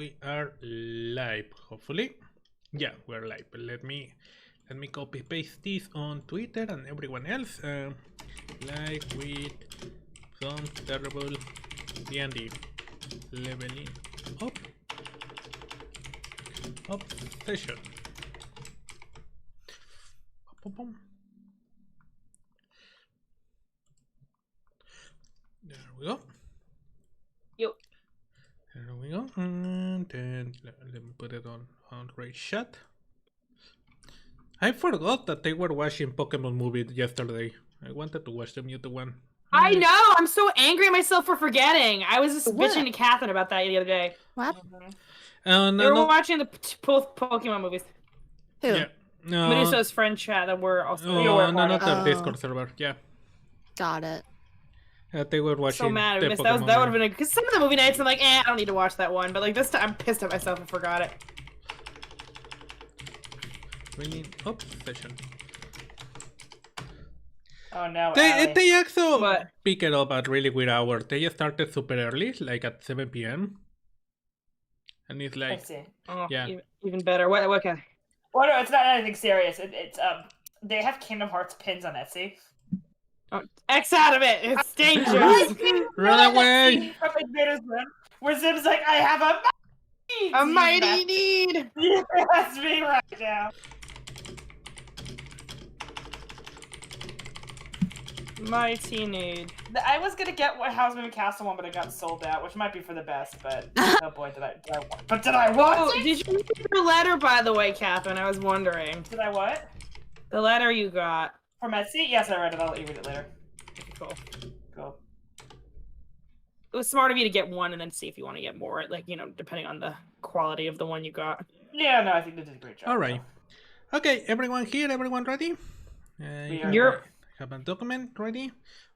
we are live, hopefully. Yeah, we're live. Let me copy paste this on Twitter and everyone else. Live with some terrible D&D leveling up session. There we go. Yep. There we go. And then let me put it on raid chat. I forgot that they were watching Pokemon movie yesterday. I wanted to watch the Mewtwo one. I know! I'm so angry at myself for forgetting. I was just bitching to Catherine about that the other day. What? They were watching both Pokemon movies. Who? Yeah. No. Meduso's friend chat that we're also not the Discord server. Yeah. Got it. They were watching. So mad. That would have been because some of the movie nights I'm like, I don't need to watch that one. But like this time, I'm pissed at myself and forgot it. Bringing up session. Oh no. They also pick it up at really weird hours. They started super early, like at 7 p.m. And it's like, I see. Oh, yeah, even better. What kind? Well, no, it's not anything serious. It's they have Kingdom Hearts pins on Etsy. Oh, X out of it! It's dangerous. Run away! From Zim, where Zim's like, I have a mighty need. Yeah, that's me right now. Mighty need. I was gonna get House Moving Castle one, but it got sold out, which might be for the best. But oh boy, did I want it? Did you read your letter, by the way, Catherine? I was wondering. Did I what? The letter you got. From Etsy? Yes, I read it. I'll let you read it later. Cool. Cool. It was smart of you to get one and then see if you want to get more, like, you know, depending on the quality of the one you got. Yeah, no, I think they did a great job. Alright. Okay, everyone here, everyone ready? Have a document ready?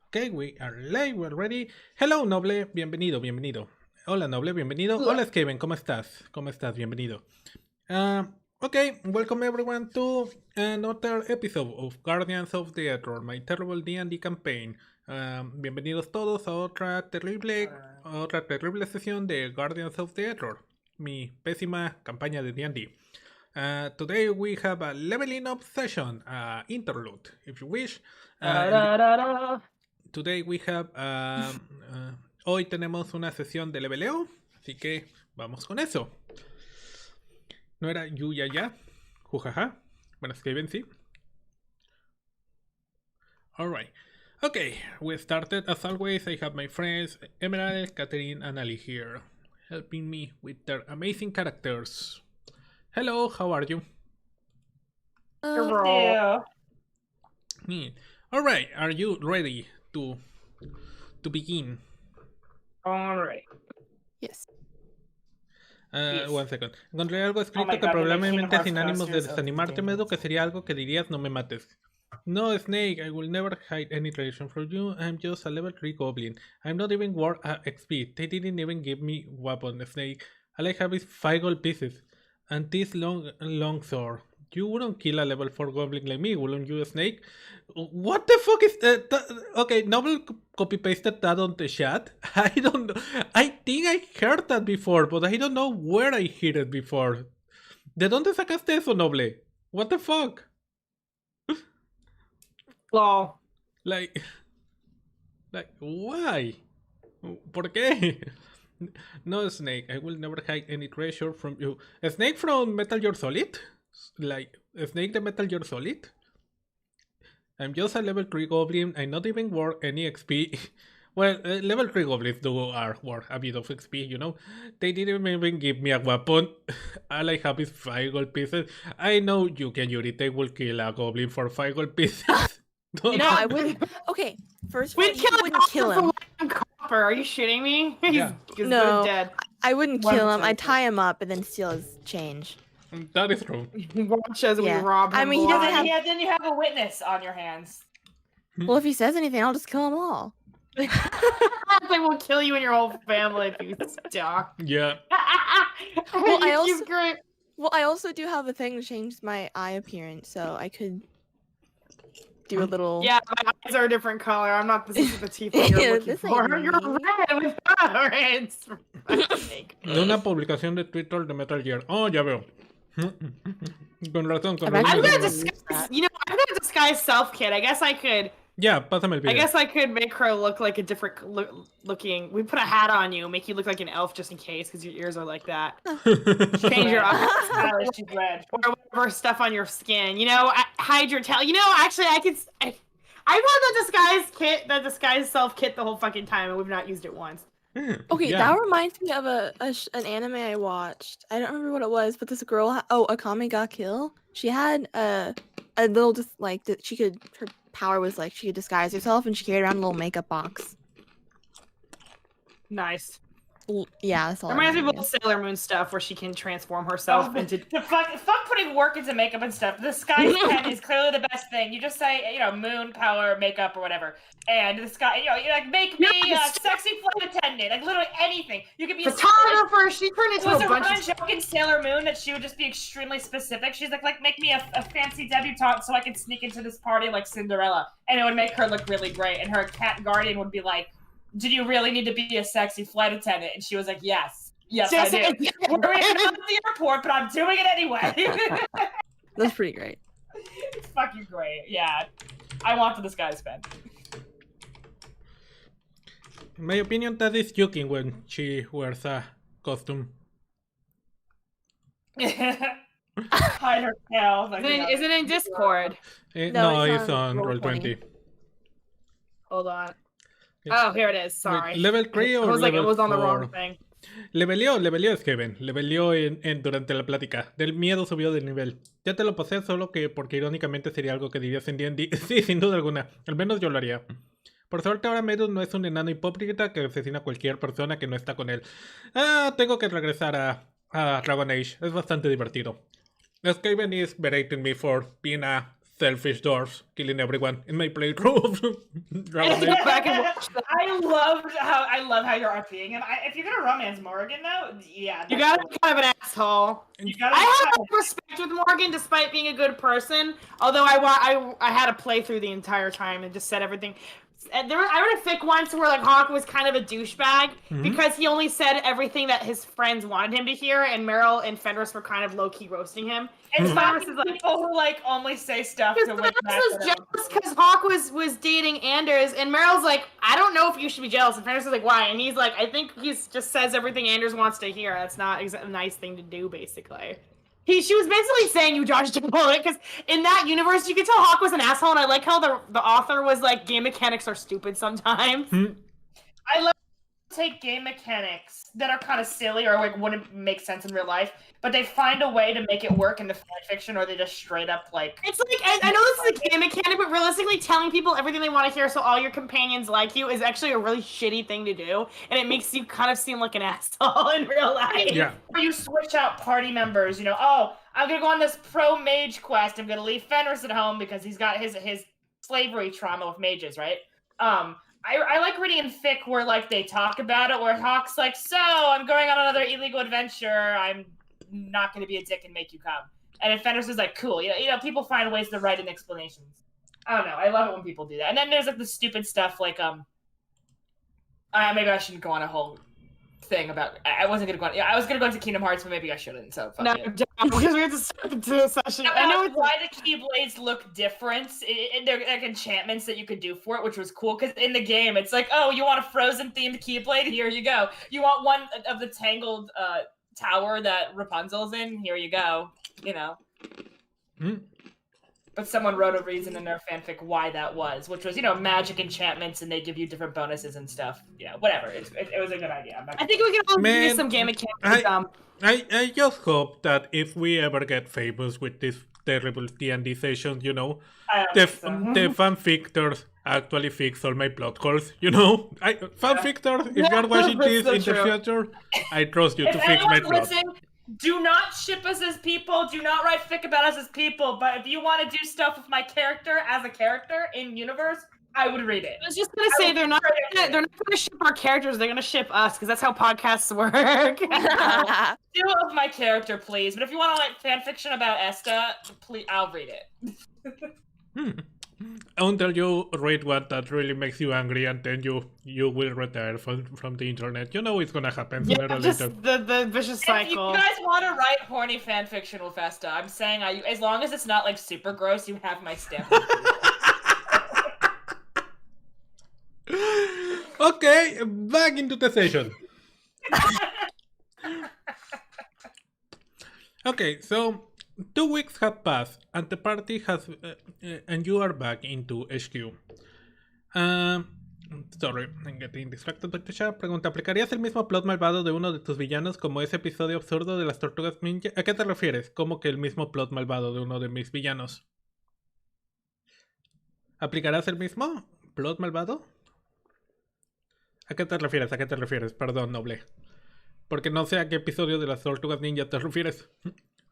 Okay, we are live, we're ready. Hello, Noble, bienvenido, bienvenido. Hola, Noble, bienvenido. Hola, Skaven, ¿cómo estás? ¿Cómo estás? Bienvenido. Okay, welcome everyone to another episode of Guardians of Deatror, my terrible D&D campaign. Bienvenidos todos a otra terrible sesión de Guardians of Deatror, mi pésima campaña de D&D. Today we have a leveling up session, interlude, if you wish. Today we have, hoy tenemos una sesión de leveleo, así que vamos con eso. No era ya, jujaja. Bueno, escriben sí. Alright. Okay, we started. As always, I have my friends Enderal, Catherine, and Ali here, helping me with their amazing characters. Hello, how are you? Alright, are you ready to begin? Alright. Yes. One second. Encontré algo escrito que probablemente sin ánimos de desanimarte, Medu, que sería algo que dirías no me mates. No, Snake, I will never hide any tradition from you. I'm just a level 3 goblin. I'm not even worth XP. They didn't even give me weapon, Snake. All I have is 5 gold pieces. And this long sword. You wouldn't kill a level 4 goblin like me, wouldn't you, Snake? What the fuck is that? Okay, Noble copy-pasted that on the chat. I don't know. I think I heard that before, but I don't know where I heard it before. ¿De dónde sacaste eso, Noble? What the fuck? Lol. Like, why? ¿Por qué? No, Snake, I will never hide any treasure from you. Snake from Metal Gear Solid? Like, Snake the Metal Gear Solid? I'm just a level 3 goblin. I'm not even worth any XP. Well, level 3 goblins are worth a bit of XP, you know? They didn't even give me a weapon. All I have is 5 gold pieces. I know you can, Yuri. They will kill a goblin for 5 gold pieces. No, I wouldn't. Okay, first of all, you wouldn't kill him. Copper. Are you shitting me? Yeah. He's No, dead. I wouldn't kill him. I'd tie him up and then steal his change. That is true. Watch as we rob him. I mean, he doesn't have... Yeah, then you have a witness on your hands. Well, if he says anything, I'll just kill them all. They will kill you and your whole family if you stop. Yeah. Well, I also do have a thing to change my eye appearance, so I could do a little. Yeah, my eyes are a different color. I'm not the teeth that you're looking for. You're red with orange. De una publicación de Twitter de Metal Gear. Oh, ya veo. Con razón, con razón. I'm gonna disguise self-kid. I guess I could. Yeah, pásame el video. I guess I could make her look like a different looking. We put a hat on you, make you look like an elf just in case, because your ears are like that. Change your eyes. She's red. Or whatever stuff on your skin. Hide your tail. Actually, I've had the disguise self kit the whole fucking time, and we've not used it once. Okay, that reminds me of an anime I watched. I don't remember what it was, but this girl, Akame ga Kill. She had a little her power was like she could disguise herself, and she carried around a little makeup box. Nice. Yeah, that's all. Reminds me of Sailor Moon stuff where she can transform herself into. Fuck putting work into makeup and stuff. The sky pen is clearly the best thing. You just say, moon power, makeup, or whatever, and the sky, you like make me a sexy flight attendant, like literally anything. You could be photographer. She turned into a bunch of joke in Sailor Moon that she would just be extremely specific. She's like make me a fancy debutante so I can sneak into this party like Cinderella, and it would make her look really great. And her cat guardian would be like, did you really need to be a sexy flight attendant? And she was like, yes, I do. We're going to the airport, but I'm doing it anyway. That's pretty great. It's fucking great, yeah. I want the disguise pen. In my opinion, that is joking when she wears a costume. Hide her tail. Is it in Discord? No, it's on Roll20. Hold on. Oh, here it is. Sorry. Wait, ¿Level 3 o I was like, it level was on the 4? wrong thing. Leveleó Skeven. Leveleó durante la plática. Del miedo subió de nivel. Ya te lo pasé, solo que porque irónicamente sería algo que dirías en D&D. Sí, sin duda alguna. Al menos yo lo haría. Por suerte ahora Medus no es un enano hipócrita que asesina a cualquier persona que no está con él. Tengo que regresar a Dragon Age. Es bastante divertido. Skaven is berating me for being a selfish dwarf, killing everyone in my playthrough. I love how you're RPing him. If you're gonna romance Morgan though, yeah. You gotta be kind of an asshole. I have respect with Morgan despite being a good person. Although I had to play through the entire time and just said everything. I read a fic once where Hawk was kind of a douchebag because he only said everything that his friends wanted him to hear, and Meryl and Fenris were kind of low-key roasting him. And Fenris is people who only say stuff to Fenris was jealous because Hawk was dating Anders, and Meryl's like, I don't know if you should be jealous. And Fenris is like, why? And he's like, I think he just says everything Anders wants to hear. That's not a nice thing to do, basically. She was basically saying you dodged a bullet because in that universe you could tell Hawk was an asshole, and I like how the author was like, game mechanics are stupid sometimes. I love to take game mechanics that are kind of silly or wouldn't make sense in real life, but they find a way to make it work in the fan fiction, or they just straight up It's like I know this is a game mechanic, but realistically telling people everything they want to hear so all your companions like you is actually a really shitty thing to do, and it makes you kind of seem like an asshole in real life. Yeah. Or you switch out party members, I'm gonna go on this pro mage quest, I'm gonna leave Fenris at home because he's got his slavery trauma with mages, right? I like reading in fic where they talk about it, where Hawk's like, so I'm going on another illegal adventure, I'm not going to be a dick and make you come. And then Fenris is like, cool. People find ways to write in explanations. I don't know. I love it when people do that. And then there's the stupid stuff maybe I shouldn't go on a whole thing about. I wasn't gonna go. Yeah, I was gonna go into Kingdom Hearts, but maybe I shouldn't. So fuck it. Because we have to start the session. I know why the Keyblades look different. They're enchantments that you could do for it, which was cool. Because in the game, it's like, oh, you want a Frozen themed Keyblade? Here you go. You want one of the Tangled tower that Rapunzel's in? Here you go. But someone wrote a reason in their fanfic why that was, which was, magic enchantments, and they give you different bonuses and stuff. Whatever. It was a good idea. I think we can all do some game mechanics. I just hope that if we ever get famous with this terrible D&D sessions, the fanfictors actually fix all my plot holes, fanfictors, if you're watching this in the future, I trust you to fix my plot. Do not ship us as people. Do not write fic about us as people. But if you want to do stuff with my character as a character in universe, I would read it. I was just gonna say they're not gonna ship our characters. They're gonna ship us because that's how podcasts work. Do it with my character, please. But if you want to fan fiction about Esta, please, I'll read it. Until you read one that really makes you angry, and then you will retire from the internet. You know it's gonna happen sooner or just later. the vicious cycle. If you guys want to write horny fanfiction with Vesta, I'm saying as long as it's not like super gross, you have my stamp. Okay, back into the session. Okay, so 2 weeks have passed and the party has and you are back into HQ. Sorry, I'm getting distracted by the chat. Pregunta, ¿aplicarías el mismo plot malvado de uno de tus villanos como ese episodio absurdo de las tortugas ninja? ¿A qué te refieres? ¿Cómo que el mismo plot malvado de uno de mis villanos? ¿Aplicarás el mismo plot malvado? ¿A qué te refieres? ¿A qué te refieres? Perdón, noble. Porque no sé a qué episodio de las tortugas ninja te refieres.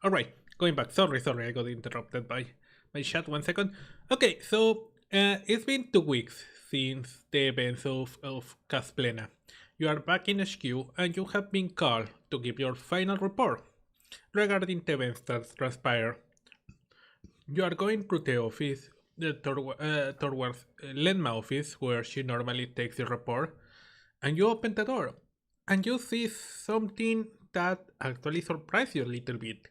Alright, going back. Sorry, I got interrupted by my chat 1 second. Okay, so it's been 2 weeks since the events of Casplena. You are back in HQ and you have been called to give your final report regarding the events that transpire. You are going to the office towards Lenma office where she normally takes the report, and you open the door and you see something that actually surprised you a little bit.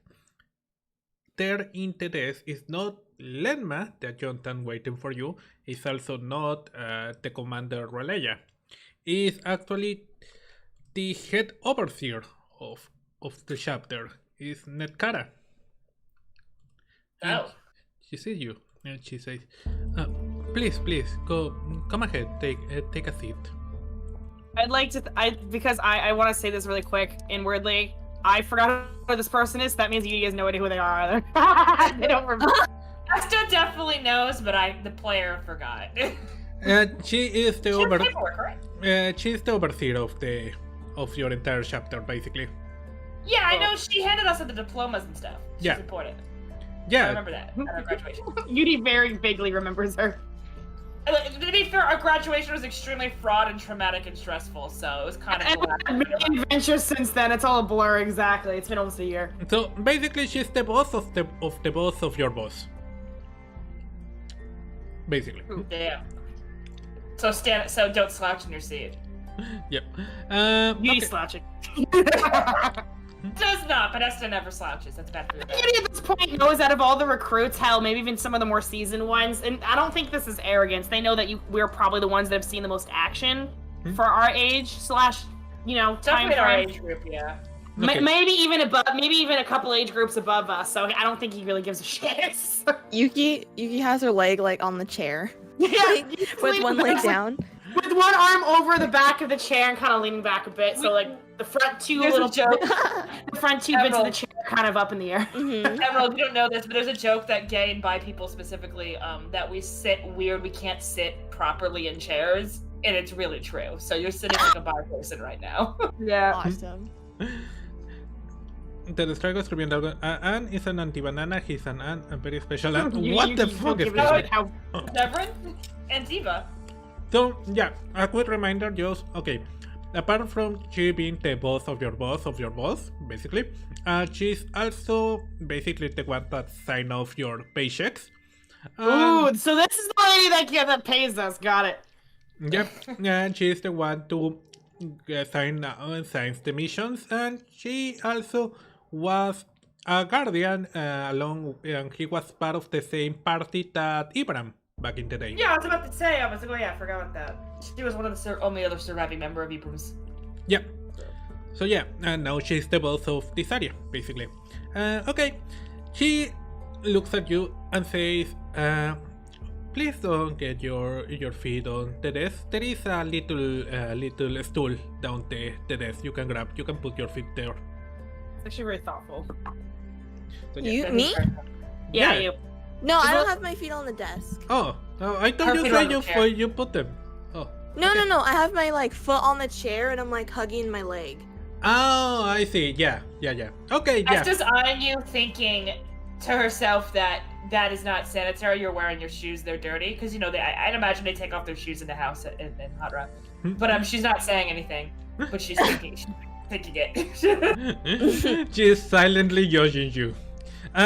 There in the desk is not Lenma, the adjutant waiting for you. It's also not the commander Raleya. It's actually the head overseer of the chapter. It's Netkara. Oh. She sees you and she says, please, come ahead, take a seat. I'd like to, because I want to say this really quick, inwardly. I forgot who this person is, so that means you guys have no idea who they are either. I don't remember. Asta definitely knows, but the player forgot. She is the she's the overseer of your entire chapter, basically. Yeah, I know. She handed us the diplomas and stuff. She's important. Yeah. I remember that at our graduation. Yudi very vaguely remembers her. To be fair, our graduation was extremely fraught and traumatic and stressful, so it was kind of cool. And many adventures since then. It's all a blur. Exactly. It's been almost a year. So basically, she's the boss of the boss of your boss. Basically. Damn. So don't slouch in your seat. Yep. Yudi slouching. Does not, but Esther never slouches. That's bad for your back. Yudi at this point knows out of all the recruits, hell, maybe even some of the more seasoned ones, and I don't think this is arrogance. They know that we're probably the ones that have seen the most action for our age / time Definitely our frame. age group, yeah. Okay. Maybe even a couple age groups above us. So I don't think he really gives a shit. Yuki has her leg like on the chair. Yeah, With one leg down. With one arm over the back of the chair and kind of leaning back a bit, so like the front two There's little a joke. the front two bits of the chair kind of up in the air. Mm-hmm. Emerald, you don't know this, but there's a joke that gay and bi people specifically, that we sit weird. We can't sit properly in chairs, and it's really true. So you're sitting like a bi person right now. Yeah. Awesome. Te distraigo escribiendo algo. Anne is an anti-banana, he's an Anne, a very special Anne. You- What you- the you fuck don't is give a this? shit how- Severin and Diva. So, yeah, a quick reminder, just, okay, apart from she being the boss of your boss, basically, she's also basically the one that sign off your paychecks. Ooh, so this is the lady that pays us. Got it. Yep, and she's the one to signs the missions, and she also was a guardian and he was part of the same party that Ibram back in the day. Yeah, I was about to say. I forgot about that. She was one of the only other surviving member of Ibram's. Yep. So yeah, and now she's the boss of this area, basically. Okay, she looks at you and says, please don't get your feet on the desk. There is a little stool down the desk you can grab. You can put your feet there. It's actually very thoughtful. So, yeah. Me? Yeah, Yeah. you. No, I don't have my feet on the desk. Oh, I thought Her you feet said on the chair. you put them. Oh. No, Okay. no. I have my like foot on the chair and I'm like hugging my leg. Oh, I see. Yeah. Okay, yeah. Esther's eyeing you, thinking to herself that is not sanitary. You're wearing your shoes; they're dirty. Because I'd imagine they take off their shoes in the house in Hatra. But she's not saying anything. But she's thinking it. She's silently judging you.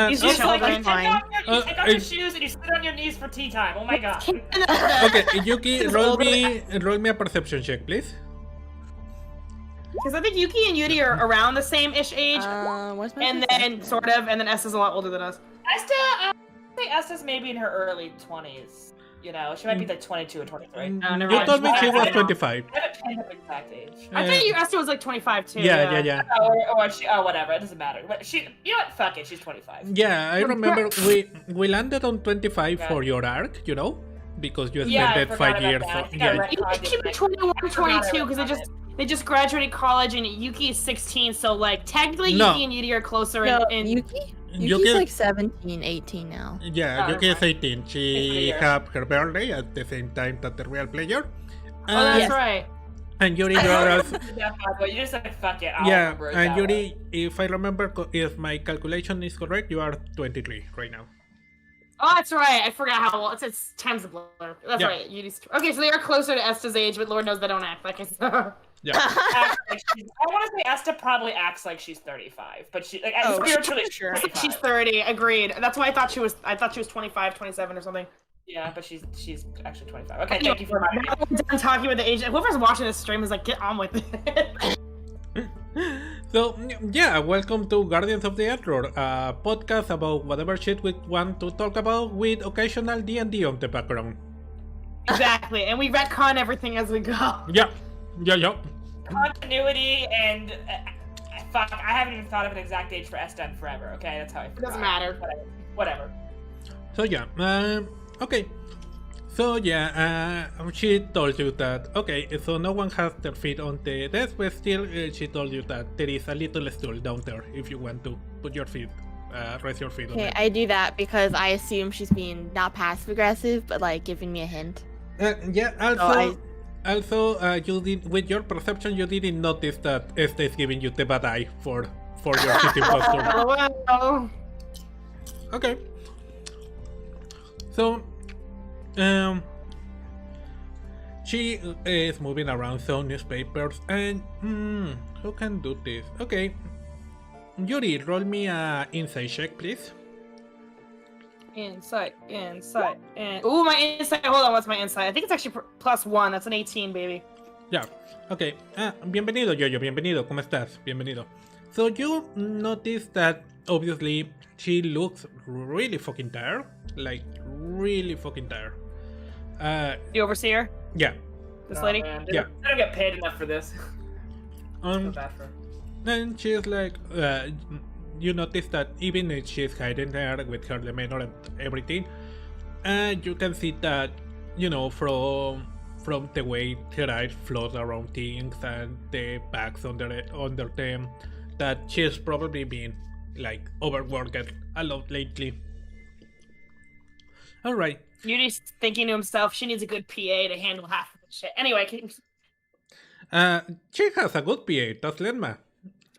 He's Just like, children. you take off your shoes and you sit on your knees for tea time. Oh my god. Okay, Yuki, roll me a perception check, please. Because I think Yuki and Yuri are around the same-ish age. What's my And then, and then Esta's a lot older than us. Esta, I think Esta's maybe in her early 20s. You know, she might be like 22 or 23. Never You mind. told me she was I 25. haven't pinned her exact age. I think Esta was like 25 too. Yeah. Or whatever, it doesn't matter. But you know what? Fuck it, she's 25. Yeah, I remember we landed on 25 for your arc, you know? Because you spent 5 years. Yuki should be 21, 22 because they just graduated college and Yuki is 16, so like technically Yuki and Yuri are closer. Yuki's like 17, 18 now. Yeah, Yuki is 18. She had her birthday at the same time that the real player. That's right. And Yuri, you are also... You just like, fuck it, yeah, and Yuri, if I remember, if my calculation is correct, you are 23 right now. Oh, that's right. I forgot how old. It's times the blur. That's right. Okay, so they are closer to Esta's age, but Lord knows they don't act like it. Yeah. I want to say Esta probably acts like she's 35, but she like spiritually sure. She's 30. Agreed. That's why I thought she was 25, 27 or something. Yeah, but she's actually 25. Okay, thank you for reminding me. We're done talking about the age. Whoever's watching this stream is like, get on with it. So, yeah, welcome to Guardians of the Deatror, a podcast about whatever shit we want to talk about with occasional D&D on the background. Exactly, and we retcon everything as we go. Yeah. Continuity and... fuck, I haven't even thought of an exact age for Esta in forever, okay? That's how I feel. It doesn't matter. Whatever. So, yeah, okay. So yeah, she told you that, okay, so no one has their feet on the desk, but still she told you that there is a little stool down there if you want to put your feet, rest your feet on it. Okay, I do that because I assume she's being not passive aggressive, but like giving me a hint. Yeah, also, you did, with your perception, you didn't notice that Este is giving you the bad eye for your sitting posture. Okay. So, she is moving around some newspapers and who can do this? Okay, Yuri, roll me a insight check, please. Insight, and ooh, my insight. Hold on, what's my insight? I think it's actually +1. That's an 18, baby. Yeah. Okay. Bienvenido, Yoyo. Bienvenido. ¿Cómo estás? Bienvenido. So you notice that obviously she looks really fucking tired, like really fucking tired. The overseer? Yeah. This lady? Man. Yeah. I don't get paid enough for this. So bad for her. And she's like, you notice that even if she's hiding there with her demeanor and everything, you can see that, you know, from the way her eyes float around things and the bags under them, that she's probably been like overworked a lot lately. All right. Yuri's thinking to himself, she needs a good PA to handle half of the shit. Anyway, she has a good PA, that's Lenma.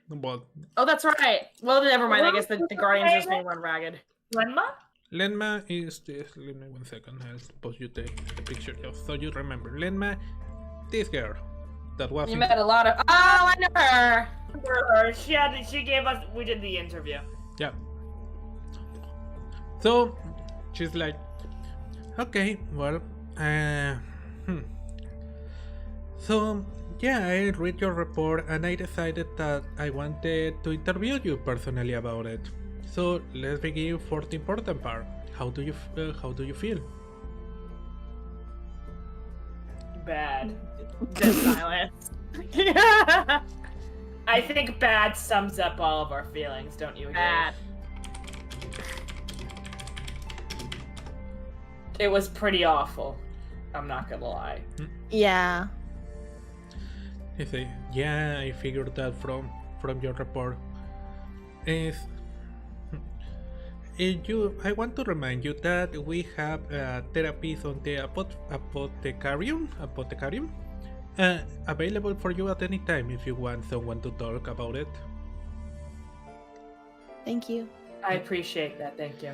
But... oh, that's right. Well, never mind. I guess the Guardians just may run ragged. Lenma is this. Let me 1 second. I'll post you the picture just so you remember. Lenma, this girl that was. You met a lot of. Oh, I know her. She gave us. We did the interview. Yeah. So she's like, okay, well, So yeah, I read your report and I decided that I wanted to interview you personally about it. So let's begin for the important part. How do you feel? Bad. Dead silence. I think bad sums up all of our feelings, don't you agree? Bad. It was pretty awful. I'm not gonna lie. Yeah. I say, yeah, I figured that from your report. I want to remind you that we have therapies on the apothecarium available for you at any time if you want someone to talk about it. Thank you. I appreciate that, thank you.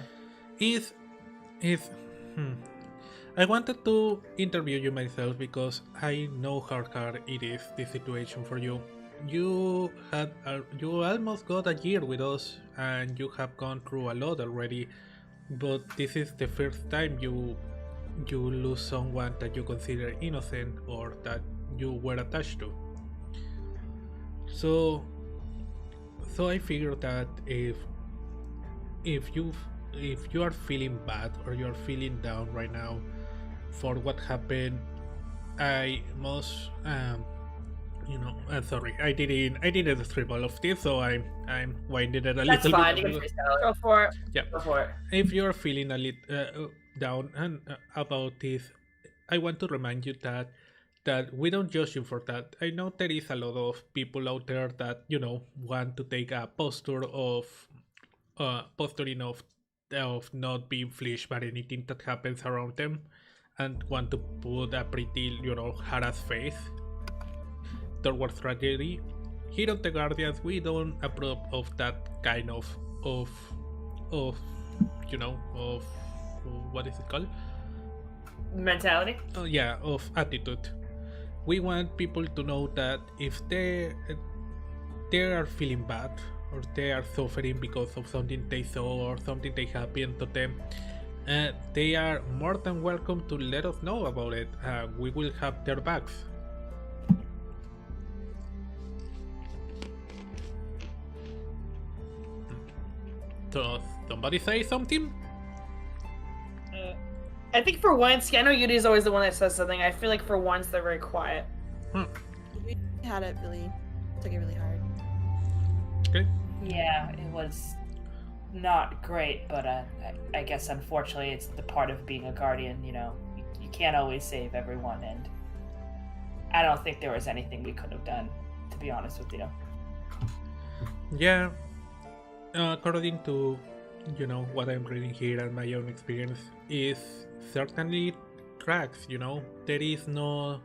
I wanted to interview you myself because I know how hard it is, this situation for you. you almost got a year with us, and you have gone through a lot already. But this is the first time you lose someone that you consider innocent or that you were attached to. So I figured that if you are feeling bad or you are feeling down right now for what happened, I must sorry, I didn't describe all of this, so I'm winding it a That's little fine. bit. You can freestyle it. Go for it. Yeah. Go for it. If you're feeling a little down and about this, I want to remind you that we don't judge you for that. I know there is a lot of people out there that want to take a posture of posturing of not being fleeched by anything that happens around them, and want to put a pretty harassed face towards tragedy. Here on the Guardians, we don't approve of that kind of what is it called? Mentality? Oh yeah, of attitude. We want people to know that if they are feeling bad or they are suffering because of something they saw or something they happened to them, they are more than welcome to let us know about it. We will have their backs. So, somebody say something? I think for once, I know Yudi's always the one that says something. I feel like for once they're very quiet. We had it really, took it really hard. Okay. Yeah, it was not great, but I guess unfortunately it's the part of being a guardian. You can't always save everyone, and I don't think there was anything we could have done, to be honest with you. Yeah. According to what I'm reading here and my own experience is certainly tracks. There is not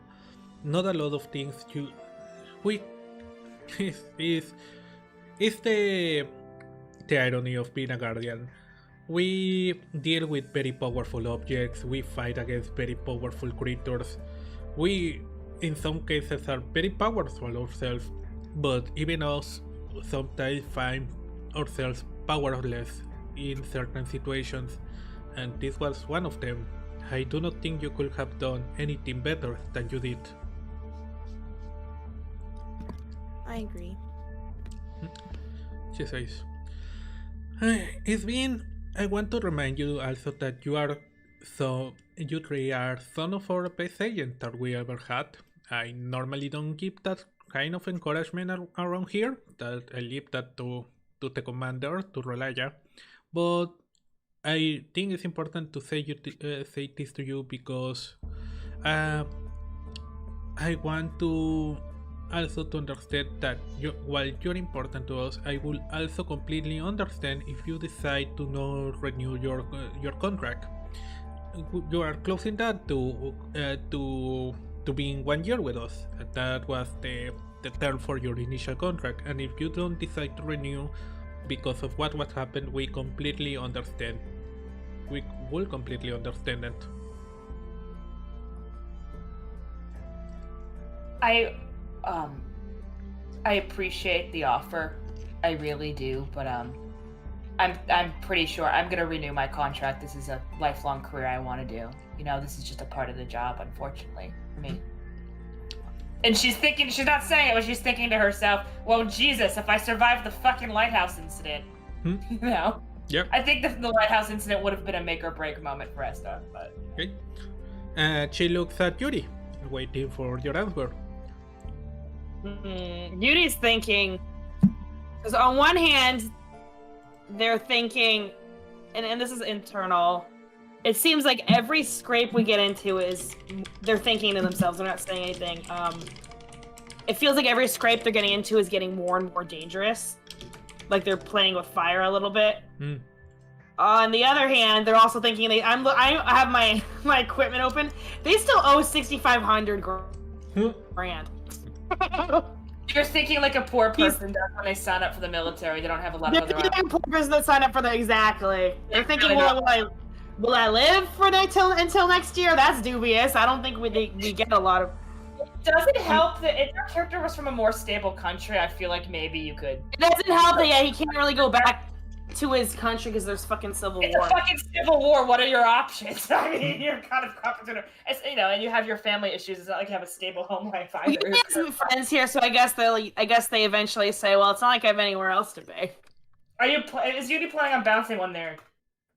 a lot of things is the irony of being a guardian. We deal with very powerful objects, we fight against very powerful creatures, we in some cases are very powerful ourselves, but even us sometimes find ourselves powerless in certain situations, and this was one of them. I do not think you could have done anything better than you did. I agree. She says, I want to remind you also that you three are some of our best agents that we ever had. I normally don't give that kind of encouragement around here, that I leave that to the commander, to Relaya, but I think it's important to say this to you because I want to also to understand that while you're important to us, I will also completely understand if you decide to not renew your contract. You are closing that to being 1 year with us. That was the term for your initial contract, and if you don't decide to renew because of what happened, we completely understand. We will completely understand it. I appreciate the offer, I really do, but I'm pretty sure I'm gonna renew my contract. This is a lifelong career I want to do. This is just a part of the job, unfortunately, for me. And she's not saying it, but she's thinking to herself, well, Jesus, if I survived the fucking lighthouse incident, Yep. I think the lighthouse incident would have been a make or break moment for Esther, but... Okay. She looks at Yuri, waiting for your answer. Yudi's thinking, because on one hand, they're thinking, and this is internal, it seems like every scrape we get into they're thinking to themselves, they're not saying anything. It feels like every scrape they're getting into is getting more and more dangerous. Like they're playing with fire a little bit. On the other hand, they're also thinking, I have my equipment open, they still owe 6,500 grand. You're thinking like a poor person does when they sign up for the military. They don't have a lot of other options. They're poor person that sign up for exactly. They're thinking, will I live for until next year? That's dubious. I don't think we get a lot of. Does it help that if your character was from a more stable country? I feel like maybe you could. It doesn't help that he can't really go back to his country because there's fucking civil war. It's a fucking civil war. What are your options? I mean, you're kind of complicated. It's, and you have your family issues. It's not like you have a stable home life either. We have some friends here, so I guess they eventually say, well, it's not like I have anywhere else to be. Is Yudi planning on bouncing when they're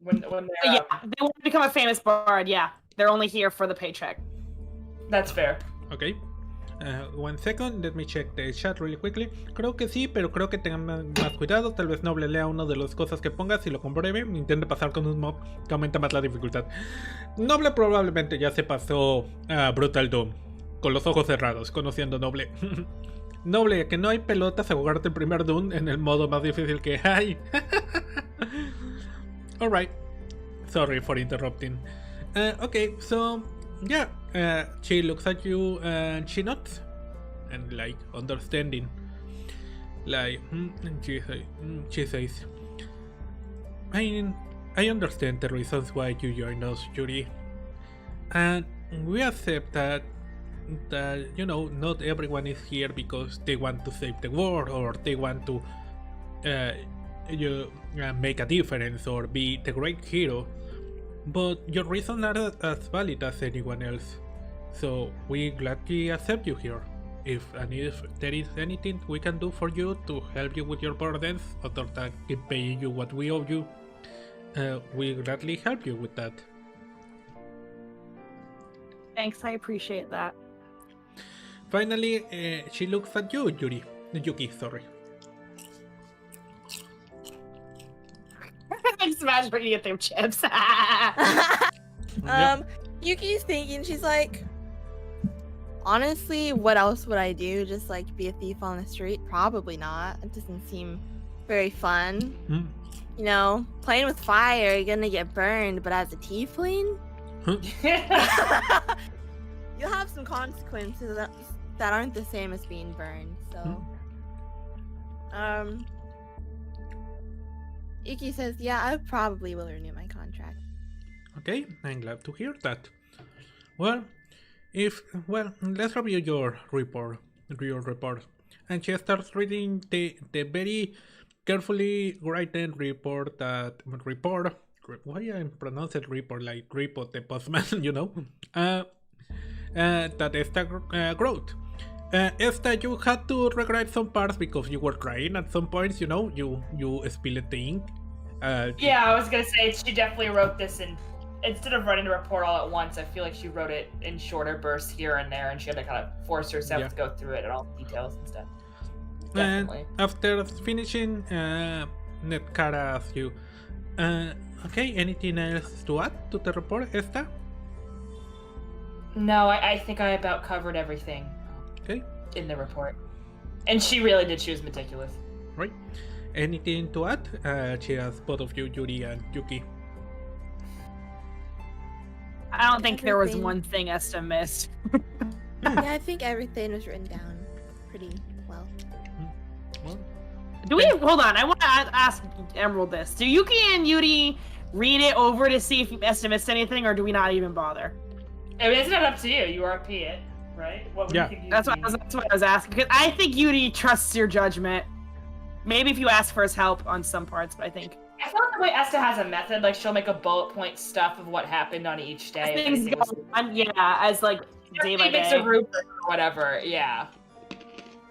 Yeah, they want to become a famous bard. Yeah, they're only here for the paycheck. That's fair. Okay. 1 second, let me check the chat really quickly. Creo que sí, pero creo que tengan más cuidado. Tal vez Noble lea una de las cosas que pongas y lo compruebe. Intente pasar con un mob que aumenta más la dificultad. Noble probablemente ya se pasó a Brutal Doom con los ojos cerrados, conociendo Noble. Noble, que no hay pelotas a jugarte el primer Doom en el modo más difícil que hay. Alright. Sorry for interrupting. Okay, so yeah, she looks at you and she nods and like understanding. Like she says, I understand the reasons why you joined us, Yuri, and we accept that not everyone is here because they want to save the world or they want to make a difference or be the great hero. But your reasons are as valid as anyone else, so we gladly accept you here. If there is anything we can do for you to help you with your burdens, other than keep paying you what we owe you, we gladly help you with that. Thanks, I appreciate that. Finally, she looks at you, Yuki, sorry. Smash bringing get them chips. Yuki's thinking, she's like, honestly, what else would I do? Just like be a thief on the street? Probably not. It doesn't seem very fun. You know, playing with fire, you're gonna get burned, but as a tiefling, you'll have some consequences that aren't the same as being burned. So, Yuki says, yeah, I probably will renew my contract. Okay, I'm glad to hear that. Well, let's review your report. And she starts reading the very carefully written report. Why I pronounce it report like report the postman, that Esta wrote. Esta, you had to rewrite some parts because you were crying at some points, you spilled the ink. Yeah, I was gonna say, she definitely wrote this instead of writing the report all at once, I feel like she wrote it in shorter bursts here and there, and she had to kind of force herself to go through it and all the details and stuff. Definitely. And after finishing, Netkara asks you, okay, anything else to add to the report, Esta? No, I think I about covered everything. Okay. In the report. And she really did. She was meticulous. Right. Anything to add? She asks both of you, Yuri and Yuki. I don't think there was one thing Esta missed. Yeah, I think everything was written down pretty well. Hold on, I want to ask Emerald this. Do Yuki and Yuri read it over to see if Esta missed anything, or do we not even bother? I mean, it's not up to you. You RP it, right? That's what I was asking. Because I think Yuri trusts your judgment. Maybe if you ask for his help on some parts, but I think... I feel like the way Esta has a method, like she'll make a bullet point stuff of what happened on each day. Things go on, as like day by day. A rubric or whatever, yeah.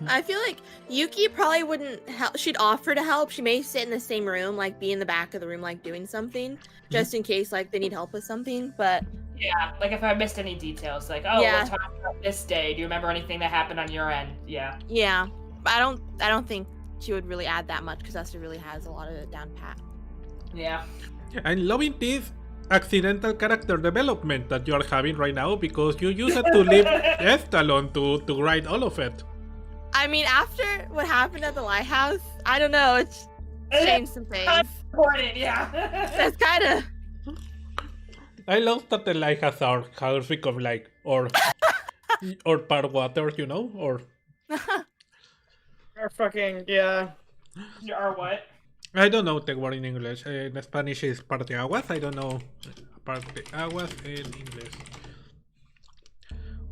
I feel like Yuki probably wouldn't help. She'd offer to help. She may sit in the same room, like be in the back of the room, like doing something, just in case like they need help with something. But yeah, like if I missed any details, like we're talking about this day. Do you remember anything that happened on your end? Yeah. Yeah, I don't think she would really add that much because Esta really has a lot of it down pat. Yeah. I'm loving this accidental character development that you're having right now because you used it to leave Esta alone to write all of it. I mean, after what happened at the lighthouse, I don't know, it's changed some things. Important, yeah. It's kind of... I love that the lighthouse are horrific of like, or part water, or... Or fucking, yeah. Or what? I don't know the word in English. In Spanish is parteaguas. I don't know parteaguas in English.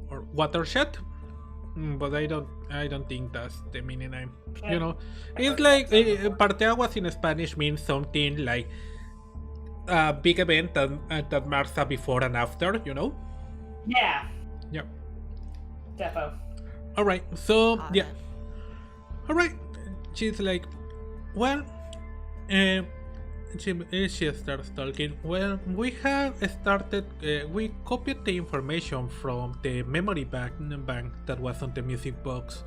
Or watershed? but I don't think that's the meaning. You know, it's like parteaguas in Spanish means something like a big event that marks a before and after. You know. Yeah. Yep. Defo. All right. So yeah. All right. She's like, well, she starts talking. Well, we have started. We copied the information from the memory bank that was on the music box.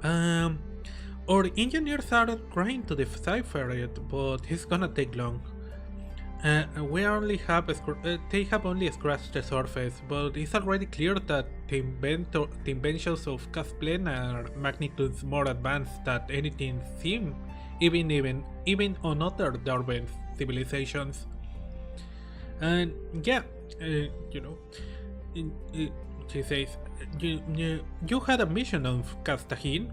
Our engineers are trying to decipher it, but it's gonna take long. We only have they have only scratched the surface, but it's already clear that the inventions of Casplen are magnitudes more advanced than anything seen, even on other Darwin civilizations. And yeah, you know, she says, you had a mission on Castahin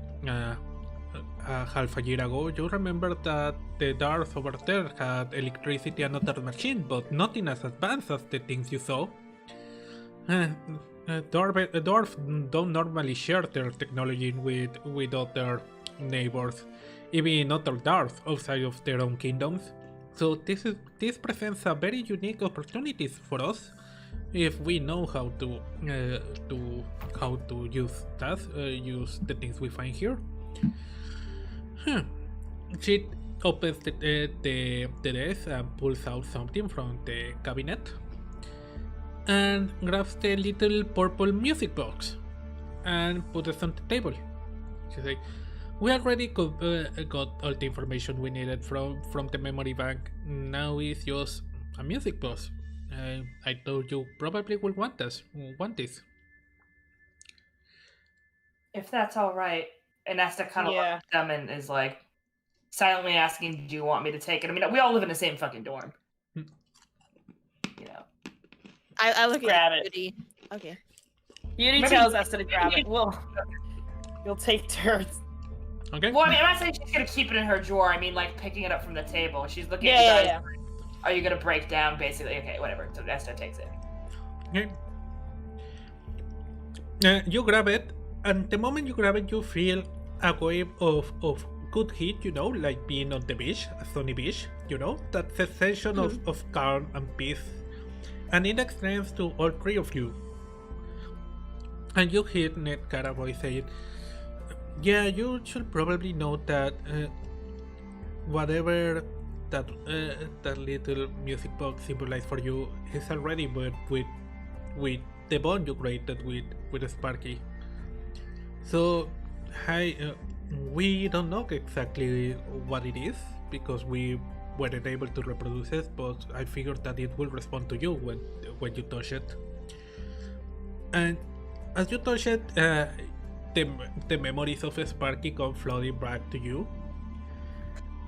half a year ago. You remember that the Darth over there had electricity and other machine, but nothing as advanced as the things you saw. Dwarves don't normally share their technology with other neighbors, even other dwarves outside of their own kingdoms. So this presents a very unique opportunity for us if we know how to use that, use the things we find here. She opens the desk and pulls out something from the cabinet and grabs the little purple music box and puts it on the table. She's like, we already got all the information we needed from the memory bank. Now it's just a music box. I thought you probably will want this. If that's all right. And Nesta kind of looks at them and is like silently asking, do you want me to take it? I mean, we all live in the same fucking dorm. You know. I look grab at it. Beauty. Okay. Beauty tells Nesta to grab it. You'll take turns. Okay. Well, I mean, I'm not saying she's gonna keep it in her drawer. I mean, like picking it up from the table. She's looking at you guys. Yeah. Are you gonna break down? Basically, okay, whatever. So Nesta takes it. Okay. You grab it, and the moment you grab it, you feel a wave of good heat, you know, like being on the beach, a sunny beach, you know, that sensation of calm and peace. And it extends to all three of you. And you hear Ned Caraboy saying, yeah, you should probably know that whatever that little music box symbolizes for you is already with the bond you created with Sparky. So, we don't know exactly what it is because we weren't able to reproduce it, but I figured that it will respond to you when you touch it. And as you touch it, the memories of Sparky come flooding back to you,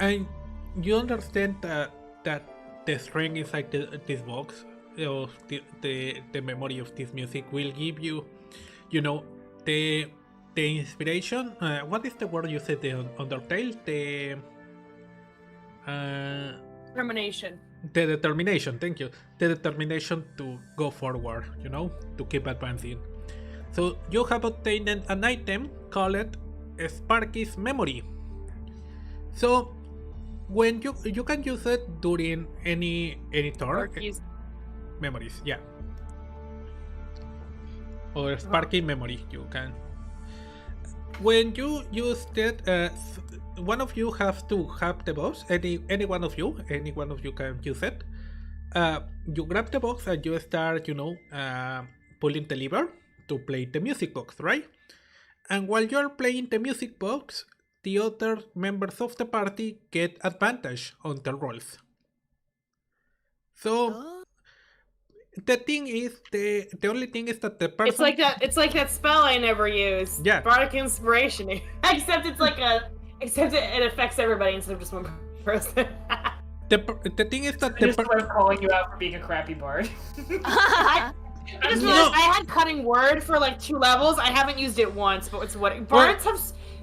and you understand that the string inside this box, or the memory of this music, will give you, you know, the inspiration. What is the word you said? The Undertale. Determination. The determination. Thank you. The determination to go forward. You know, to keep advancing. So you have obtained an item called Sparky's Memory. So when you can use it during any turn. Memories, yeah. Or Sparky Memory, you can. When you use it, one of you has to have the box. Any one of you can use it. You grab the box and you start, you know, pulling the lever to play the music box, right? And while you're playing the music box, the other members of the party get advantage on the rolls. So the thing is, the only thing is that the person. It's like that spell I never used. Yeah. Bardic Inspiration. Except it affects everybody instead of just one person. The thing is that I just love calling you out for being a crappy bard. I just realized I had Cutting Word for like 2 levels. I haven't used it once, but it's what bards have.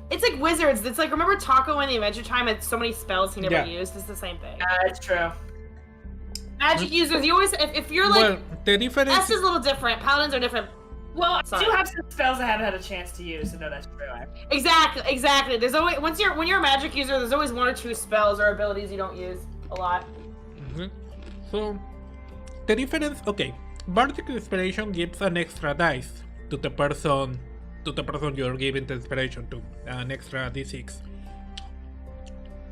It's like wizards. It's like, remember Taco in the Adventure Time had so many spells he never used? It's the same thing. It's true. Magic users, you always, if you're like, the difference S is a little different. Paladins are different. Well, I do have some spells I haven't had a chance to use, so no, that's true. Exactly. There's always when you're a magic user, there's always 1 or 2 spells or abilities you don't use a lot. So, the difference, okay, Bardic Inspiration gives an extra dice to the person you're giving the inspiration to, an extra d6.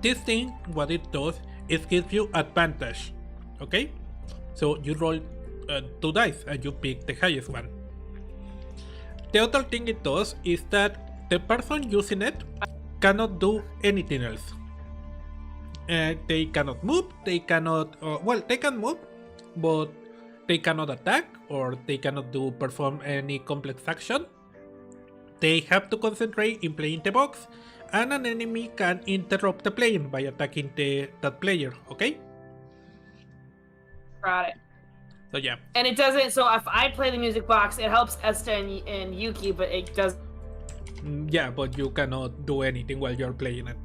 This thing, what it does is gives you advantage, okay? So you roll 2 dice and you pick the highest one. The other thing it does is that the person using it cannot do anything else. They cannot move, they cannot, they can move, but they cannot attack or they cannot perform any complex action. They have to concentrate in playing the box, and an enemy can interrupt the playing by attacking that player, okay? Got it. So yeah. And it doesn't, so if I play the music box, it helps Esta and Yuki, but it does. Yeah, but you cannot do anything while you're playing it.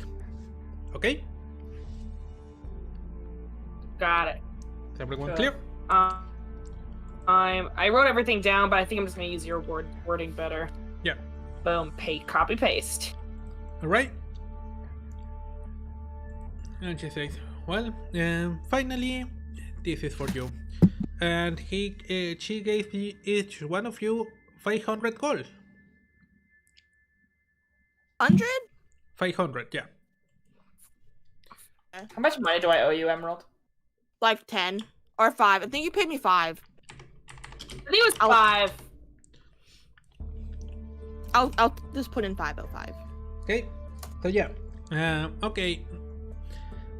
Okay? Got it. Is everyone clear? I wrote everything down, but I think I'm just gonna use your wording better. Yeah. Boom, copy paste. Alright. And she says, well, finally, this is for you. And she gave each one of you 500 gold. 100? 500, yeah. How much money do I owe you, Emerald? Like 10 or 5. I think you paid me 5. I think it was 5. I'll just put in 505. Okay, so yeah. Okay.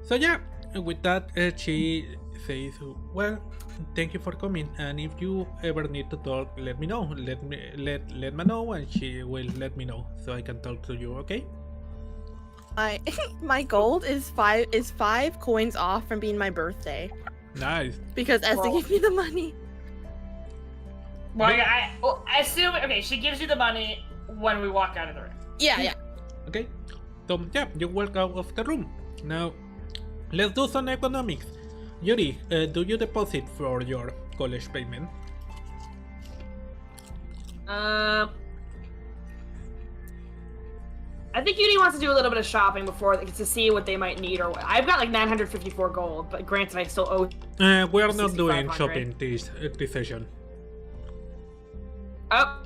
So yeah, with that, she says, well, thank you for coming, and if you ever need to talk, let me know. Let me know, and she will let me know so I can talk to you. Okay. My gold is 5 coins off from being my birthday. Nice. Because Esther gave me the money. Well, yeah, I assume. Okay, she gives you the money when we walk out of the room. Yeah. Okay. So yeah, you walk out of the room. Now, let's do some economics. Yuri, do you deposit for your college payment? I think Yuri wants to do a little bit of shopping before to see what they might need or what. I've got like 954 gold, but granted I still owe. We are not doing shopping this session. Oh.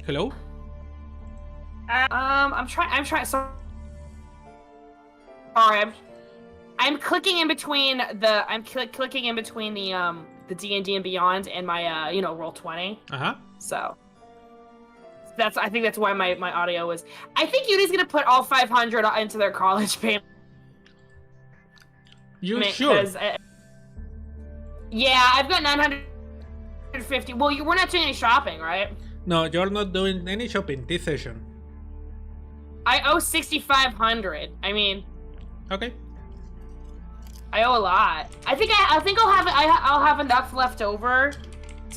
Hello? I'm trying. Sorry, I'm clicking in between the. I'm clicking in between the D&D and Beyond and my Roll20. So I think that's why my audio was. I think Yuri's gonna put all 500 into their college payment. You sure? Yeah, I've got 950. Well, we're not doing any shopping, right? No, you're not doing any shopping this session. I owe 6,500. I mean. Okay. I owe a lot. I think I'll have enough left over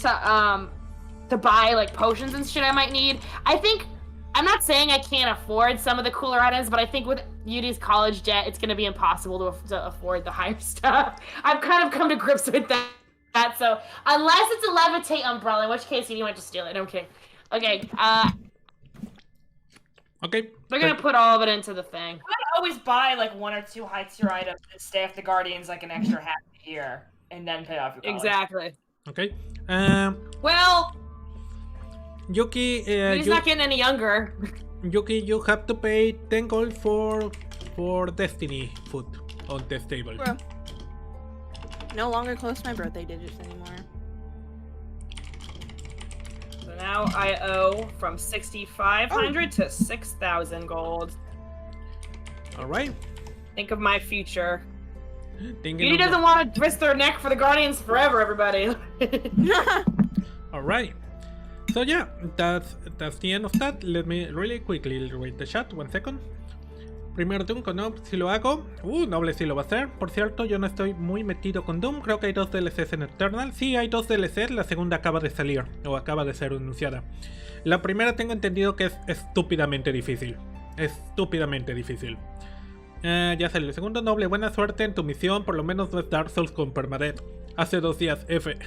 to buy like potions and shit I might need. I'm not saying I can't afford some of the cooler items, but I think with Yuri's college debt, it's gonna be impossible to afford the higher stuff. I've kind of come to grips with that. So unless it's a levitate umbrella, in which case you might just steal it. No, I'm kidding. Okay. Okay. They're gonna put all of it into the thing. I'd always buy like 1 or 2 high tier items and stay with the Guardians like an extra half a year, and then pay off your college. Exactly. Okay. Well. Yuki, he's not getting any younger. Yuki, you have to pay 10 gold for Destiny food on this table. Bro. No longer close to my birthday digits anymore. So now I owe from 6,500 to 6,000 gold. All right. Think of my future. Beauty doesn't want to risk their neck for the Guardians forever, everybody. All right. So yeah, that's the end of that. Let me really quickly read the chat. 1 second. Primero Doom con Noble, si lo hago. Noble sí lo va a hacer. Por cierto, yo no estoy muy metido con Doom. Creo que hay 2 DLCs en Eternal. Sí, hay 2 DLCs. La segunda acaba de salir. O acaba de ser anunciada. La primera tengo entendido que es estúpidamente difícil. Estúpidamente difícil. Ya salió el segundo. Noble, buena suerte en tu misión. Por lo menos no es Dark Souls con permadeath. Hace 2 días, F.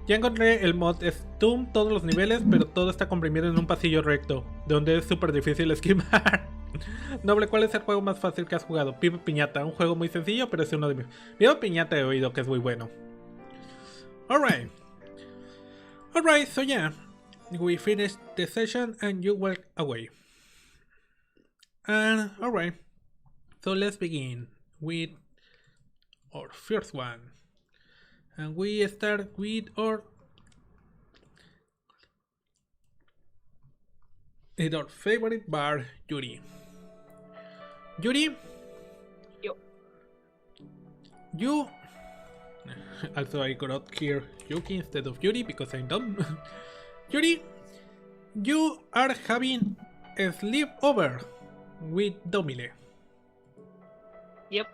Ya encontré el mod Stum, todos los niveles, pero todo está comprimido en un pasillo recto, donde es súper difícil esquivar. Noble, ¿cuál es el juego más fácil que has jugado? Pipe Piñata, un juego muy sencillo, pero es uno de mis... Pipe Piñata he oído que es muy bueno. Alright, so yeah, we finished the session and you walk away. And alright, so let's begin with our first one. And we start with our favorite bar, Yuri. Yuri, you also I got here Yuki instead of Yuri because I'm dumb. Yuri, you are having a sleepover with Domile. Yep.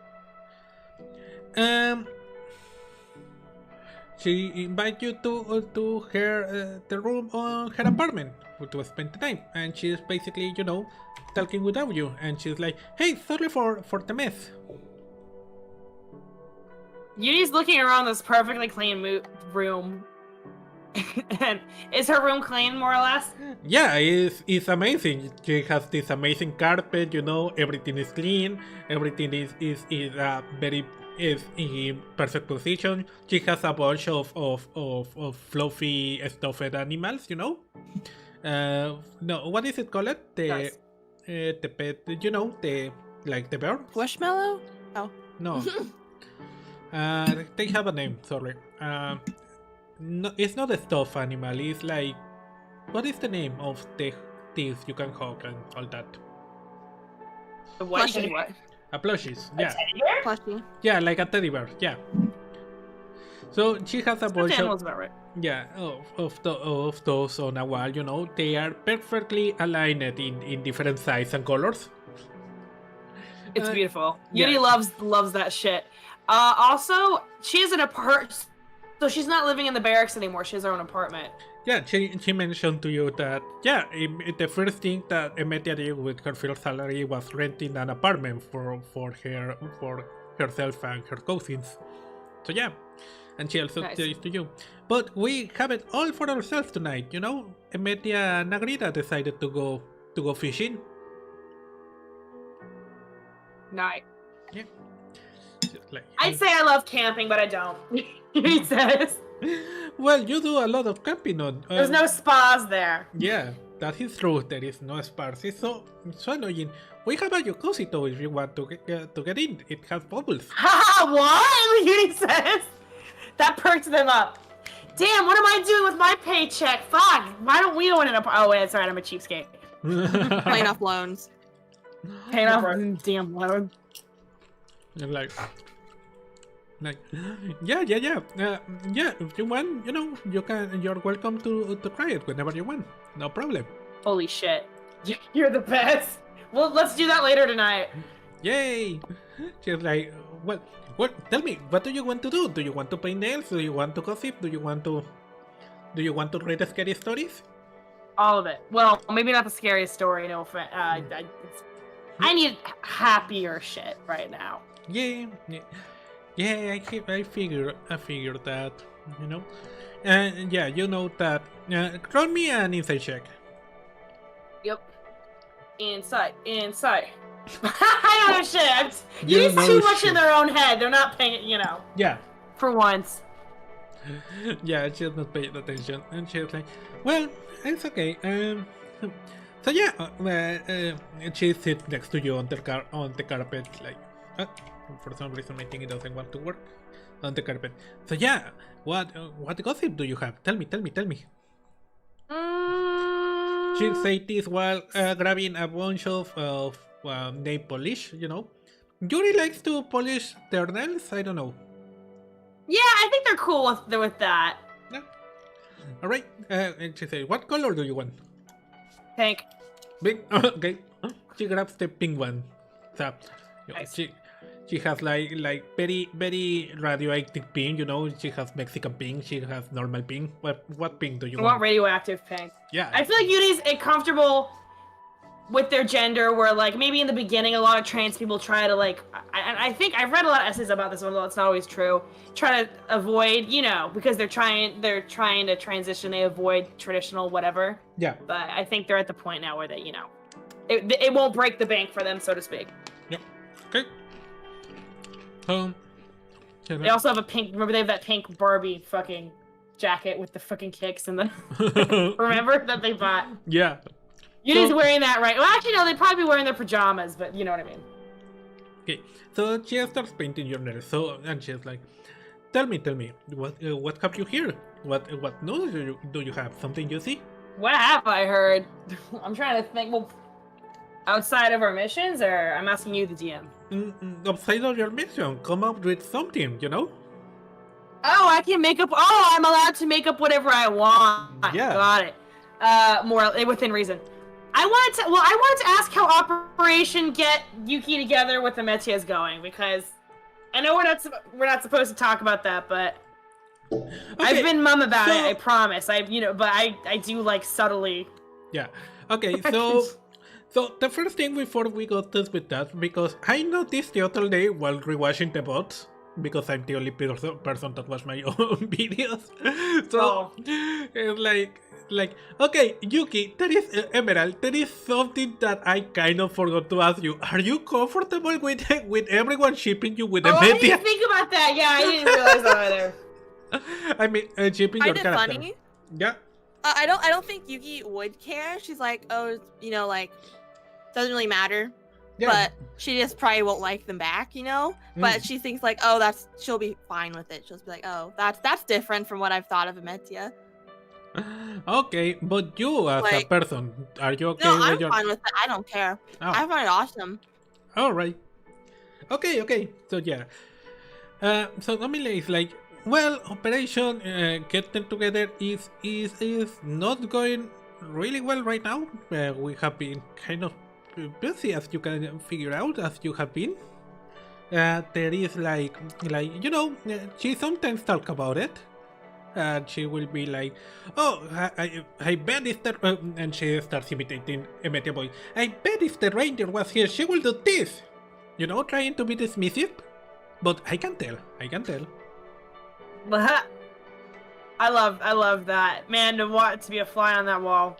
She invited you to her the room on her apartment to spend the time, and she's basically, you know, talking without you, and she's like, "Hey, sorry for the mess." Yuri's looking around this perfectly clean room. And is her room clean, more or less? Yeah, it's amazing. She has this amazing carpet, you know, everything is clean, everything is very is in perfect position. She has a bunch of fluffy stuffed animals, you know. No, what is it called? The pet, you know, the bear. Squishmallow? Oh. No. They have a name. Sorry. No, it's not a stuffed animal. It's like, what is the name of the things you can hug and all that? What? A plushies, yeah. Plushie. Yeah, like a teddy bear, yeah. So she has a bunch of, right. yeah, of those on a wall, you know. They are perfectly aligned in different sizes and colors. It's beautiful. Yeah. Yuri loves that shit. Also, she has an apartment, so she's not living in the barracks anymore. She has her own apartment. Yeah, she mentioned to you that, yeah, the first thing that Emetia did with her first salary was renting an apartment for herself and her cousins. So yeah, and she also says to you, but we have it all for ourselves tonight, you know? Emetia and Nagrita decided to go fishing. Nice. Yeah. Like, I'd say I love camping, but I don't. He says. Well, you do a lot of camping on. There's no spas there. Yeah, that is true. There is no spas. It's so annoying. We have a jacuzzi though if you want to get in. It has bubbles. Ha! What? Yuri says. That perks them up. Damn, what am I doing with my paycheck? Fuck! Why don't we own an apartment? Oh wait, that's right. I'm a cheapskate. Paying off loans. Paying off damn loan. Like, yeah. If you want, you know, you're welcome to try it whenever you want. No problem. Holy shit. You're the best. Well, let's do that later tonight. Yay! She's like, what? Tell me, what do you want to do? Do you want to paint nails? Do you want to gossip? Do you want to read scary stories? All of it. Well, maybe not the scariest story. No offense. I need happier shit right now. Yeah. I figured that, you know. And yeah, you know that. Roll me an insight check. Yep. Insight. I don't know shit. You Use know too much shit. in their own head. They're not paying, you know. Yeah. For once. Yeah, she's not paying attention, and she's like, well, it's okay. So yeah, she sits next to you on the carpet, like, for some reason I think it doesn't want to work on the carpet. So yeah, what gossip do you have? Tell me. She said this while grabbing a bunch of nail polish, you know. Yuri likes to polish their nails, I don't know. Yeah, I think they're cool with that. Yeah. Alright, and she said, what color do you want? Pink. Pink? Okay. She grabs the pink one. So, Nice. she has like very, very radioactive pink, you know. She has Mexican pink, she has normal pink. What pink do you I want? want radioactive pink. Yeah. I feel like Yuri's a comfortable with their gender, where like maybe in the beginning a lot of trans people try to like, I think I've read a lot of essays about this, although it's not always true. Try to avoid, because they're trying to transition. They avoid traditional whatever. Yeah. But I think they're at the point now where they, it won't break the bank for them, so to speak. Yep. Okay. They also have a pink. Remember, they have that pink Barbie fucking jacket with the fucking kicks and the. Remember that they bought. Yeah. Yudi's wearing that, right? Well, actually, no. They'd probably be wearing their pajamas, but you know what I mean. Okay. So she starts painting your nails. And she's like, "Tell me, what have you here? What news do you have? Something you see?" What have I heard? I'm trying to think. Well, outside of our missions, or I'm asking you, the DM. Outside of your mission, come up with something, Oh, I can make up. Oh, I'm allowed to make up whatever I want. Yeah. Got it. More within reason. I wanted to ask how Operation Get Yuki Together with the Metia is going, because I know we're not supposed to talk about that, but okay. I've been mum about it. I promise. But I do like subtly. Yeah. Okay. So the first thing before we got this with that, because I noticed the other day while rewatching the VODs, because I'm the only person that watch my own videos. So it's like, okay, Yuki, there is Emerald. There is something that I kind of forgot to ask you. Are you comfortable with everyone shipping you with the Media? I didn't think about that. Yeah, I didn't realize that either. I mean, shipping your character. Funny. Yeah. I don't think Yuki would care. She's like, oh, doesn't really matter. Yeah. But she just probably won't like them back, But she thinks like, oh, she'll be fine with it. She'll just be like, oh, that's different from what I've thought of Metia. Okay, but you as a person, are you okay with your... I'm fine with it. I don't care. Oh. I find it awesome. All right. Okay. So yeah. So Namile is like, well, Operation Get Them Together is not going really well right now. We have been kind of busy, as you can figure out, as you have been. There is like she sometimes talk about it. And she will be like, oh, I bet if the... and she starts imitating a Metia boy. I bet if the ranger was here, she will do this. Trying to be dismissive. But I can tell. I love that. Man, to be a fly on that wall.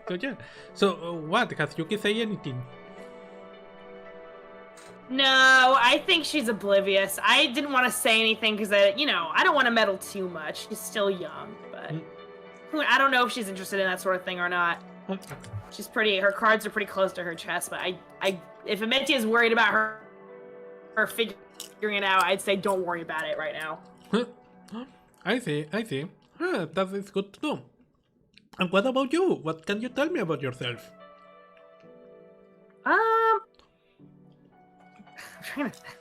So yeah. So what? Has Yuki say anything? No, I think she's oblivious. I didn't want to say anything because I don't want to meddle too much. She's still young, but I don't know if she's interested in that sort of thing or not. She's her cards are pretty close to her chest, but if Metia is worried about her figuring it out, I'd say don't worry about it right now. I see. That is good to know. And what about you? What can you tell me about yourself? I'm trying to think.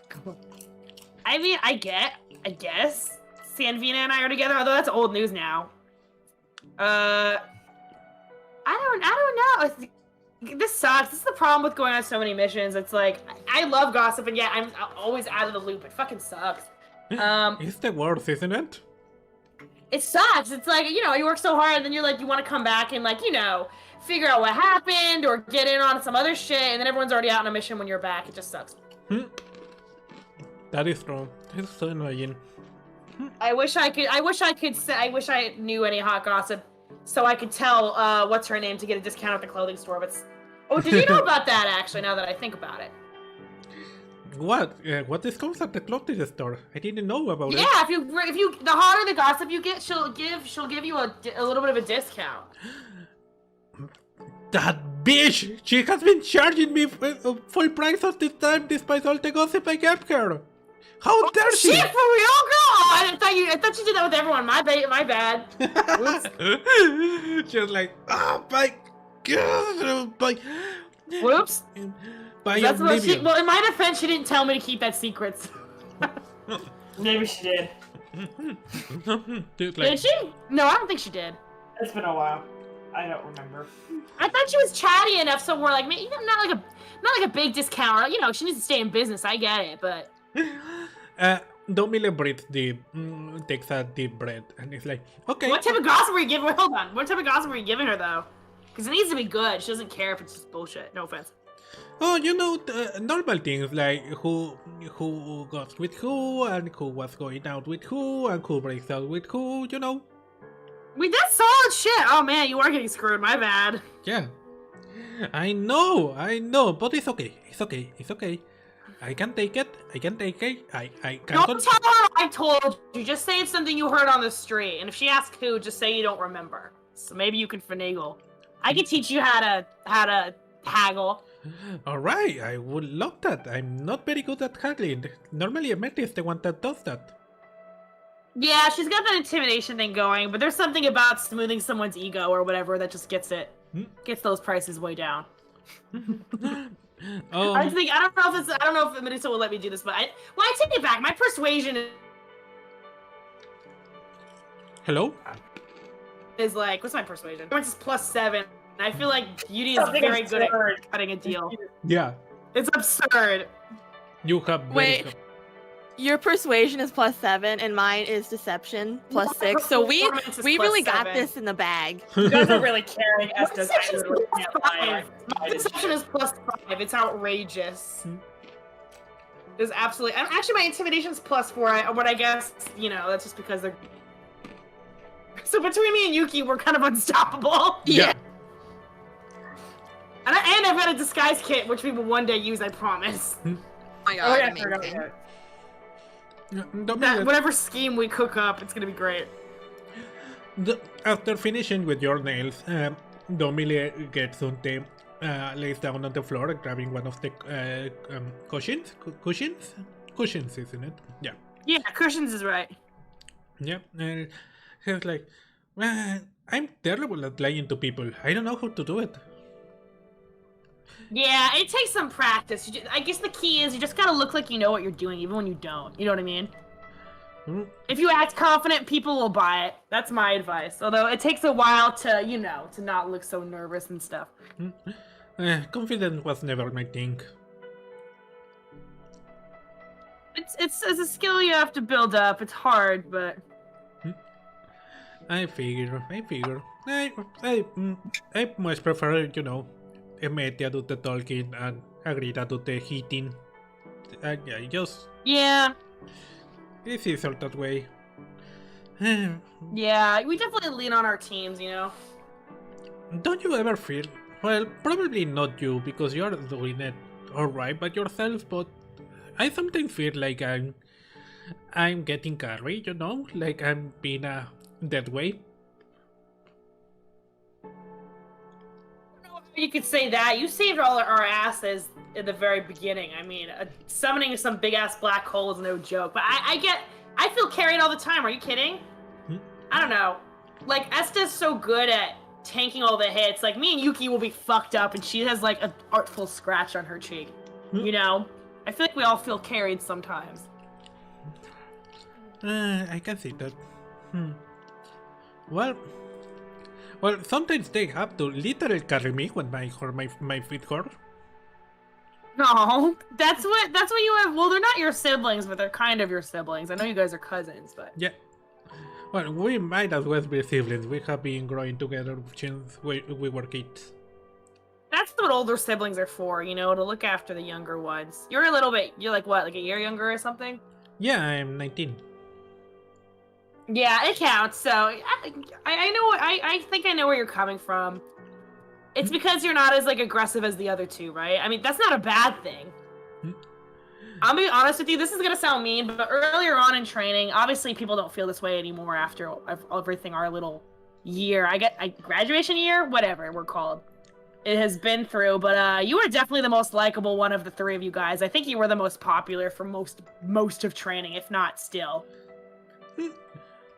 I mean, I guess Sanvina and I are together, although that's old news now. I don't know. This sucks. This is the problem with going on so many missions. It's like, I love gossip, and yet I'm always out of the loop. It fucking sucks. It's the worst, isn't it? It sucks. It's like, you work so hard, and then you're like, you want to come back and figure out what happened or get in on some other shit, and then everyone's already out on a mission when you're back. It just sucks. That is true. It's so annoying. I wish I knew any hot gossip so I could tell what's her name to get a discount at the clothing store. But did you know about that actually? Now that I think about it. What? What discounts at the clothing store? I didn't know about it. Yeah, if you the hotter the gossip you get, she'll give you a little bit of a discount. That bitch! She has been charging me full price all this time, despite all the gossip I gave her. How dare she? Shit, for real, girl! I thought you did that with everyone. My bad. She was like, oh my god, whoops. That's what well, in my defense, she didn't tell me to keep that secret. Maybe she did. Did she? No, I don't think she did. It's been a while. I don't remember. I thought she was chatty enough, so we're like, not like a big discount. She needs to stay in business. I get it, but. Domile breathes deep, takes a deep breath, and it's like, okay. What type of gossip were you giving her? Hold on. What type of gossip were you giving her, though? Because it needs to be good. She doesn't care if it's just bullshit. No offense. Oh, normal things like who goes with who, and who was going out with who, and who breaks out with who, That's solid shit. Oh man, you are getting screwed. My bad. Yeah. I know, but it's okay. I can take it. I can. Don't tell her I told you. Just say it's something you heard on the street. And if she asks who, just say you don't remember. So maybe you can finagle. I can teach you how to haggle. Alright, I would love that. I'm not very good at haggling. Normally Emmett is the one that does that. Yeah, she's got that intimidation thing going, but there's something about smoothing someone's ego or whatever that just gets those prices way down. I don't know if Medusa will let me do this, but I take it back. My persuasion Hello? is like, what's my persuasion? It's +7. I feel like Beauty is very good at cutting a deal. Yeah. It's absurd. You have Wait. Your persuasion is +7 and mine is deception +6. So we really got this in the bag. You guys are really carrying Estes. Deception is +5. It's outrageous. There's absolutely. Actually, my intimidation is +4. But I guess that's just because they're. So between me and Yuki, we're kind of unstoppable. Yeah. And I've got a disguise kit, which we will one day use. I promise. Oh my god, yeah, amazing. Whatever scheme we cook up, it's gonna be great. After finishing with your nails, Domile gets on the lays down on the floor, grabbing one of the cushions. Cushions, isn't it? Yeah. Yeah, cushions is right. Yeah. He's like, I'm terrible at lying to people. I don't know how to do it. Yeah, it takes some practice. I guess the key is you just gotta look like you know what you're doing, even when you don't. You know what I mean? If you act confident, people will buy it. That's my advice. Although it takes a while to, to not look so nervous and stuff. Confidence was never my thing. It's a skill you have to build up. It's hard, but. I figure. I much prefer, Emetia do the talking and Agrita do the heating. Yeah. It's easier that way. Yeah, we definitely lean on our teams, Don't you ever feel... Well, probably not you, because you're doing it alright by yourself, but I sometimes feel like I'm getting carried, Like I'm being that way. You could say that. You saved all our asses in the very beginning. I mean, summoning some big-ass black hole is no joke. But I feel carried all the time. Are you kidding? I don't know. Like, Esta's so good at tanking all the hits. Like, me and Yuki will be fucked up, and she has, like, an artful scratch on her cheek. I feel like we all feel carried sometimes. I can see that. Well, sometimes they have to literally carry me when my feet hurt. No, that's what you have. Well, they're not your siblings, but they're kind of your siblings. I know you guys are cousins, but yeah. Well, we might as well be siblings. We have been growing together since we were kids. That's what older siblings are for, to look after the younger ones. You're like what, like a year younger or something? Yeah, I'm 19. Yeah, it counts. So I know. I think I know where you're coming from. It's because you're not as like aggressive as the other two, right? I mean, that's not a bad thing. I'll be honest with you. This is gonna sound mean, but earlier on in training, obviously people don't feel this way anymore after everything. Our little year, graduation year, whatever we're called. It has been through, but you were definitely the most likable one of the three of you guys. I think you were the most popular for most of training, if not still.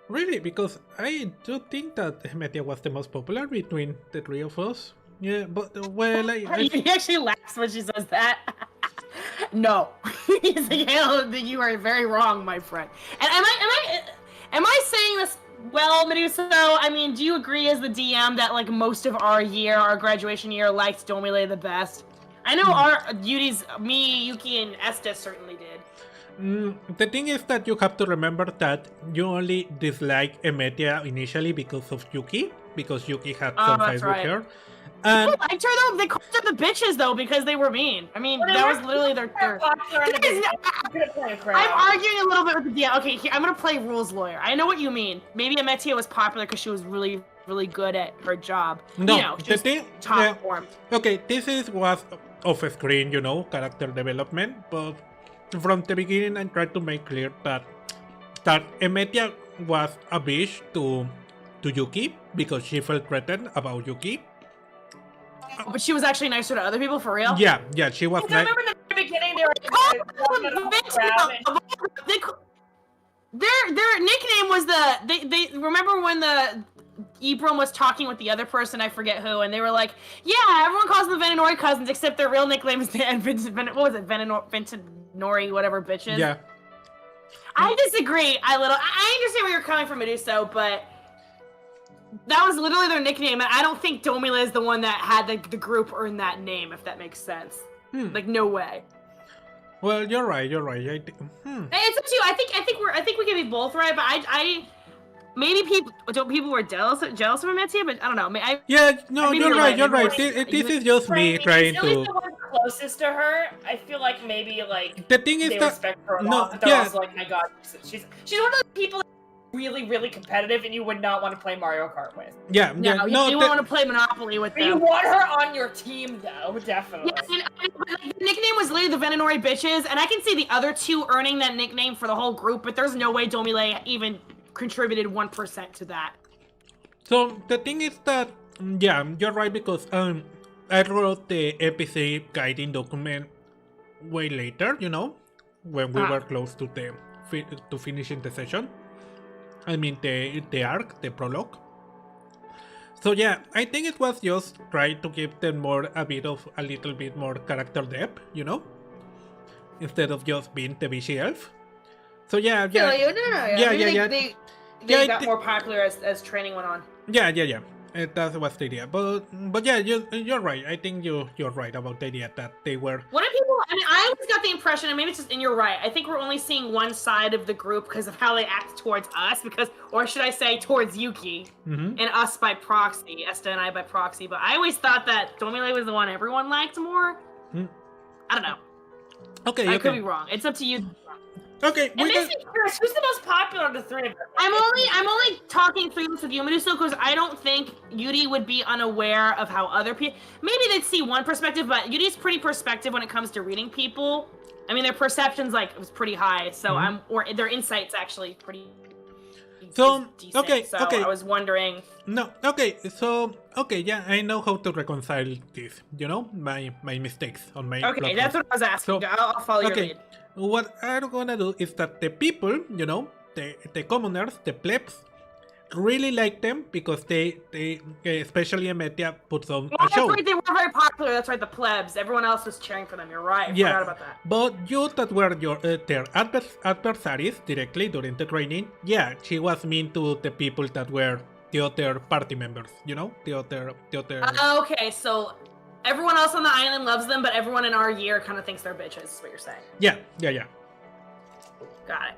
Really? Because I do think that Metia was the most popular between the three of us. Yeah, but well, He actually laughs when she says that. No, he's like, hell, you are very wrong, my friend. And am I saying this well, Meduso? I mean, do you agree as the DM that like most of our graduation year, liked Domile the best? I know our beauties, me, Yuki, and Estes certainly did. The thing is that you have to remember that you only dislike Emetia initially because of Yuki, because Yuki had some fights with her. And People liked her though. They called her the bitches though because they were mean. I mean, that was literally their. I'm arguing a little bit with the DM. Okay, here, I'm gonna play rules lawyer. I know what you mean. Maybe Ametia was popular because she was really, really good at her job. no, you know, the thing. top form. Okay, was off-screen, character development, but from the beginning, I tried to make clear that Emetia was a bitch to Yuki because she felt threatened about Yuki. But she was actually nicer to other people, for real? Yeah, she was I remember in the beginning they were their nickname was they remember when the Ibram was talking with the other person, I forget who, and they were like, yeah, everyone calls them the Venonori cousins except their real nickname is Vincent Nori, whatever bitches. Yeah. I disagree. I understand where you're coming from, Meduso, but that was literally their nickname, and I don't think Domila is the one that had the group earn that name, if that makes sense. Like, no way. Well, you're right. It's up to you. I think we can be both right, but I maybe people were jealous of Ametia, but I don't know. You're right. This is just me trying to. The one closest to her, I feel like maybe like the thing is they that respect her a lot, but they're also like, my God, she's one of those people that's really, really competitive, and you would not want to play Mario Kart with. You wouldn't want to play Monopoly with them. You want her on your team, though, definitely. Yeah, the nickname was literally the Venonori bitches, and I can see the other two earning that nickname for the whole group, but there's no way Domile even contributed 1% to that. So the thing is that, yeah, you're right, because I wrote the NPC guiding document way later, when we were close to finishing the session. I mean the arc, the prologue. So yeah, I think it was just trying to give them a little bit more character depth, instead of just being the Vichy elf. So yeah. They got more popular as training went on. Yeah. That was the idea, but yeah, you're right. I think you're right about the idea that they were. What do people? I mean, I always got the impression, and maybe it's just, and you're right. I think we're only seeing one side of the group because of how they act towards us, or should I say, towards Yuki and us by proxy, Esta and I by proxy. But I always thought that Domile was the one everyone liked more. I don't know. Okay, I could be wrong. It's up to you. Okay, it makes me curious. Who's the most popular of the three of them? I'm only talking through this with you, Meduso, because I don't think Yuri would be unaware of how other people. Maybe they'd see one perspective, but Yuri's pretty perspective when it comes to reading people. I mean, their perceptions was pretty high, so or their insight's actually pretty. So decent. okay. I was wondering. No, okay. So yeah, I know how to reconcile this. My mistakes on my. Okay, that's what I was asking. So, I'll follow your lead. What I'm gonna do is that the people, the commoners, the plebs, really like them because they especially Emetia puts on a show. That's right, they were very popular. That's right, the plebs. Everyone else was cheering for them. You're right. I forgot about that. But you that were their adversaries directly during the training, yeah, she was mean to the people that were the other party members. The other. Okay, so. Everyone else on the island loves them, but everyone in our year kind of thinks they're bitches, is what you're saying. Yeah. Got it.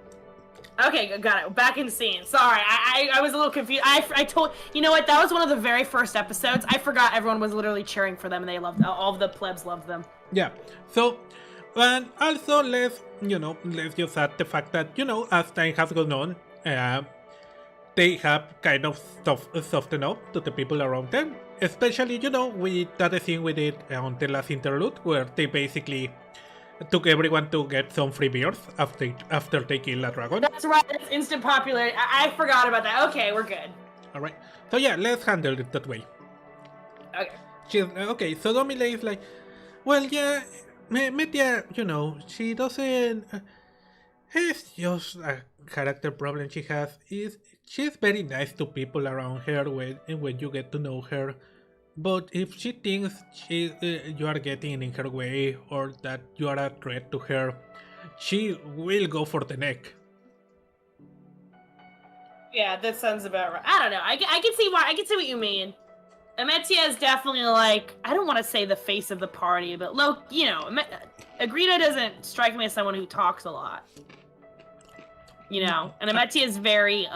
Okay, got it. Back in the scene. Sorry, I was a little confused. I told... You know what? That was one of the very first episodes. I forgot everyone was literally cheering for them, and they loved... All of the plebs loved them. Yeah. So, and also let's just add the fact that, as time has gone on, they have kind of softened up to the people around them. Especially, with that scene we did on the last interlude, where they basically took everyone to get some free beers after they kill a dragon. That's right, that's instant popularity. I forgot about that. Okay, we're good. Alright. So yeah, let's handle it that way. Okay. So Domile is like, well, yeah, Metia, she doesn't... it's just a character problem she has. She's very nice to people around her when you get to know her. But if she thinks you are getting in her way or that you are a threat to her, she will go for the neck. Yeah, that sounds about right. I don't know. I can see why. I can see what you mean. Ametia is definitely like, I don't want to say the face of the party, but Agrita doesn't strike me as someone who talks a lot. And Ametia is very,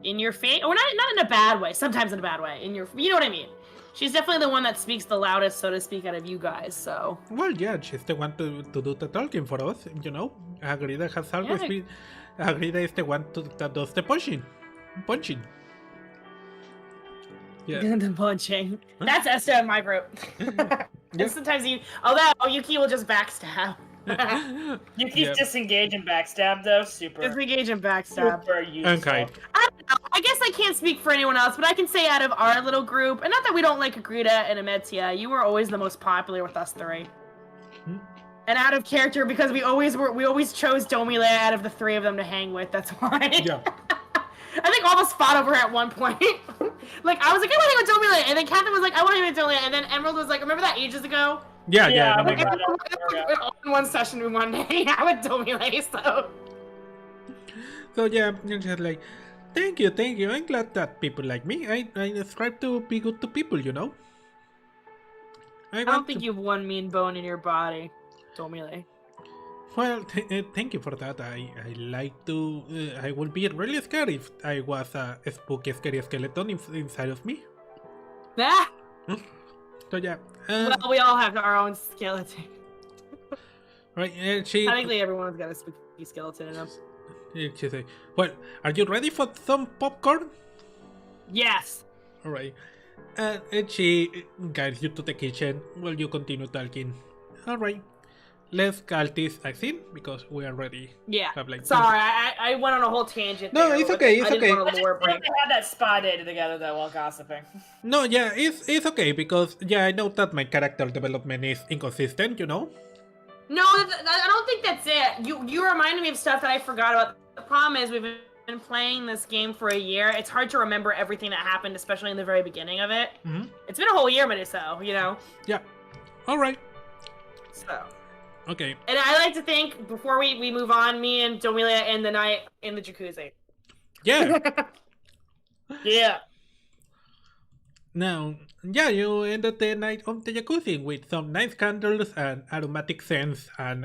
in your face, or not in a bad way. Sometimes in a bad way. You know what I mean. She's definitely the one that speaks the loudest, so to speak, out of you guys. So. Well, yeah, she's the one to do the talking for us. Agrida has always been. Agrida is the one that does the punching. Yeah. The punching. That's Esther in my group. And sometimes although Yuki will just backstab. Yuki's disengage and backstab though. Super. Disengage and backstab. Super useful. Okay. I don't know. I guess I can't speak for anyone else, but I can say out of our little group, and not that we don't like Agrida and Ametia, you were always the most popular with us three. And out of character, because we always chose Domile out of the three of them to hang with. That's why. Yeah. I think almost fought over her at one point. Like I was like, I want to hang with Domile, and then Catherine was like, I want to hang with Domile, and then Emerald was like, remember that ages ago? Yeah. In one session we one day, I would Domile, so. So yeah, you're just like, thank you. I'm glad that people like me. I strive to be good to people, I don't think you've one mean bone in your body, Domile. Well, thank you for that. I like to. I would be really scared if I was a spooky, scary skeleton inside of me. Ah! So yeah. Well, we all have our own skeleton. Right. Technically, everyone's got a spooky skeleton in them. She say, "Well, are you ready for some popcorn?" Yes. All right. And she guides you to the kitchen while you continue talking. All right. Let's call this a scene because we are ready. Yeah. Sorry, I went on a whole tangent. No, there, it's okay. It's okay. I had that spa day together though while gossiping. No, yeah, it's okay because I know that my character development is inconsistent. No, I don't think that's it. You reminded me of stuff that I forgot about. The problem is we've been playing this game for a year. It's hard to remember everything that happened, especially in the very beginning of it. Mm-hmm. It's been a whole year, Meduso, Yeah. All right. So. Okay. And I like to think, before we move on, me and Domilia end the night in the jacuzzi. Yeah. Yeah. Now, you ended the night on the jacuzzi with some nice candles and aromatic scents and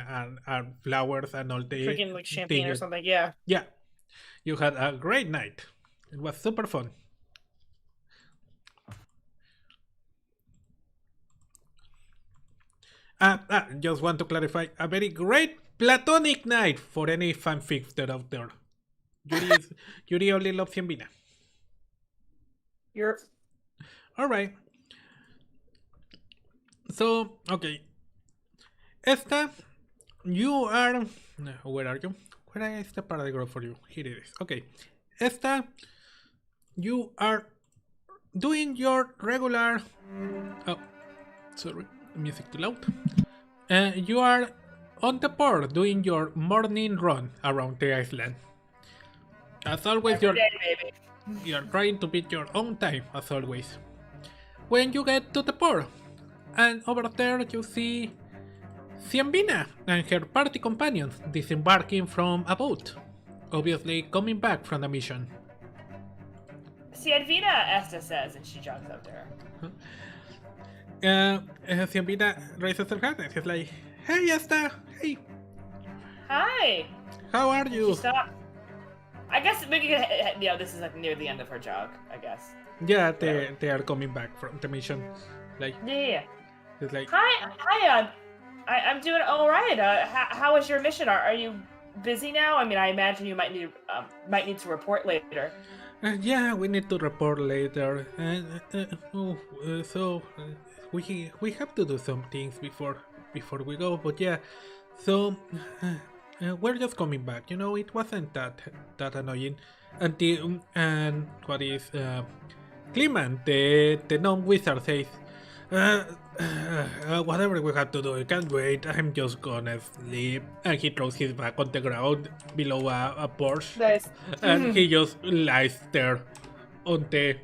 flowers and all the... Freaking like champagne or something, yeah. Yeah. You had a great night. It was super fun. Just want to clarify, a very great platonic night for any fanfics out there. Yuri only loves Ciambina. You're... Alright. So, okay. Esta, you are... Where are you? Where is the paragraph for you? Here it is. Okay. Esta, you are doing your regular... Oh, sorry. Music too loud. You are on the port doing your morning run around the island. As always, you're trying to beat your own time, as always. When you get to the port, and over there you see Ciambina and her party companions disembarking from a boat, obviously coming back from a mission. Ciambina, Esta says, and she jogs up to her. Ciambina raises her hand and she's like, "Hey, Esta! Hey! Hi! How are you?" Stop. I guess we can, this is like near the end of her jog, I guess. Yeah, they are coming back from the mission. Like, yeah. It's like, hi, I'm doing all right. How was your mission? Are you busy now? I mean, I imagine you might need to report later. Yeah, we need to report later. So we have to do some things before we go. But yeah, so we're just coming back. It wasn't that annoying until what is Clement, the non-wizard says, whatever we have to do, I can't wait. I'm just gonna sleep. And he throws his back on the ground below a Porsche. Nice. And he just lies there on the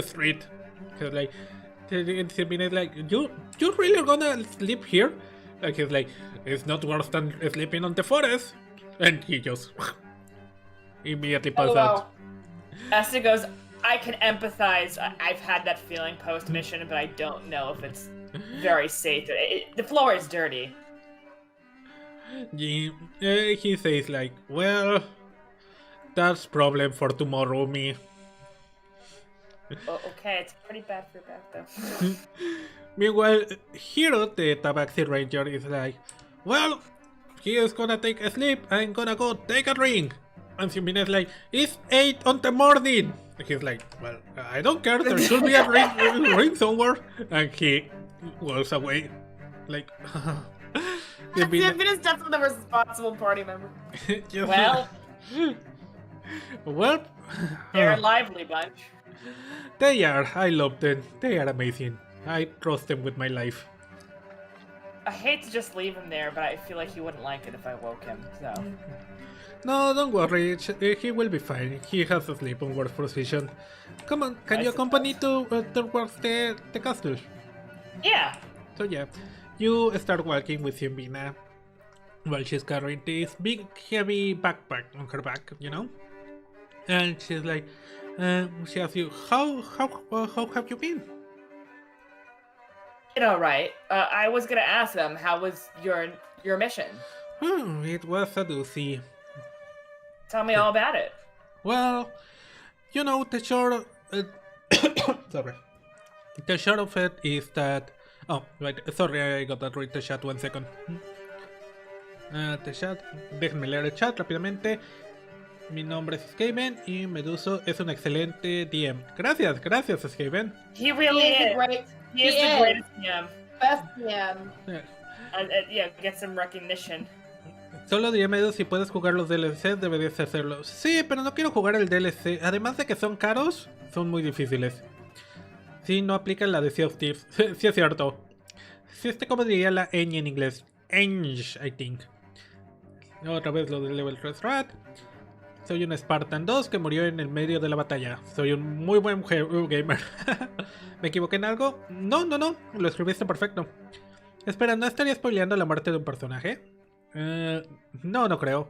street. He's like, it's like, you really gonna sleep here? And he's like, it's not worse than sleeping on the forest. And he just immediately passes out. Esta goes, I can empathize. I've had that feeling post-mission, but I don't know if it's very safe. The floor is dirty. Yeah, he says like, well, That's problem for tomorrow, me. Oh, okay, it's pretty bad for your back though. Meanwhile, Hiro, the Tabaxi Ranger, is like, well, he is gonna take a sleep, I'm gonna go take a drink. And Sunmi is like, it's 8 on the morning. And he's like, well, I don't care, there should be a drink somewhere. And he walks away. Like, Sunmi is definitely the responsible party member. Well, well, they're a lively bunch. they are. I love them. They are amazing. I trust them with my life. I hate to just leave him there, but I feel like he wouldn't like it if I woke him, so... No, don't worry. He will be fine. He has a sleep-on-work position. Come on, can you accompany towards the castle? Yeah. So yeah, you start walking with Sunmi while she's carrying this big, heavy backpack on her back, you know? And she's like, she asks you, how have you been? Alright. I was gonna ask them, how was your mission? It was a doozy. Tell me all about it. Well, you know, the short... sorry. The short of it is that... Oh, right, sorry, I got that read the chat, 1 second. The chat, déjenme leer el chat rápidamente. Mi nombre es Skaven y Meduso es un excelente DM. Gracias, Skaven. He really is. He is the greatest DM. Best DM. Yeah, get some recognition. Solo diré, Medu, si puedes jugar los DLC, deberías hacerlo. Sí, pero no quiero jugar el DLC. Además de que son caros, son muy difíciles. Sí, no aplican la de Sea of Thieves. Sí, es cierto. Sí, como diría la ñ en inglés. Enge, I think. Otra vez lo del level 3 rat. Soy un Spartan 2 que murió en el medio de la batalla. Soy un muy buen gamer. ¿Me equivoqué en algo? No. Lo escribiste perfecto. Espera, ¿no estaría spoileando la muerte de un personaje? No creo.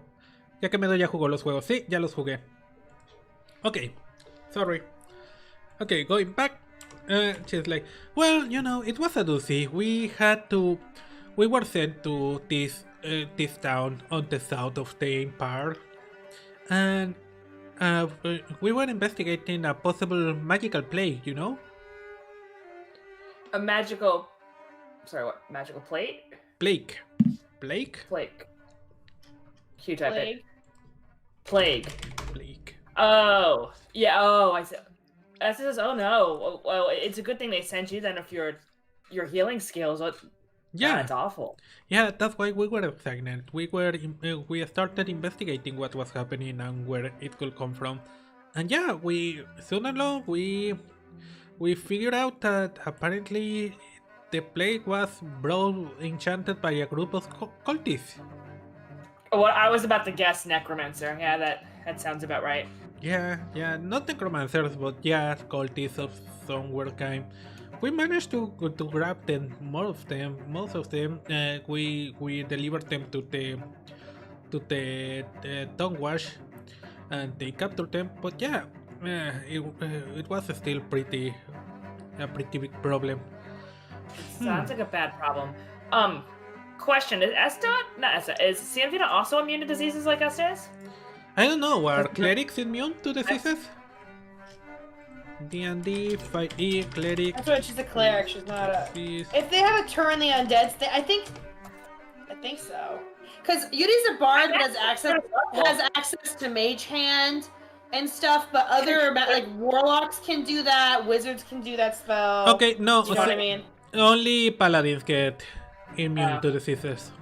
Ya que Medo ya jugó los juegos. Sí, ya los jugué. Ok. Sorry. Okay, going back. She's like, well, you know, it was a doozy. We were sent to this town on the south of the Empire. And we were investigating a possible magical plague, you know? A magical... Sorry, what? Magical plate? Plague. Plague? Plague. Can you type it? Plague. Plague. Oh. Yeah, oh, I see. That says, oh no. Well, it's a good thing they sent you then if your healing skills... Yeah, it's awful. Yeah, that's why we were excited. We started investigating what was happening and where it could come from. And yeah, soon enough we figured out that apparently the plague was enchanted by a group of cultists. Well, I was about to guess necromancer. Yeah, that sounds about right. Yeah, not necromancers, but yeah, cultists of some weird kind. We managed to grab them, most of them. We delivered them to the tongue wash, and they captured them. But yeah, it was still a pretty big problem. Sounds like a bad problem. Question: is Samvina also immune to diseases like Esta is? I don't know. Are clerics immune to diseases? D&D, 5e, cleric. That's right, she's a cleric, she's not a... If they have a turn the undead, I think so. Because Yudi's a bard that has access to mage hand and stuff, but other, like, warlocks can do that, wizards can do that spell. Okay, no. Do you know what I mean? Only paladins get immune to diseases.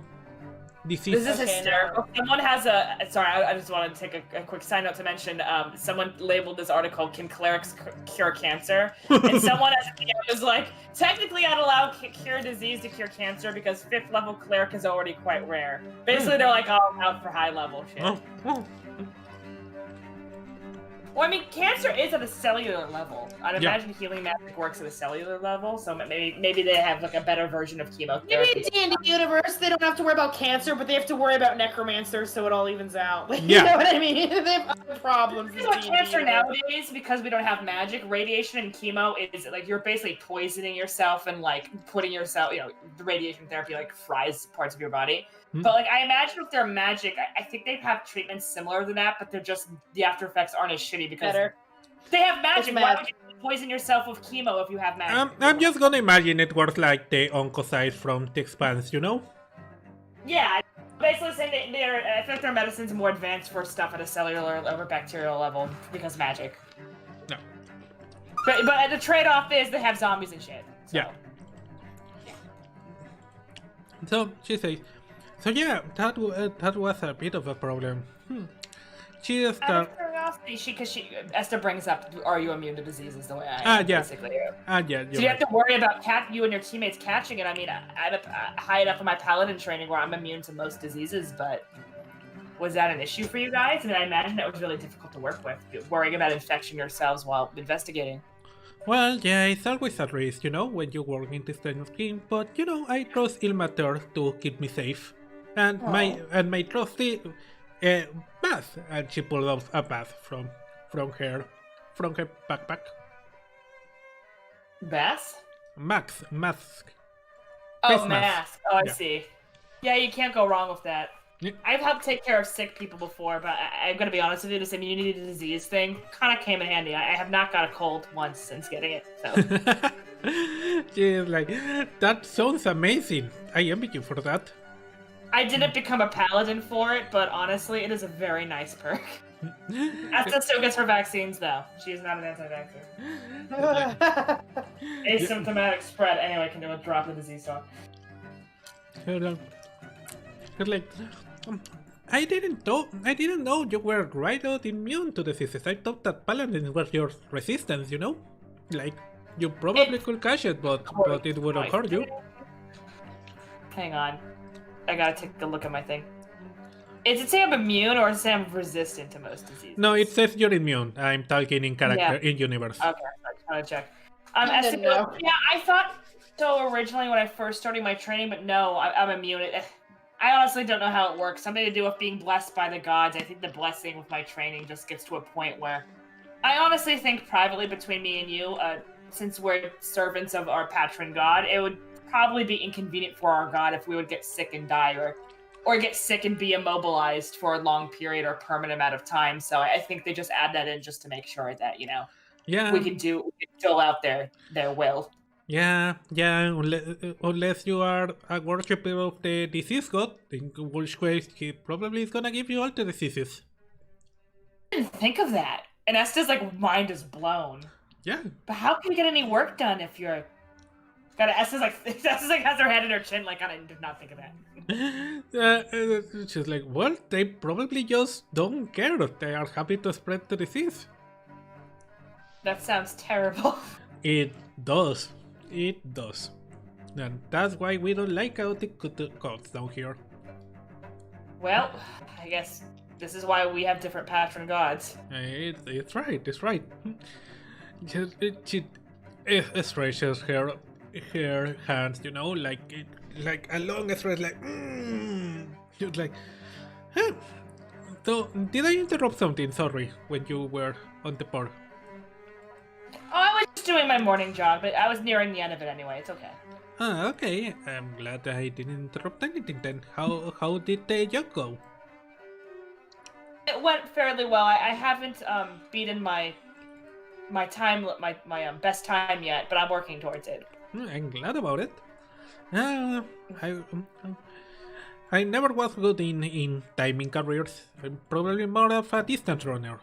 This is hysterical. No. Someone has sorry, I just wanted to take a quick side note to mention, someone labeled this article, "Can Clerics Cure Cancer?" And someone was like, technically I'd allow cure disease to cure cancer because 5th level cleric is already quite rare. Basically they're like all out for high level shit. Well, I mean, cancer is at a cellular level. I'd imagine healing magic works at a cellular level, so maybe they have like a better version of chemotherapy. Maybe in D&D universe they don't have to worry about cancer, but they have to worry about necromancers, so it all evens out. Like, you know what I mean? They have other problems. With cancer nowadays, because we don't have magic, radiation and chemo is like you're basically poisoning yourself and like putting yourself, the radiation therapy like fries parts of your body. But like I imagine with their magic, I think they have treatments similar to that, but they're just the after effects aren't as shitty because they have magic. Why would you poison yourself with chemo if you have magic? I'm just gonna imagine it works like the oncocytes from the Expanse, Yeah, basically saying I think their medicine's more advanced for stuff at a cellular or bacterial level because magic. No. But the trade-off is they have zombies and shit. So. Yeah. So she says. So yeah, that was a bit of a problem. She just Out of curiosity, Esther brings up, "Are you immune to diseases?" The way I am, basically. Yeah. So you have to worry about you and your teammates catching it. I mean, I'm high enough in my paladin training where I'm immune to most diseases, but was that an issue for you guys? I mean, I imagine it was really difficult to work with, worrying about infecting yourselves while investigating. Well, yeah, it's always a risk, when you work in this kind of game. But I trust Ilmater to keep me safe. And my trusty Bath, and she pulled off a bath from her backpack. Bath? Mask. Oh, mask. Oh, I see. Yeah, you can't go wrong with that. Yeah. I've helped take care of sick people before, but I'm gonna be honest with you, this immunity to disease thing kind of came in handy. I have not got a cold once since getting it, so. She's like, that sounds amazing. I envy you for that. I didn't become a paladin for it, but honestly, it is a very nice perk. Asta still gets her vaccines, though. She is not an anti-vaxxer. Asymptomatic spread. Anyway, can do a drop of disease talk. Like, I didn't know you were right out immune to diseases. I thought that paladin was your resistance, Like, you probably could catch it, but it wouldn't hurt you. Hang on. I gotta take a look at my thing. Is it say I'm immune or does it say I'm resistant to most diseases? No, it says you're immune. I'm talking in character, in universe. Okay, I just gotta check. I thought so originally when I first started my training, but no, I'm immune. I honestly don't know how it works. Something to do with being blessed by the gods. I think the blessing with my training just gets to a point where I honestly think privately between me and you, since we're servants of our patron god, it would probably be inconvenient for our god if we would get sick and die or get sick and be immobilized for a long period or permanent amount of time. So I think they just add that in just to make sure that, we can fill out their will. Yeah, unless you are a worshipper of the disease god, in which case he probably is gonna give you all the diseases. I didn't think of that. And Esta's mind is blown. Yeah. But how can you get any work done if you're Esta's has her head in her chin, I did not think of that. She's like, well, they probably just don't care. They are happy to spread the disease. That sounds terrible. It does. And that's why we don't like chaotic gods down here. Well, I guess this is why we have different patron gods. It's right. She stretches her hands, like a long stretch, She's like, huh. So, did I interrupt something? Sorry, when you were on the park. Oh, I was just doing my morning jog, but I was nearing the end of it anyway. It's okay. Okay. I'm glad I didn't interrupt anything then. How did the jog go? It went fairly well. I haven't beaten my time, my best time yet, but I'm working towards it. I'm glad about it. I never was good in timing careers. I'm probably more of a distance runner.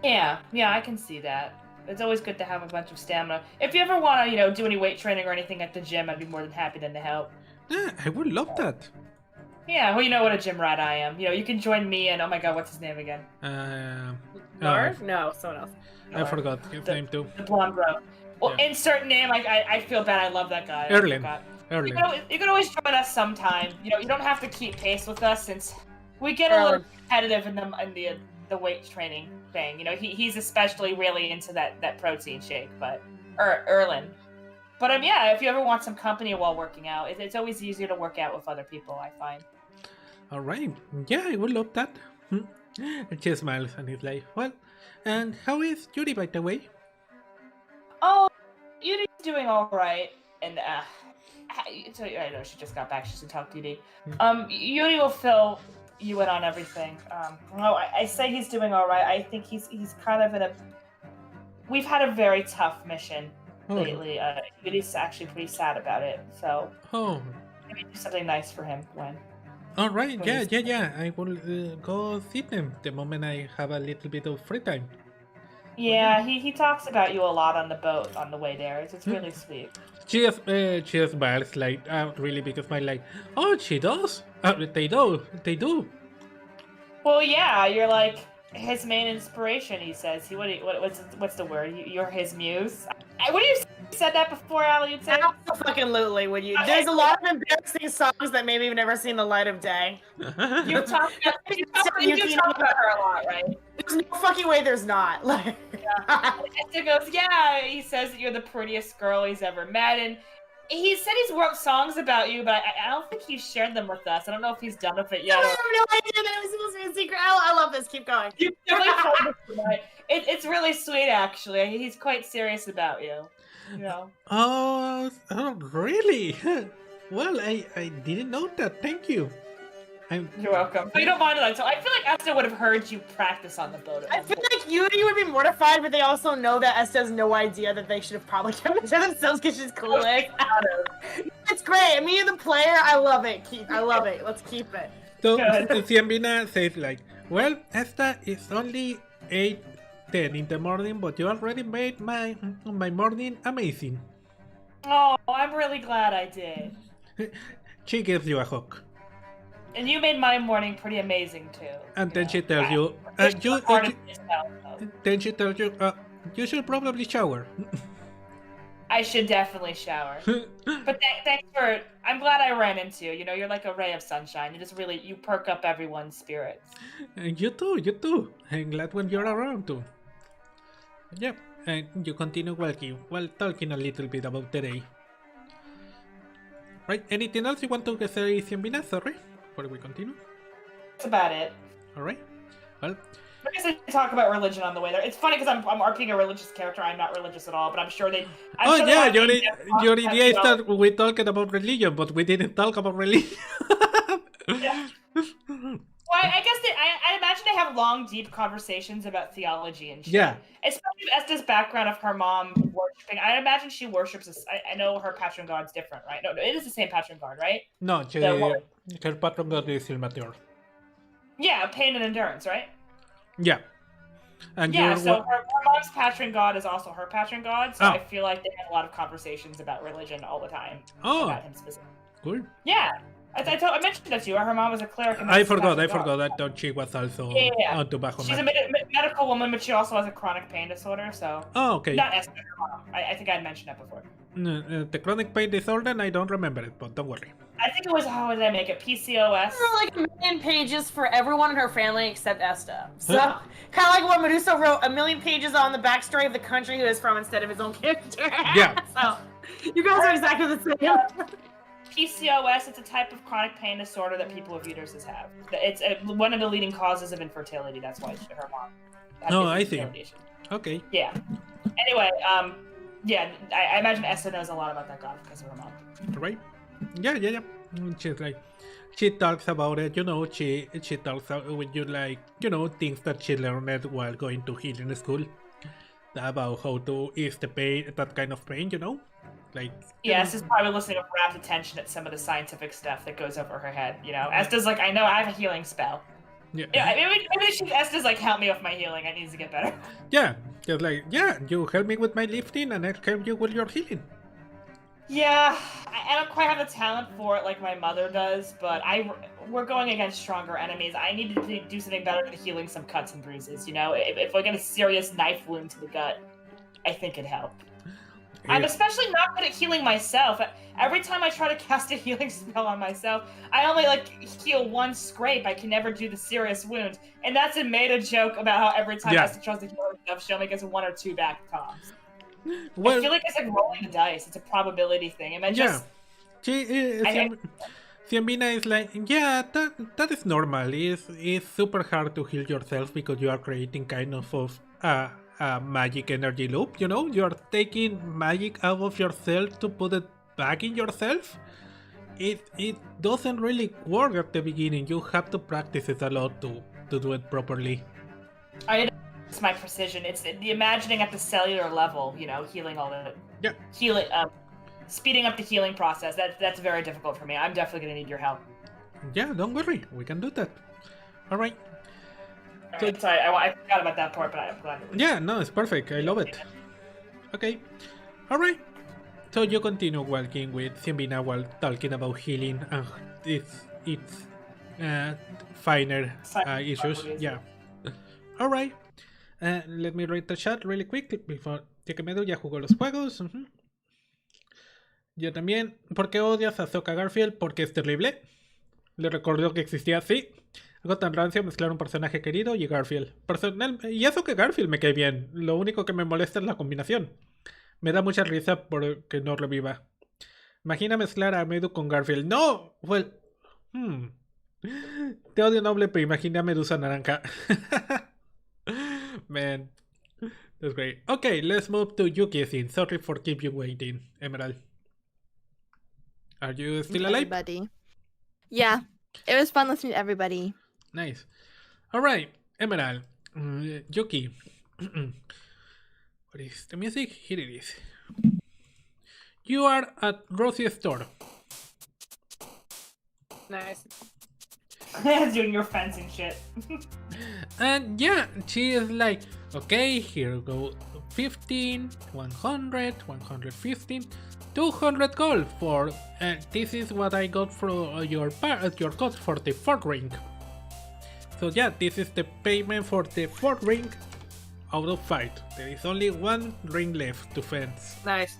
Yeah, I can see that. It's always good to have a bunch of stamina. If you ever want to, do any weight training or anything at the gym, I'd be more than happy to help. Yeah, I would love that. Yeah, well, you know what a gym rat I am. You can join me and, oh my god, what's his name again? Lars? No, someone else. I forgot his name too. The blonde bro. Well, yeah. Insert name, I feel bad, I love that guy. Erling. You can always join us sometime. You don't have to keep pace with us since we get a little competitive in the the weight training thing. You know, he's especially really into that protein shake, Erlen. But yeah, if you ever want some company while working out, it's always easier to work out with other people, I find. All right. Yeah, I would love that. And she smiles and he's like, well, and how is Yuri, by the way? Oh, Yuri's doing all right. And so I know she just got back. She should talk to Yuri. Yuri will fill you in on everything. No, I say he's doing all right. I think he's kind of in a. We've had a very tough mission lately. Yuri's actually pretty sad about it. So maybe do something nice for him when. All right. Yeah. I will go see them the moment I have a little bit of free time. Yeah, he talks about you a lot on the boat on the way there. It's really sweet. She smiles like really big smile like, oh, she does. They do. Well, yeah, you're like his main inspiration. He says what's the word? You're his muse. What do you said that before, Ali? You'd say Absolutely, would you? There's a lot of embarrassing songs that maybe you've never seen the light of day. You talk about her a lot, right? There's no fucking way there's not. Like, Esther goes, yeah. He says that you're the prettiest girl he's ever met, and he said he's wrote songs about you, but I don't think he's shared them with us. I don't know if he's done with it yet. I have no idea that it was supposed to be a secret. I love this. Keep going. It's really sweet, actually. He's quite serious about you. You know. Oh, really? Well, I didn't know that. Thank you. You're welcome. But you don't mind it. So I feel like Esther would have heard you practice on the boat. I feel like Yuri would be mortified, but they also know that Esther has no idea that they should have probably kept it to themselves because she's cool. It's great. Me and the player, I love it. I love it. Let's keep it. So Siambina says like, well, Esther, it's only 8:10 in the morning, but you already made my morning amazing. Oh, I'm really glad I did. She gives you a hug. And you made my morning pretty amazing too. And then she tells you, you should probably shower. I should definitely shower. But thanks for. I'm glad I ran into you. You know, you're like a ray of sunshine. You perk up everyone's spirits. You too. I'm glad when you're around too. Yep. And you continue walking while talking a little bit about the day. Right? Anything else you want to say, Siambina? Sorry. Before we continue? That's about it. Alright. Well, I guess I talk about religion on the way there. It's funny because I'm RPing a religious character. I'm not religious at all, but I'm sure they. Your idea is that we're talking about religion, but we didn't talk about religion. Yeah. Well, I guess I imagine they have long, deep conversations about theology and shit. Yeah. Especially with Esther's background of her mom worshiping. I imagine she worships. I know her patron god's different, right? No, it is the same patron god, right? No, her patron god is Ilmateur. Yeah, pain and endurance, right? Yeah. And yeah, so her mom's patron god is also her patron god, so I feel like they have a lot of conversations about religion all the time. About him specifically. Cool. Yeah. I mentioned that to you. Her mom was a cleric. I forgot. I thought she was also on tobacco. She's a medical woman, but she also has a chronic pain disorder. So. Oh, okay. Not Esther, her mom. I think I had mentioned that before. The chronic pain disorder, I don't remember it, but don't worry. I think it was, how did I make it? PCOS? There were like 1 million pages for everyone in her family except Esther. So, kind of like what Meduso wrote, 1 million pages on the backstory of the country he was from instead of his own character. Yeah. So, you guys are exactly the same. PCOS, it's a type of chronic pain disorder that people with uteruses have. It's one of the leading causes of infertility. That's why her mom had I see. Okay. Yeah. Anyway, yeah, I imagine Esther knows a lot about that god because of her mom. Right? Yeah. She's like, she talks about it, she talks with you like, things that she learned while going to healing school. About how to ease the pain, that kind of pain, Like, yes, is probably listening with rapt attention at some of the scientific stuff that goes over her head. Esther's like, I know I have a healing spell. Yeah, maybe Esther's like, help me with my healing. I need to get better. Yeah, just like, you help me with my lifting, and I'll help you with your healing. Yeah, I don't quite have the talent for it like my mother does, but we're going against stronger enemies. I need to do something better than healing some cuts and bruises. If I get a serious knife wound to the gut, I think it'd help. I'm especially not good at healing myself. Every time I try to cast a healing spell on myself, I only heal one scrape. I can never do the serious wound, and that's a meta joke about how every time Esther tries to heal herself, she only gets 1 or 2 back toms. Well, I feel like it's like rolling the dice. It's a probability thing. And Ciambina is like, yeah, that is normal. It's super hard to heal yourself because you are creating kind of a magic energy loop. You know, you are taking magic out of yourself to put it back in yourself. It doesn't really work at the beginning. You have to practice it a lot to do it properly. It's my precision. It's the imagining at the cellular level. You know, healing all the healing. Speeding up the healing process, that's very difficult for me. I'm definitely going to need your help. Yeah, don't worry. We can do that. Alright. So, sorry, I forgot about that part, but I'm glad. Yeah, no, it's perfect. I love it. Okay. Alright. So you continue walking with Ciambina while talking about healing and its finer issues. Yeah. Alright. Let me read the chat really quick before... que Medu ya jugó los juegos. Yo también. ¿Por qué odias a Ahsoka Garfield? Porque es terrible. Le recordó que existía así. Algo tan rancio mezclar un personaje querido y Garfield. Y eso que Garfield me cae bien. Lo único que me molesta es la combinación. Me da mucha risa porque no reviva. Imagina mezclar a Medu con Garfield. ¡No! Well, Te odio noble, pero imagina a Medusa naranja. Man. That's great. Okay, let's move to Yuki scene. Sorry for keep you waiting, Emerald. Are you still alive? Everybody. Yeah, it was fun listening to everybody. Nice. All right, Emerald, Yuki. What is the music? Here it is. You are at Rosie's store. Nice. Doing your fencing shit. And yeah, she is like, okay, here go 15, 100, 115, 200 gold for, this is what I got for your code for the 4th ring. So yeah, this is the payment for the 4th ring out of 5. There is only 1 ring left to fence. Nice.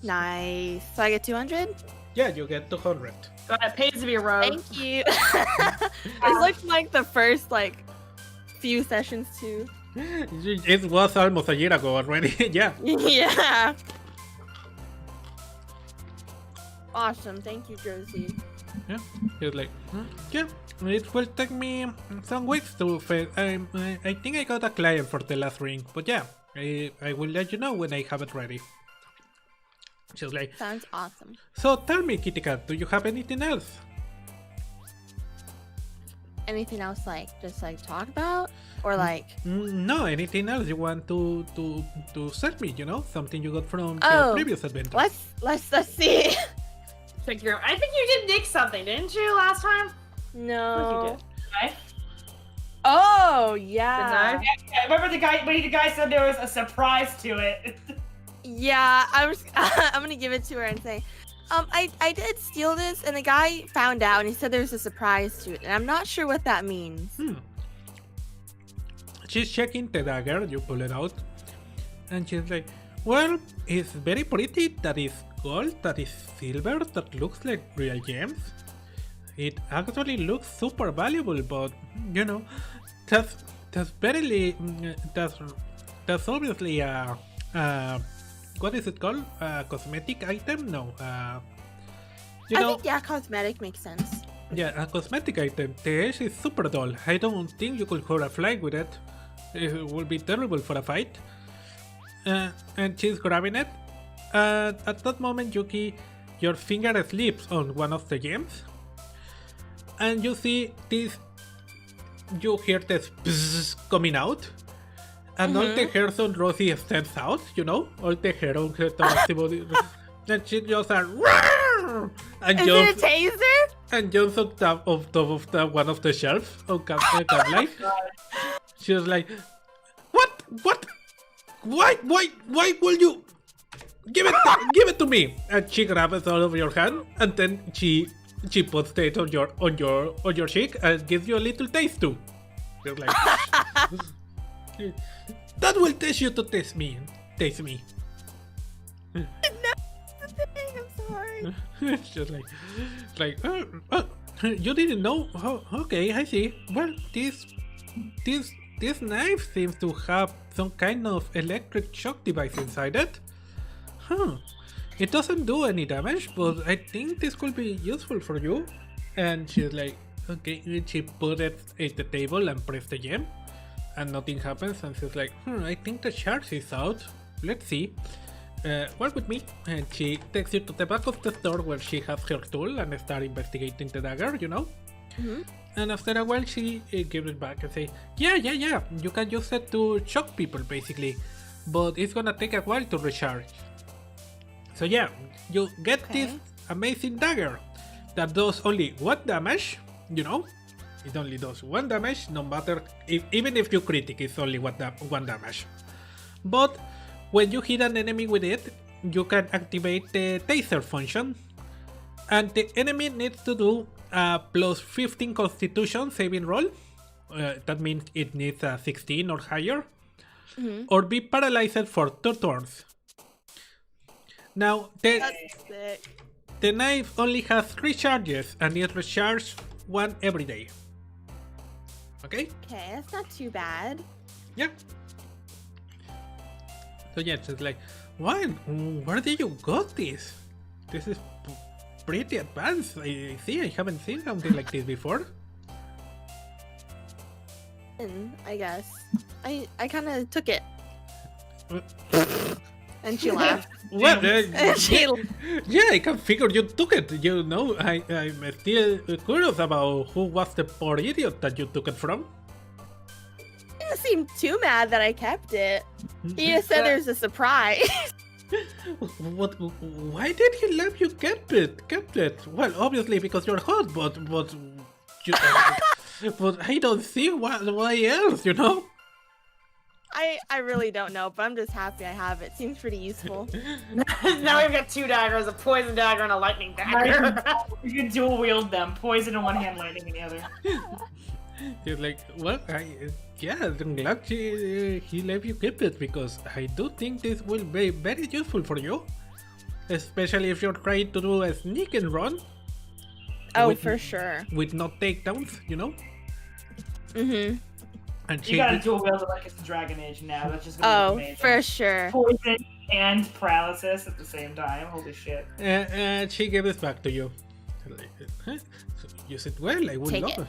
Nice. So I get 200? Yeah, you get 200. It pays to be a rogue. Thank you. It looked like the first few sessions too. It was almost a year ago already. Yeah. Yeah. Awesome. Thank you, Josie. Yeah. He's like, yeah. It will take me some weeks to finish. I think I got a client for the last ring, but yeah, I will let you know when I have it ready. She's like, sounds awesome. So tell me, Kitty Cat, do you have anything else? Anything else just talk about? Or no, anything else you want to sell me, you know? Something you got from your previous adventure. Let's see. Check your... I think you did nick something, didn't you, last time? No. You did. Okay. Oh, yeah. Yeah, remember the guy said there was a surprise to it. Yeah, I'm gonna give it to her and say, I did steal this, and the guy found out, and he said there's a surprise to it, and I'm not sure what that means. She's checking the dagger, you pull it out, and she's like, well, it's very pretty, that is gold, that is silver, that looks like real gems. It actually looks super valuable, but, you know, that's obviously a what is it called? A cosmetic item? No. I think, yeah, cosmetic makes sense. Yeah, a cosmetic item. The edge is super dull. I don't think you could hold a flag with it. It would be terrible for a fight. And she's grabbing it. At that moment, Yuki, your finger slips on one of the gems. And you see this... You hear this bzzz coming out. And all the hairs on Rosie stands out, you know? All the hair on her body. And she just and is jumps, it a taser? And jumps on top of one of the shelves on Cab Life. She was like, What? Why will you give it to me? And she grabs all of your hand, and then she puts it on your cheek and gives you a little taste too. She's like, that will teach you to taste me. anything. I'm sorry. It's just like, you didn't know? Oh, okay, I see. Well, this knife seems to have some kind of electric shock device inside it. Huh. It doesn't do any damage, but I think this could be useful for you. And she's like, okay, and she put it at the table and pressed the gem. And nothing happens, and she's like, I think the charge is out. Let's see. Work with me. And she takes you to the back of the store where she has her tool and start investigating the dagger, you know? Mm-hmm. And after a while, she gives it back and say, yeah, you can use it to shock people, basically. But it's gonna take a while to recharge. So yeah, you get this amazing dagger that does only 1 damage, you know? It only does 1 damage, no matter, even if you critic, it's only 1 damage. But when you hit an enemy with it, you can activate the taser function, and the enemy needs to do a plus 15 constitution saving roll. That means it needs a 16 or higher, or be paralyzed for 2 turns. Now, the knife only has 3 charges, and it recharges 1 every day. Okay, that's not too bad. Yeah. So yeah, it's like, where did you got this? This is pretty advanced. I see, I haven't seen something like this before. I guess. I kind of took it. And she laughed. Well, yeah, I can figure you took it. You know, I'm still curious about who was the poor idiot that you took it from. He didn't seem too mad that I kept it. He just said there's a surprise. Why did he let you kept it? Well, obviously because you're hot, but I don't see why else, you know? I really don't know, but I'm just happy I have it. Seems pretty useful. Now we've got 2 daggers, a poison dagger and a lightning dagger. You can dual wield them, poison in one hand, lightning in the other. He's like, well, I'm glad he let you keep it, because I do think this will be very useful for you. Especially if you're trying to do a sneak and run. Oh, for sure. With no takedowns, you know? Mm-hmm. And you gotta dual wield it like it's a Dragon Age now. That's just gonna be amazing. For sure. Poison and paralysis at the same time. Holy shit. And she gave it back to you. Like, use it well, I would Take love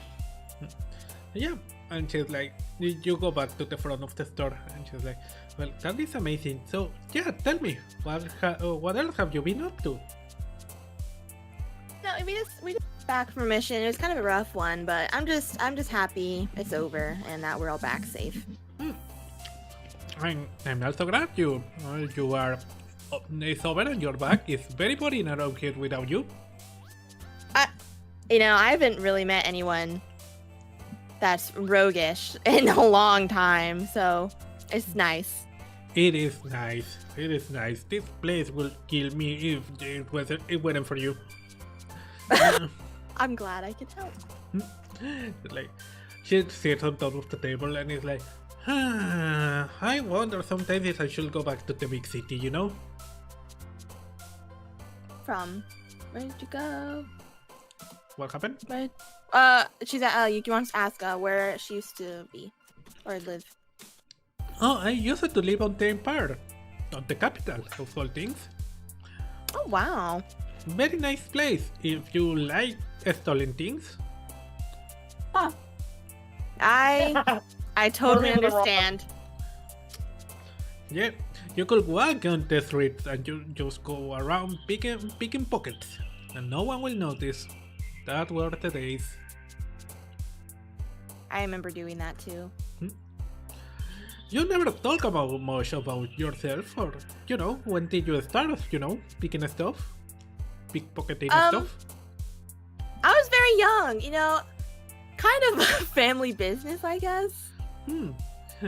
it. Yeah. And she's like, you go back to the front of the store, and she's like, well, that is amazing. So yeah, tell me, what else have you been up to? No, we just back from a mission. It was kind of a rough one, but I'm just happy it's over and that we're all back safe. I'm also glad you are. It's over and you're back. It's very boring around here without you. I haven't really met anyone that's roguish in a long time, so it's nice. It is nice. This place will kill me if it wasn't for you. I'm glad I could help. Like, she sits on top of the table and is like, I wonder sometimes if I should go back to the big city, you know? Where did you go? What happened? She's at, you want to ask where she used to be or live. Oh, I used to live on the Empire, on the capital of all things. Oh, wow. Very nice place if you like stolen things. Huh. I totally understand. Yeah, you could walk on the streets and you just go around picking pockets, and no one will notice. That were the days. I remember doing that too. You never talk much about yourself, or when did you start? Picking stuff, pickpocketing stuff. I was very young, kind of family business, I guess.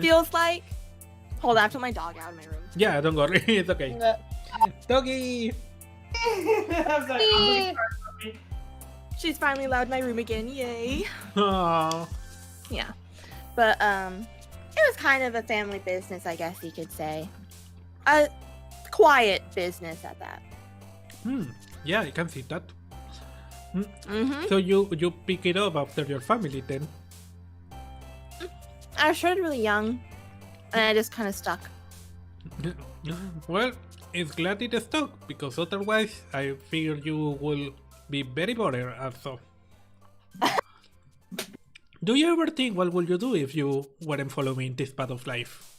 Feels like. Hold on, I have to let my dog out of my room. Yeah, don't worry, it's okay. Doggy. I'm sorry. She's finally allowed in my room again, yay. Aww. Yeah, but it was kind of a family business, I guess you could say. A quiet business at that. Yeah, I can see that. Mm-hmm. So you pick it up after your family then? I started really young, and I just kind of stuck. Well, it's glad it stuck, because otherwise I figure you will be very bored also. Do you ever think what would you do if you weren't following this path of life?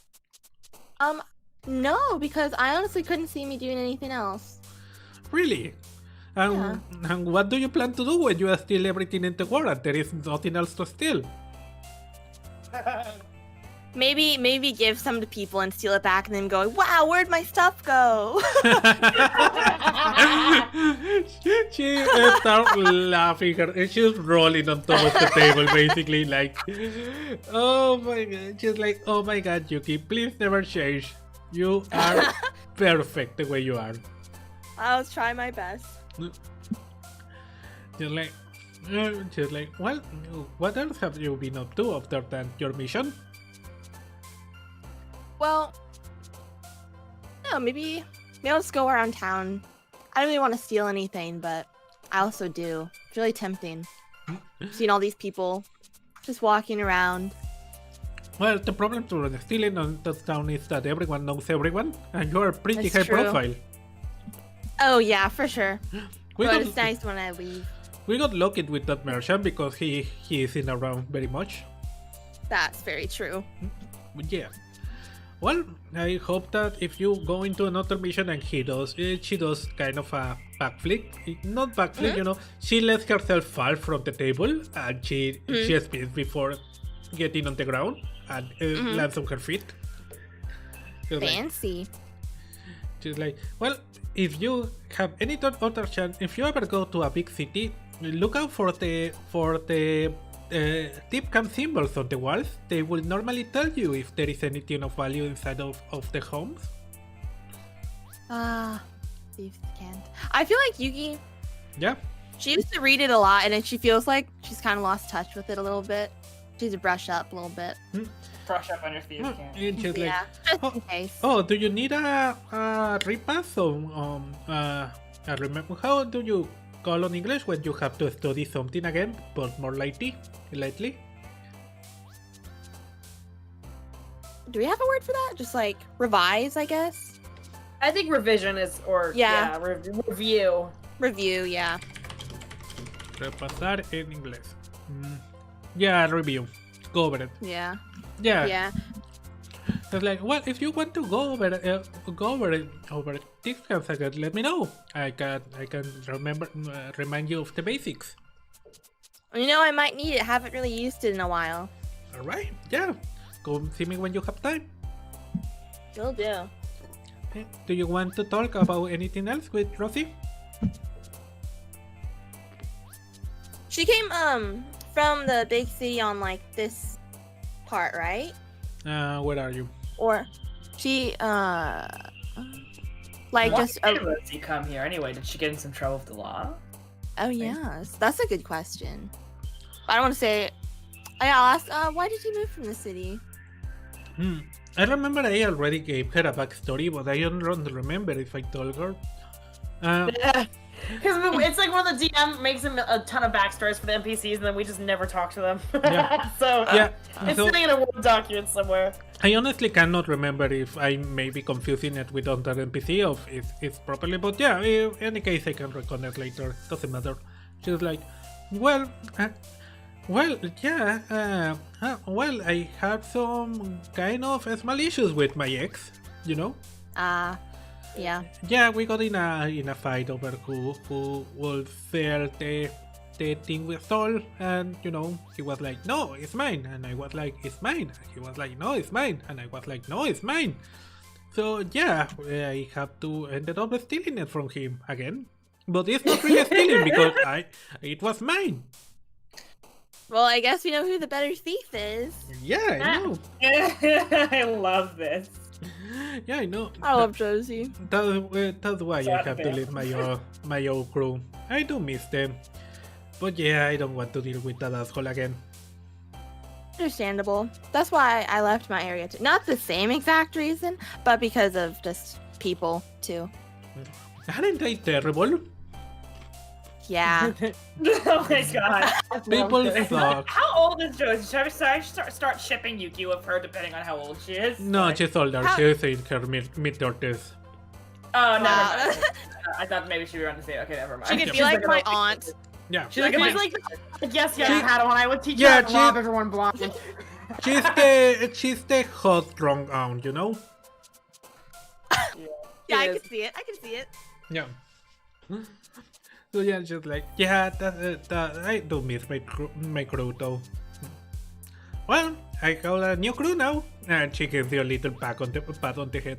No, because I honestly couldn't see me doing anything else. Really? And what do you plan to do when you steal everything in the world and there is nothing else to steal? Maybe give some to people and steal it back and then go, wow, where'd my stuff go? She starts laughing. She's rolling on top of the table, basically, like, oh my god. She's like, oh my god, Yuki, please never change. You are perfect the way you are. I'll try my best. She's like, well, what else have you been up to other than your mission? Well, no, maybe I'll just go around town. I don't really want to steal anything, but I also do. It's really tempting. Seeing all these people just walking around. Well, the problem to stealing on that town is that everyone knows everyone, and you are pretty That's high true. profile. Oh yeah, for sure. We But got, it's nice when I leave. we got lucky with that merchant because he isn't around very much. That's very true. But yeah. Well, I hope that if you go into another mission and she does kind of a backflip. Not backflip, you know. She lets herself fall from the table and she spins before getting on the ground and lands on her feet. Fancy. She's like, well, if you have any other chance, if you ever go to a big city, look out for the tip cam symbols on the walls. They will normally tell you if there is anything of value inside of the homes. Thieves can't. I feel like Yuki, Yeah. she used to read it a lot, and then she feels like she's kind of lost touch with it a little bit. She needs to brush up a little bit. Brush up on your thieves can. And she's like, Yeah, just in case. oh, do you need a repass on remember, how do you call on English when you have to study something again, but more lightly? Do we have a word for that? Just like revise, I guess. I think revision is, or Yeah. review. Review, yeah. Repasar en inglés. Yeah, review. Go over it. Yeah. Yeah. It's like, well, if you want to go over this again, let me know. I can remind you of the basics. You know, I might need it. Haven't really used it in a while. All right, yeah. Go see me when you have time. Will do. Okay. Do you want to talk about anything else with Rosie? She came from the big city on like this part, right? Where are you? Or she like Why just did Rosie come here anyway? Did she get in some trouble with the law? oh yes, that's a good question. I don't want to say. I'll ask. Why did you move from the city? I remember I already gave her a backstory, but I don't remember if I told her. Because it's like when the DM makes him a ton of backstories for the NPCs, and then we just never talk to them. Yeah. So Yeah. it's So sitting in a Word document somewhere. I honestly cannot remember if I may be confusing it with other NPC or if it's properly, but yeah, in any case I can reconnect later. Doesn't matter. She's like, well, yeah, well, I had some kind of small issues with my ex, you know. Yeah. Yeah, we got in a fight over who will sell the thing we stole, and you know, he was like, no, it's mine, and I was like, it's mine, and he was like, no, it's mine, and I was like, no, it's mine. So yeah, I have to ended up stealing it from him again, but it's not really stealing because it was mine. Well, I guess we know who the better thief is. Yeah, I know. I love this. Yeah, I know. I love Josie. That's why I have to leave my old crew. I do miss them. But yeah, I don't want to deal with that asshole again. Understandable. That's why I left my area too. Not the same exact reason, but because of just people too. Aren't I terrible? Yeah. Oh my god. People suck. How old is Josie? Should I start shipping Yuki with her depending on how old she is? No, Like- she's older. She's in her mid-30s. Oh, no. Nah. I thought maybe she'd be around the same. Okay, never mind. She could Yeah. be like my aunt. Yeah. She's like, She's like, yes, Padawan. I would teach Yeah, her how to rob everyone blind. She's the hot strong aunt, you know? Yeah, I It can is. see it. I can see it. Yeah. So yeah, just like, yeah, that I do miss my crew though. Well, I got a new crew now, and she gives you a little pat on the head.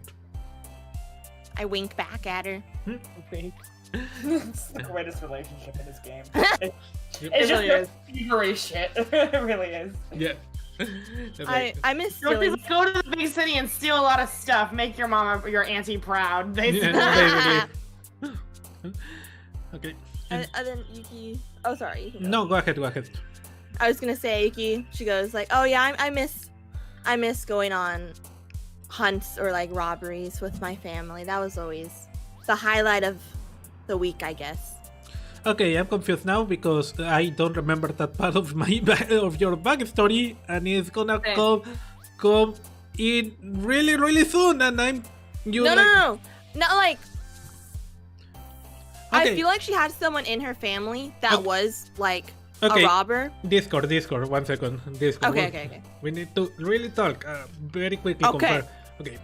I wink back at her. It's the greatest relationship in this game. It It's really just thievery shit. It really is. Yeah. Just like, I miss Dorothy's stealing. like, go to the big city and steal a lot of stuff. Make your mama, your auntie proud. Basically. yeah, basically. Okay. And then Yuki. Oh, sorry. You can go. No, go ahead. I was gonna say Yuki. She goes like, "Oh yeah, I miss going on hunts or like robberies with my family. That was always the highlight of the week, I guess." Okay, I'm confused now because I don't remember that part of of your backstory, and it's gonna Same. come in really soon, and I'm No, not like. I Okay. feel like she had someone in her family that Okay. was like Okay. a robber. Discord, 1 second. Discord. Okay. We need to really talk very quickly. Okay. Compare. Okay.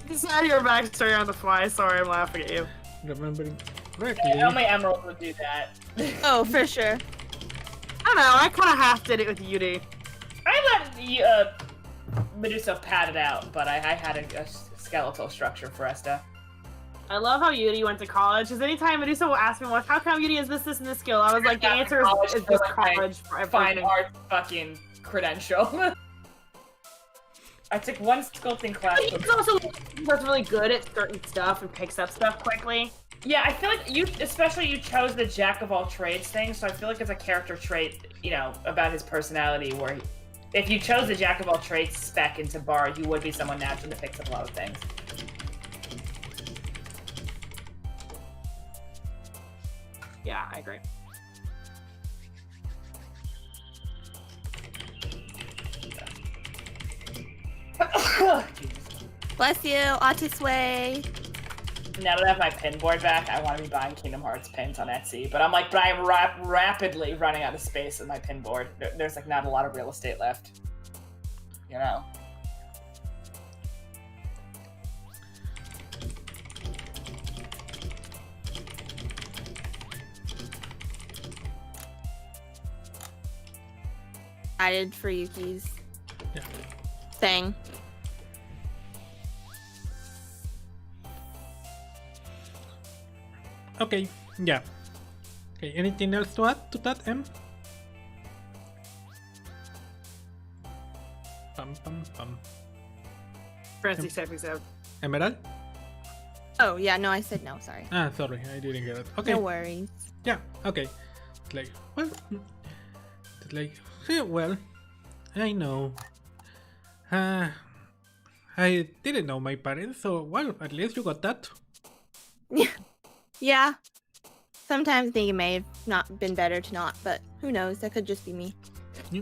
Decide your backstory on the fly. Sorry, I'm laughing at you. Remembering correctly. Only Emerald would do that. Oh, for sure. I don't know. I kind of half did it with UD. I let Medusa pad it out, but I had a skeletal structure for Esta. I love how Yudi went to college. Because anytime Medusa will ask me, "Well, how come Yudi is this, and this skill?" I was like, the answer is just college for Fine everything. art fucking credential. I took one sculpting class. But he's also that's really good at certain stuff and picks up stuff quickly. Yeah, I feel like you chose the jack of all trades thing, so I feel like it's a character trait, you know, about his personality where if you chose the jack of all trades spec into Bard, he would be someone natural that picks up a lot of things. Yeah, I agree. Bless you, Artist Way. Now that I have my pin board back, I want to be buying Kingdom Hearts pins on Etsy, but I'm rapidly running out of space in my pin board. There's like not a lot of real estate left. You know. Added for Yuki's Yeah. thing. Okay. Yeah. Okay. Anything else to add to that, Em? Pam. Francie said. Emerald? Oh yeah, no, I said no. Sorry. Ah, sorry, I didn't get it. Okay. No worries. Yeah, okay. It's like, well, it's like, yeah, well, I know. I didn't know my parents, so, well, at least you got that. Yeah. Sometimes I think it may have not been better to not, but who knows? That could just be me. Yeah.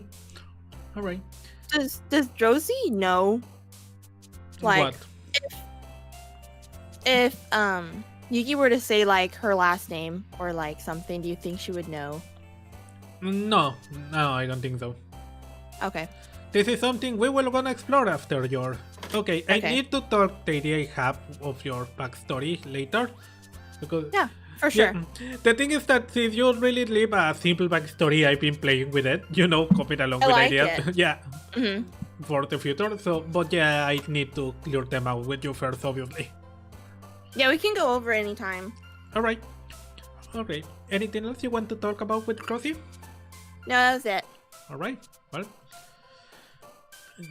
Alright. Does Josie know? Like, What? if Yuki were to say like her last name or like something, do you think she would know? No, I don't think so. Okay. This is something we will gonna explore after your... Okay, I Okay. need to talk the idea I have of your backstory later. Because... Yeah, for sure. Yeah, the thing is that since you really live a simple backstory, I've been playing with it, you know, coming along I with like ideas. it. Yeah, hmm for the future. So, but yeah, I need to clear them out with you first, obviously. Yeah, we can go over anytime. Alright. Alright. Anything else you want to talk about with Rosie? No, that was it. Alright. Well.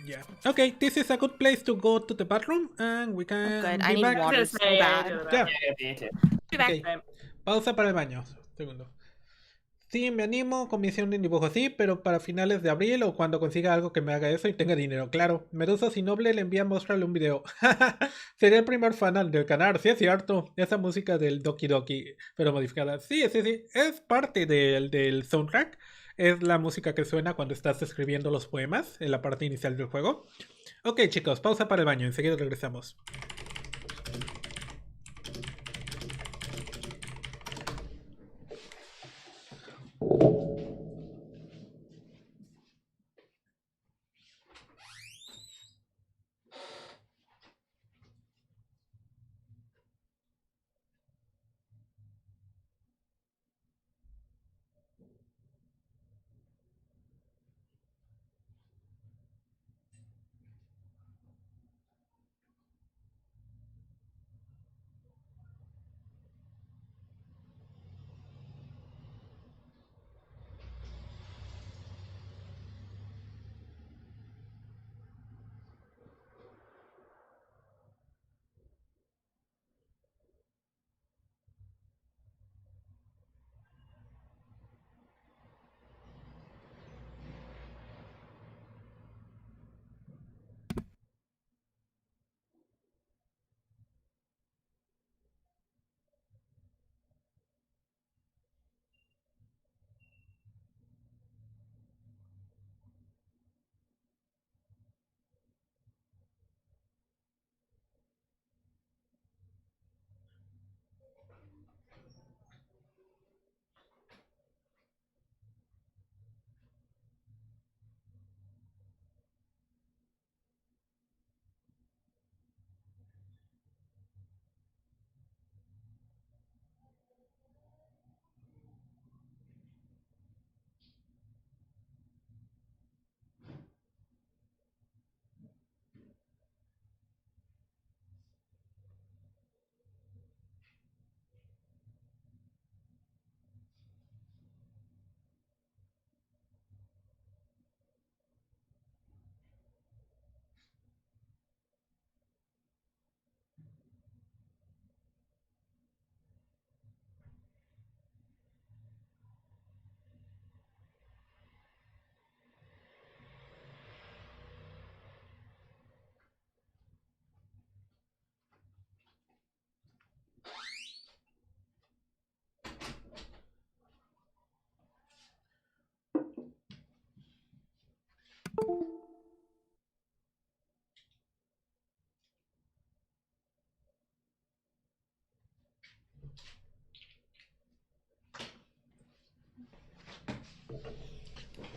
Yeah. Okay, this is a good place to go to the bathroom and we can Good, be I need back. water so bad. Yeah. Be back. Okay. Pausa para el baño. Segundo. Sí, me animo, comisión de dibujo, sí, pero para finales de abril o cuando consiga algo que me haga eso y tenga dinero, claro. Medusa si noble le envía a mostrarle un video. Sería el primer fan del canal, sí es cierto. Esa música del Doki Doki, pero modificada. Sí, sí, sí, es parte del soundtrack. Es la música que suena cuando estás escribiendo los poemas en la parte inicial del juego. Ok, chicos, pausa para el baño, enseguida regresamos.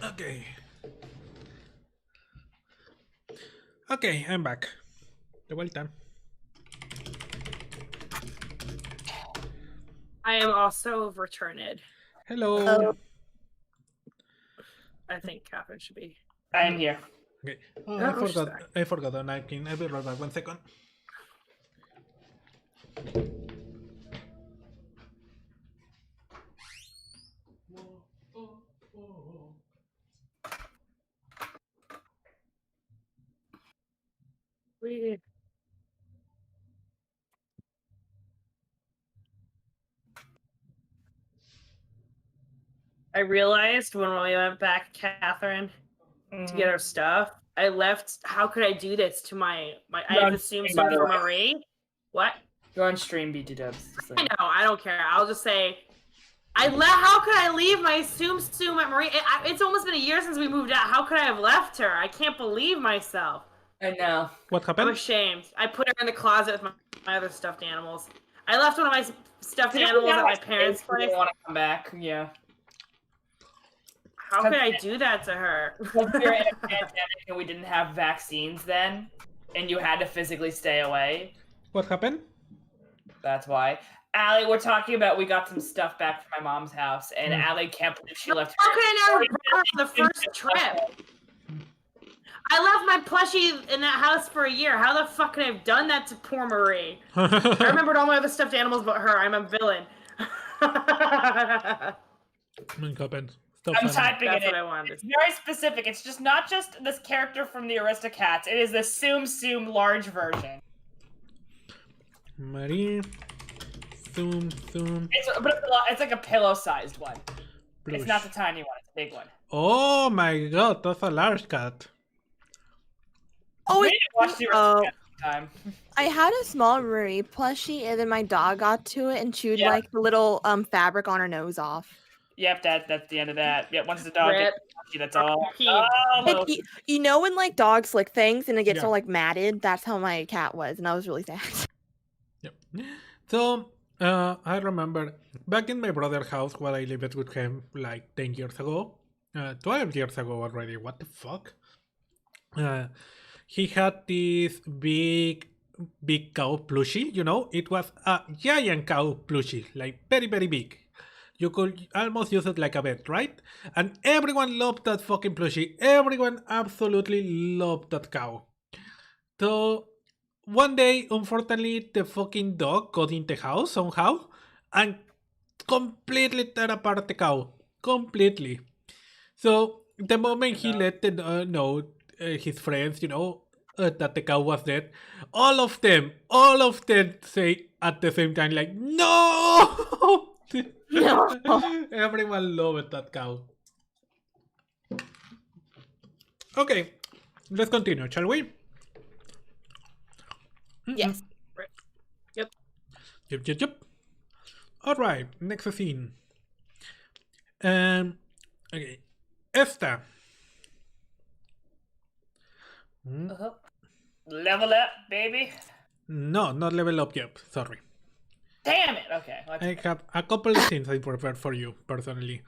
Okay. Okay, I'm back. De vuelta. I am also returned. Hello. I think Catherine should be. I am here. Okay. Oh, I forgot a napkin. I'll be right back. 1 second. I realized when we went back, Catherine, to get our stuff, I left. How could I do this to my? I have assumed something for Marie. What? Go on stream, BT Dubs. I know. I don't care. I'll just say. How could I leave my Soom at Marie? It's almost been a year since we moved out. How could I have left her? I can't believe myself. I know. What happened? I'm ashamed. I put her in the closet with my other stuffed animals. I left one of my stuffed animals at my parents' place. I want to come back. Yeah. How could I do that to her? Because we were in a pandemic and we didn't have vaccines then, and you had to physically stay away. What happened? That's why. Allie, we're talking about we got some stuff back from my mom's house, and Allie can't believe she left. How could I never brought her on the first trip? I left my plushie in that house for a year. How the fuck could I have done that to poor Marie? I remembered all my other stuffed animals but her. I'm a villain. I'm typing That's it what in. I wanted. It's very specific. It's just not just this character from the Aristocats. It is the Soom large version. Marie, Soom. It's like a pillow-sized one. Plush. It's not the tiny one, it's a big one. Oh my god, that's a large cat. Oh, We watched the time. I had a small Marie plushie, and then my dog got to it and chewed like the little fabric on her nose off. Yep, that's the end of that. Yep, once the dog gets plushie, that's all. Like, you know when like dogs lick things and it gets all like matted? That's how my cat was, and I was really sad. Yep. So I remember back in my brother's house while I lived with him like 10 years ago, 12 years ago already. What the fuck? He had this big cow plushie, you know? It was a giant cow plushie, like very, very big. You could almost use it like a bed, right? And everyone loved that fucking plushie. Everyone absolutely loved that cow. So one day, unfortunately, the fucking dog got in the house somehow and completely tore apart the cow. Completely. So the moment he let them know his friends, you know, that the cow was dead, all of them say at the same time like, no! No. Everyone loved that cow. Okay, let's continue, shall we? Yes. Yep. Yep. Alright, next scene. Okay. Esta. Level up, baby. No, not level up yet. Sorry. Damn it. Okay. I have a couple of things I prepared for you, personally.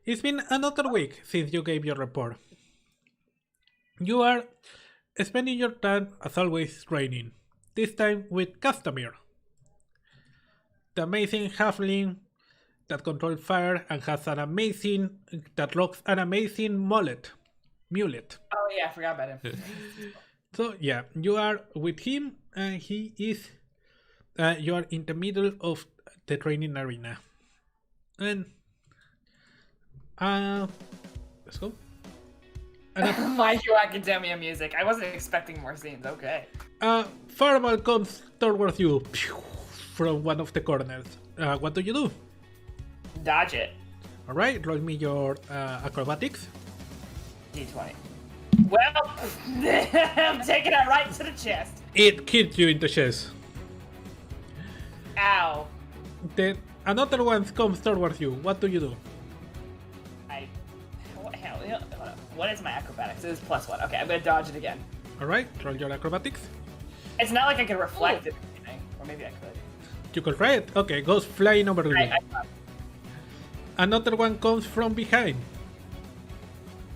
It's been another week since you gave your report. You are spending your time, as always, training. This time with Castamir, the amazing halfling that controls fire and has that rocks an amazing mullet. Oh yeah, I forgot about him. So yeah, you are with him, and he is. You are in the middle of the training arena, and let's go. My Hero Academia music. I wasn't expecting more scenes. Okay. Fireball comes towards you from one of the corners. What do you do? Dodge it. All right, roll me your acrobatics. D20. Well, I'm taking it right to the chest. It hits you in the chest. Ow. Then another one comes towards you. What do you do? What is my acrobatics? It is +1. Okay, I'm gonna dodge it again. All right, roll your acrobatics. It's not like I can reflect it, or maybe I could. You could try it. Okay, goes flying over you. Another one comes from behind.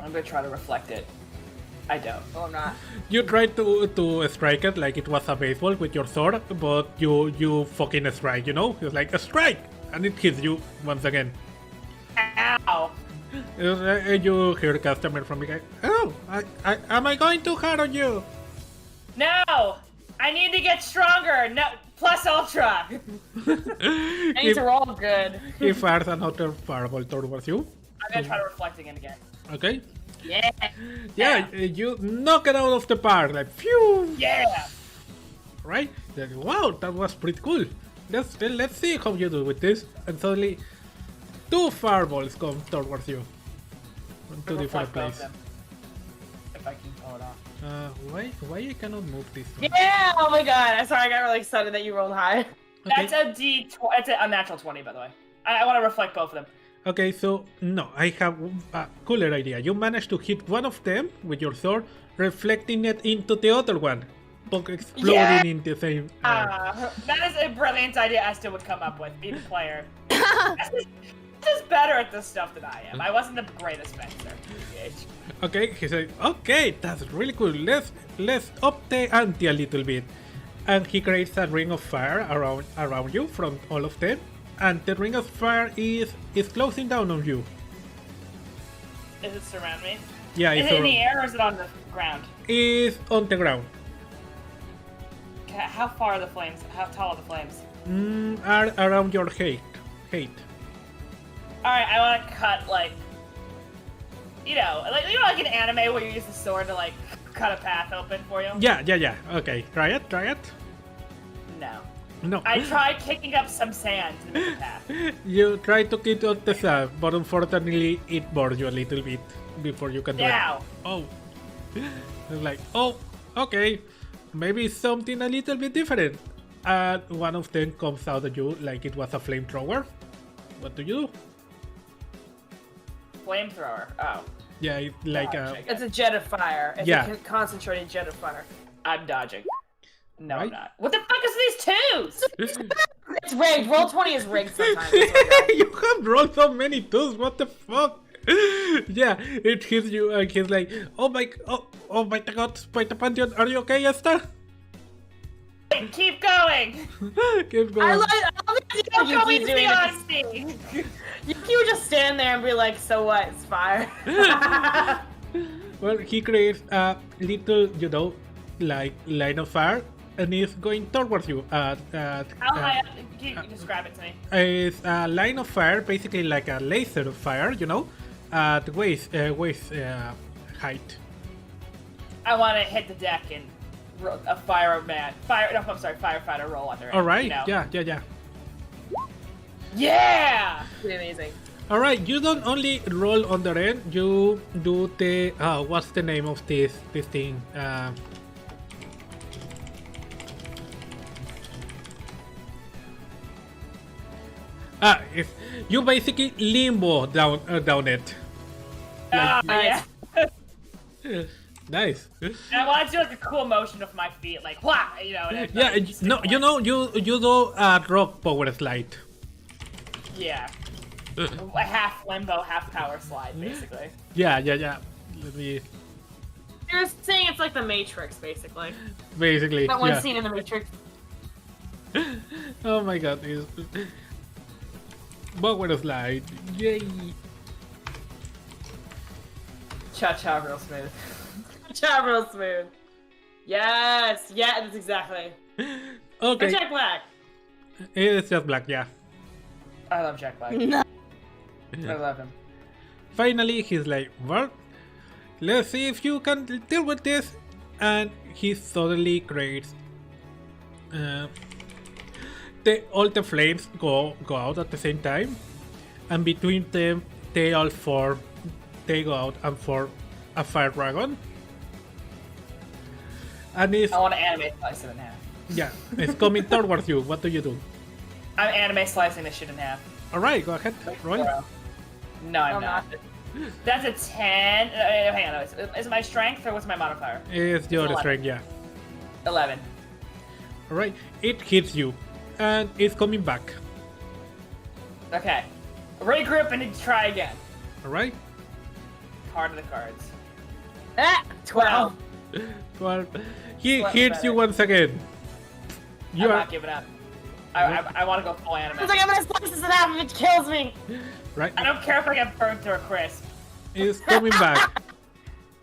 I'm gonna try to reflect it. I don't. Oh, I'm not. You try to strike it like it was a baseball with your sword, but you fucking strike, you know? It's like a strike, and it hits you once again. Ow! You hear a customer from behind. Oh, am I going too hard on you? No! I need to get stronger! No, plus ultra! I need to roll good. He fires another fireball towards you. I'm gonna try to reflect again. Okay. Yeah! Yeah, you knock it out of the park, like phew! Yeah! Right? Wow, that was pretty cool. Let's see how you do with this. And suddenly, 2 fireballs come towards you. From 2 different places. If I can pull it off. Why I cannot move this one? Yeah! Oh my god! I'm sorry, I got really excited that you rolled high. Okay. That's a D20. It's a natural 20, by the way. I want to reflect both of them. Okay, so no, I have a cooler idea. You managed to hit one of them with your sword, reflecting it into the other one, exploding in the same. That is a brilliant idea Esther would come up with, being a player. Esther's better at this stuff than I am. I wasn't the greatest fencer. Okay, he said, okay, that's really cool. Let's up the ante a little bit. And he creates a ring of fire around you from all of them. And the ring of fire is closing down on you. Does it surround me? Yeah, is it in the air or is it on the ground? It's on the ground. How far are the flames? How tall are the flames? Are around your height. Alright, I want to cut, like an anime where you use the sword to, like, cut a path open for you? Yeah. Okay, try it. No. No. I tried kicking up some sand to make a path. You try to kick out the sand, but unfortunately it bores you a little bit before you can do it. Now. Oh. It's like, oh, okay. Maybe something a little bit different. And one of them comes out at you like it was a flamethrower. What do you do? Flamethrower. Oh. Yeah, it's like It's a jet of fire. It's Yeah. a concentrated jet of fire. I'm dodging. No, Right? I'm not. What the fuck is these twos? It's rigged. Roll 20 is rigged sometimes. You have rolled so many twos, what the fuck? Yeah, it hits you and he's like, oh my god, Spider Pantheon, are you okay, Esther? Keep going. Keep going. I love Don't go Yuki easy doing on it. me. Yuki would just stand there and be like, so what? It's fire. Well, he creates a little, like line of fire and is going towards you. How high up? Can you describe it to me? It's a line of fire, basically like a laser of fire, at waist height. I want to hit the deck and a firefighter roll under it. All right, you know? yeah. Yeah! Pretty amazing. All right, you don't only roll on the end, you do the what's the name of this thing? It's, you basically limbo down it. Yeah. Nice. And I want to do like a cool motion with my feet, like wha, and Yeah, no, you do a rock power slide. Yeah. A half limbo, half power slide, basically. Yeah. Let me. You're saying it's like the Matrix, basically. Basically, That one yeah. scene in the Matrix. Oh my god, power slide, yay! Cha-cha real smooth. Cha real smooth. Yes! Yeah, that's exactly. Okay, Or Jack Black. it's just black, yeah. I love Jack Black. No. I love him. Finally, he's like, well, let's see if you can deal with this. And he suddenly creates. All the flames go out at the same time. And between them, they go out and form a fire dragon. And it's, I want to anime slice it in half. yeah, it's coming towards you. What do you do? I'm anime slicing this shit in half. Alright, go ahead, roll. No, I'm I'm not. That's a 10. Hang on, no, is it my strength or what's my modifier? It's your 11. strength, yeah. 11. Alright, it hits you. And it's coming back. Okay. Regroup and try again. Alright? Card of the cards. Ah! 12. 12. He Slightly hits you better. once again. I'm not giving up. I want to go full anime. It's like, I'm gonna slice this in half if it kills me! Right? I don't care if I get burnt to a crisp. It's coming back.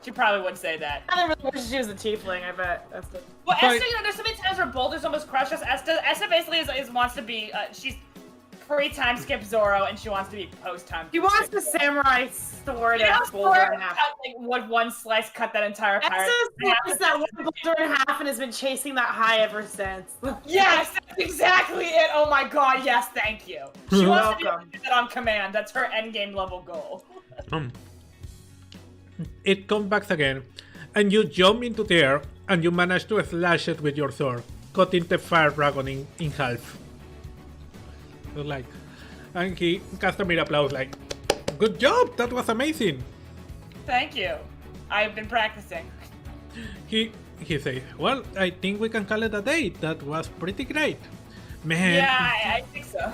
She probably wouldn't say that. I really wish she was a tiefling, I bet. That's the... Well, But- Esther, there's so many times where boulders almost crush us. Esther basically wants to be, she's pre-time skip Zoro, and she wants to be post-time. She wants the samurai sword You know, and boulder in half. with one slice, cut that entire pirate. Esther sliced that one boulder in half and has been chasing that high ever since. Yes, that's exactly it. Oh my god, yes, thank you. She You're wants to welcome. do that on command. That's her endgame level goal. It comes back again. And you jump into the air. And you manage to slash it with your sword. Cutting the fire dragon in half. So like, and he customary applause like, good job, that was amazing. Thank you. I've been practicing. He says, well, I think we can call it a day. That was pretty great. Man. Yeah, I think so.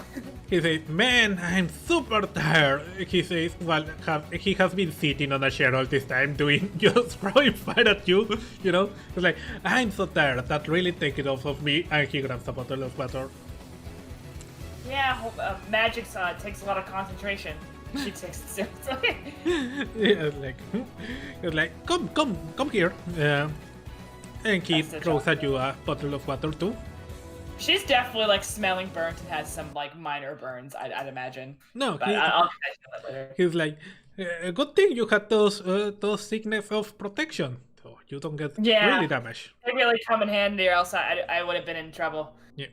He says, man, I'm super tired. He says, well, he has been sitting on a chair all this time doing just throwing fire at you, It's like, I'm so tired. That really takes it off of me. And he grabs a bottle of water. Yeah, magic takes a lot of concentration. She takes it seriously. It's like, come here. And he That's the throws job. at you a bottle of water too. She's definitely like smelling burnt and has some like minor burns, I'd imagine. No, But I'll catch that later. he's like, good thing you had those sickness of protection, so you don't get Yeah. really damaged. They really come in handy, or else I would have been in trouble. Yeah.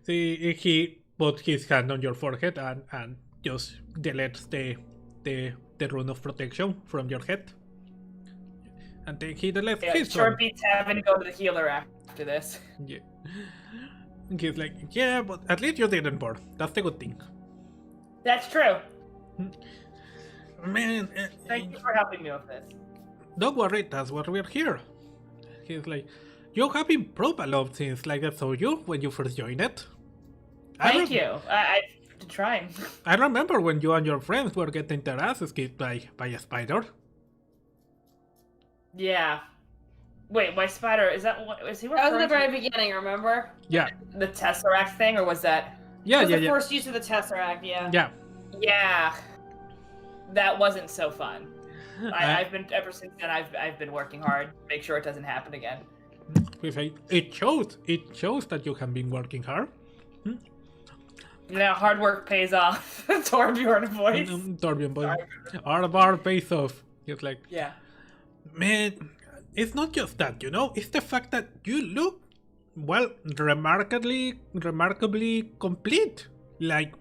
See, he put his hand on your forehead and just deletes the rune of protection from your head. And then he deletes his sure one. beats having to go to the healer after this. Yeah. He's like, yeah, but at least you didn't burn. That's the good thing. That's true. Man, Thank you for helping me with this. don't worry, that's what we're here. He's like, you have improved a lot since like I saw you when you first joined it. Thank you. I've been trying. I remember when you and your friends were getting their asses kicked by a spider. Yeah. Wait, my spider, is that what, is he That was referring at the very to beginning, remember? Yeah, the Tesseract thing, or was that? yeah, That was yeah, the yeah. first use of the Tesseract, yeah. Yeah. Yeah. That wasn't so fun. I've been, ever since then, I've been working hard to make sure it doesn't happen again. It shows that you have been working hard. Now hard work pays off. Torbjorn voice. Torbjorn voice. Our bar pays off. It's like, Yeah. man, it's not just that, you know. It's the fact that you look, well, remarkably complete. Like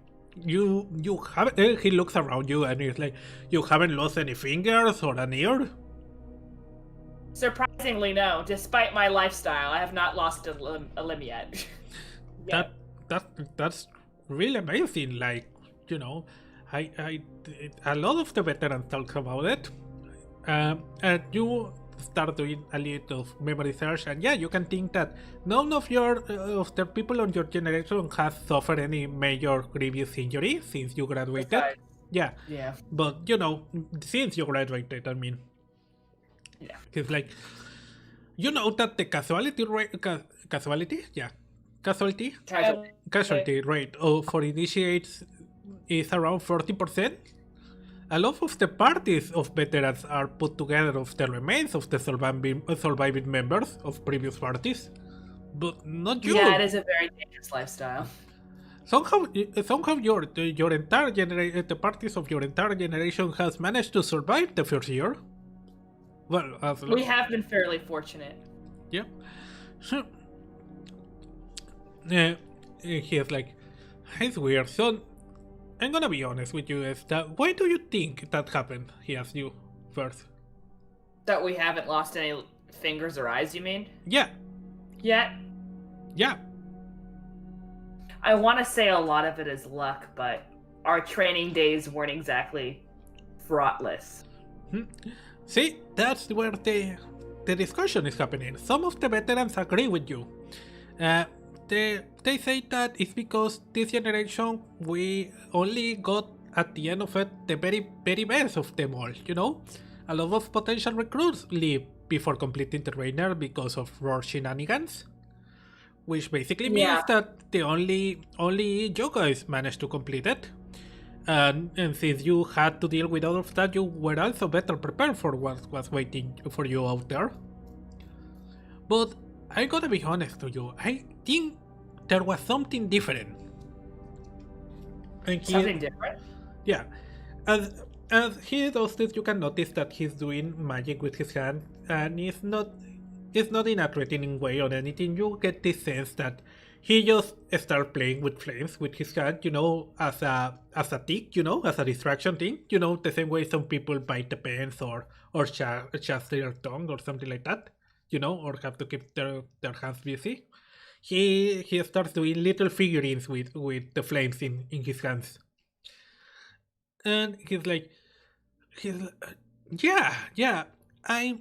you have. He looks around you and he's like, you haven't lost any fingers or an ear. Surprisingly, no. Despite my lifestyle, I have not lost a limb yet. Yeah. That's really amazing. Like, you know, I a lot of the veterans talk about it, and you start doing a little memory search, and yeah, you can think that none of the people on your generation has suffered any major grievous injury since you graduated. Besides. Yeah, Yeah. but you know, since you graduated, I mean, Yeah. it's like, you know that the casualty rate, casualty rate for initiates is around 40%. A lot of the parties of veterans are put together of the remains of the surviving members of previous parties, but not you. Yeah, it is a very dangerous lifestyle. Somehow your entire the parties of your entire generation has managed to survive the first year. Well, We have been fairly fortunate. yeah. So, he's like, it's weird. So, I'm gonna be honest with you, is that why do you think that happened? He asked you first. That we haven't lost any fingers or eyes, you mean? Yeah, Yet? yeah. I want to say a lot of it is luck, but our training days weren't exactly fraughtless. See, that's where the discussion is happening. Some of the veterans agree with you. They say that it's because this generation we only got at the end of it the very, very best of them all, you know? A lot of potential recruits leave before completing the trainer because of raw shenanigans. Which basically means that the only Juegos managed to complete it. And since you had to deal with all of that, you were also better prepared for what was waiting for you out there. But I gotta be honest to you, I think there was something different. And Something different? yeah. As he does this, you can notice that he's doing magic with his hand, and it's not in a threatening way or anything. You get this sense that he just starts playing with flames with his hand, you know, as a tick, you know, as a distraction thing, you know, the same way some people bite the pens or shut their tongue or something like that, you know, or have to keep their hands busy. He starts doing little figurines with the flames in his hands. And he's like, yeah, I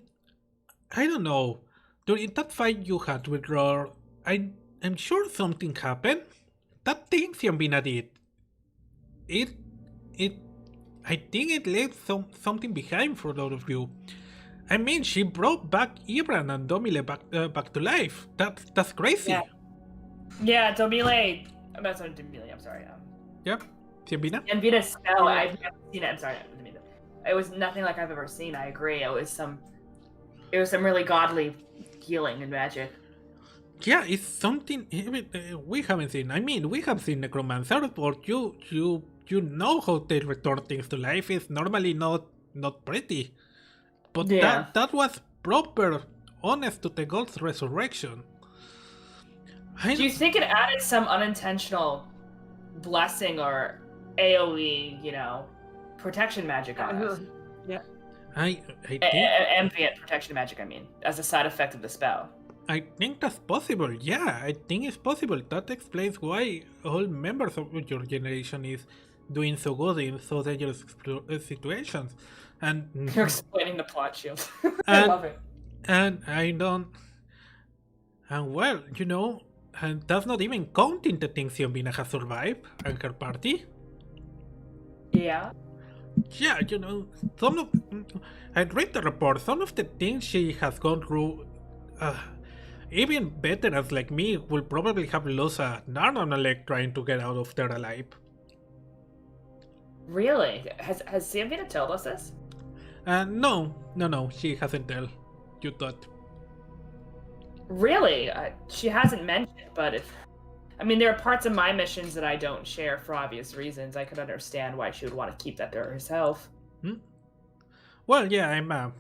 don't know. During that fight you had with Roar, I'm sure something happened. That thing Siambina did. I think it left something behind for all of you. I mean, she brought back Ibran and Domile back to life. That's crazy. Yeah, Domile. I'm not sorry, Domile. I'm sorry. Yeah, Siambina. And Vita's spell. I've never seen it. I'm sorry, Domile. It was nothing like I've ever seen. I agree. It was some really godly healing and magic. Yeah, it's something we haven't seen. I mean, we have seen necromancers, but you know how they return things to life. It's normally not pretty. But that was proper, honest to the God's resurrection. Do you think it added some unintentional blessing or AoE, protection magic on us? Yeah. I think Ambient protection magic, I mean, as a side effect of the spell. I think that's possible. Yeah, I think it's possible. That explains why all members of your generation is doing so good in so dangerous situations. And You're explaining the plot, Shield. I And- love it. and I don't. And well, and that's not even counting the things Siombina has survived and her party. Yeah. Yeah, some of I read the report. Some of the things she has gone through, even veterans like me will probably have lost an arm and a leg trying to get out of there alive. Really? Has Siamvina told us this? No, she hasn't told. You thought? Really? She hasn't mentioned, but there are parts of my missions that I don't share for obvious reasons. I could understand why she would want to keep that to herself. Well, yeah, I'm a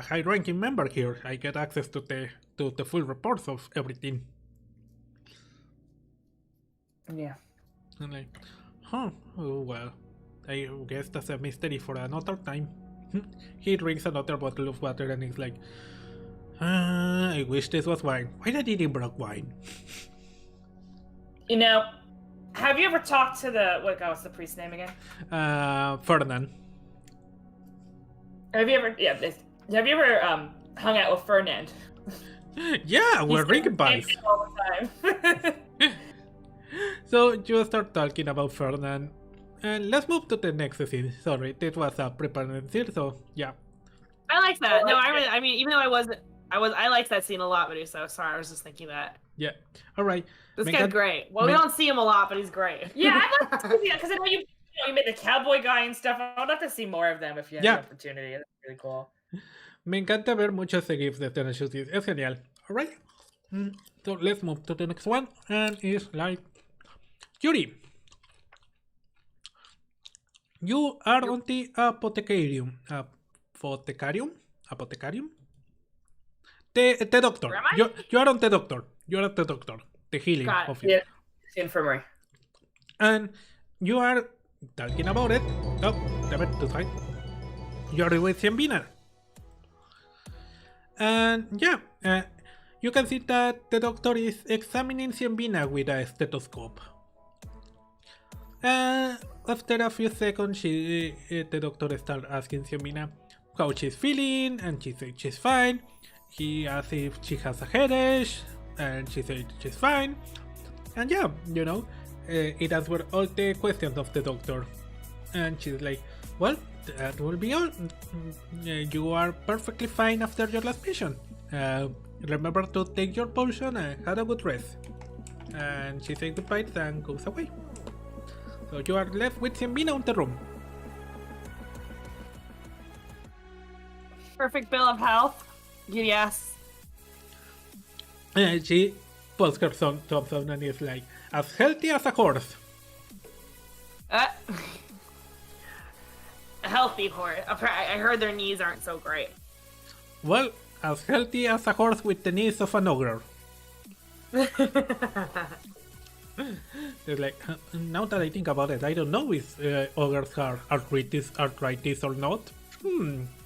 high-ranking member here. I get access to the full reports of everything. Yeah. I'm like, oh well, I guess that's a mystery for another time. He drinks another bottle of water and he's like, I wish this was wine. Why did I eat broke wine? Have you ever talked to what's the priest's name again? Ferdinand. Have you ever hung out with Ferdinand? Yeah, we're drinking He's pies. all the time. So you start talking about Ferdinand. And let's move to the next scene. Sorry, this was a prepared scene, so yeah. I like that. No, I like I mean, even though I liked that scene a lot, Meduso. Sorry, I was just thinking that. Yeah, alright. This guy's great. Well, we don't see him a lot, but he's great. Yeah, I'd love to see that, because I know you made the cowboy guy and stuff. I'd love to see more of them if you had the opportunity. That's really cool. Me encanta ver muchos GIFs de Tenacious. Es genial. Alright. So let's move to the next one. And it's like, Yuri, you are on the apothecarium. Apothecarium? The doctor. Where am I? You are on the doctor. You are at the doctor. The healing Got it. of it. Yeah, the infirmary. And you are talking about it. Oh, damn it, to side. You are with Siambina. And yeah, you can see that the doctor is examining Siambina with a stethoscope. After a few seconds, the doctor starts asking Siambina how she's feeling, and she says she's fine. He asks if she has a headache, and she says she's fine. And yeah, it answers all the questions of the doctor. And she's like, well, that will be all. You are perfectly fine after your last mission. Remember to take your potion and have a good rest. And she says goodbye and goes away. So you are left with Siambina in the room. Perfect bill of health. Yes. And she pulls her thumbs on and is like, as healthy as a horse. A healthy horse. I heard their knees aren't so great. Well, as healthy as a horse with the knees of an ogre. It's like, now that I think about it, I don't know if ogres have arthritis or not.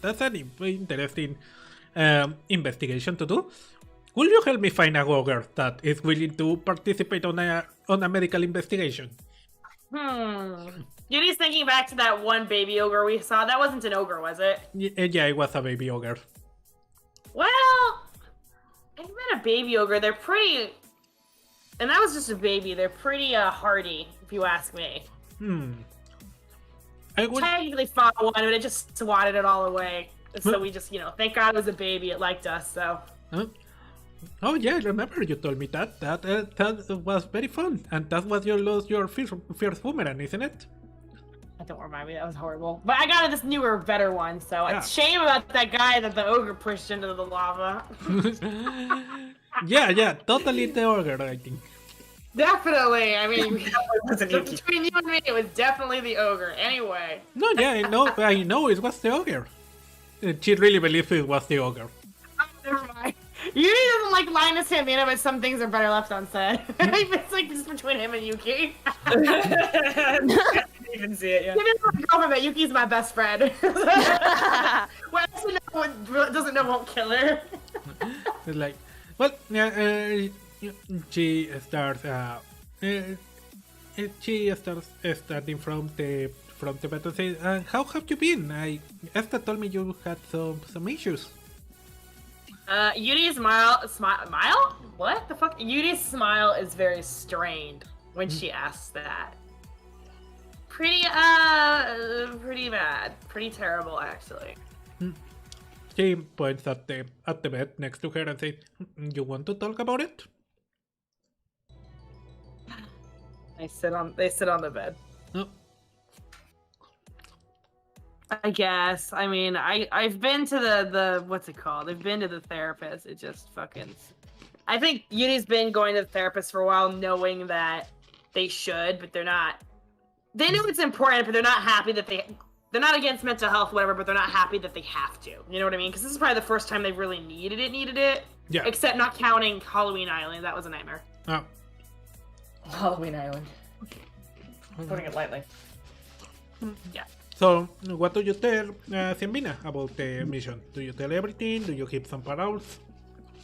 That's an interesting investigation to do. Will you help me find a ogre that is willing to participate on a medical investigation? Yuri's thinking back to that one baby ogre we saw. That wasn't an ogre, was it? Yeah, it was a baby ogre. Well, I met a baby ogre. They're pretty... And that was just a baby. They're pretty hardy, if you ask me. I would... Technically fought one, but it just swatted it all away. So we just, thank God it was a baby. It liked us, so... Oh yeah, I remember you told me that. That was very fun. And that was your first boomerang, isn't it? Don't remind me, that was horrible. But I got this newer, better one, so it's shame about that guy that the ogre pushed into the lava. Yeah, totally the ogre, I think. Definitely, I mean, between you and me, it was definitely the ogre. Anyway. No, yeah, I know it was the ogre. She really believes it was the ogre. Never mind. Yuri doesn't like Linus Hambino, but some things are better left unsaid. It's like just between him and Yuki. I didn't even see it, yeah. Give me my girlfriend, but Yuki's my best friend. What doesn't know won't kill her. It's like, well, she starts. She starts starting from the battle. Says, "How have you been? Esther told me you had some issues." Yuri's smile? What the fuck? Yuri's smile is very strained when she asks that. Pretty bad. Pretty terrible, actually. She points at the bed next to her and says, "You want to talk about it?" They sit on the bed. Oh. I guess. I mean, I've been to the what's it called? I've been to the therapist. It just fucking. I think Yuri's been going to the therapist for a while, knowing that they should, but they're not. They know it's important, but they're not happy that they're not against mental health, whatever, but they're not happy that they have to. You know what I mean? Because this is probably the first time they've really needed it. Yeah. Except not counting Halloween Island. That was a nightmare. Oh. Halloween Island. Putting it lightly. Yeah. So, what do you tell Simbina about the mission? Do you tell everything? Do you keep some paroles?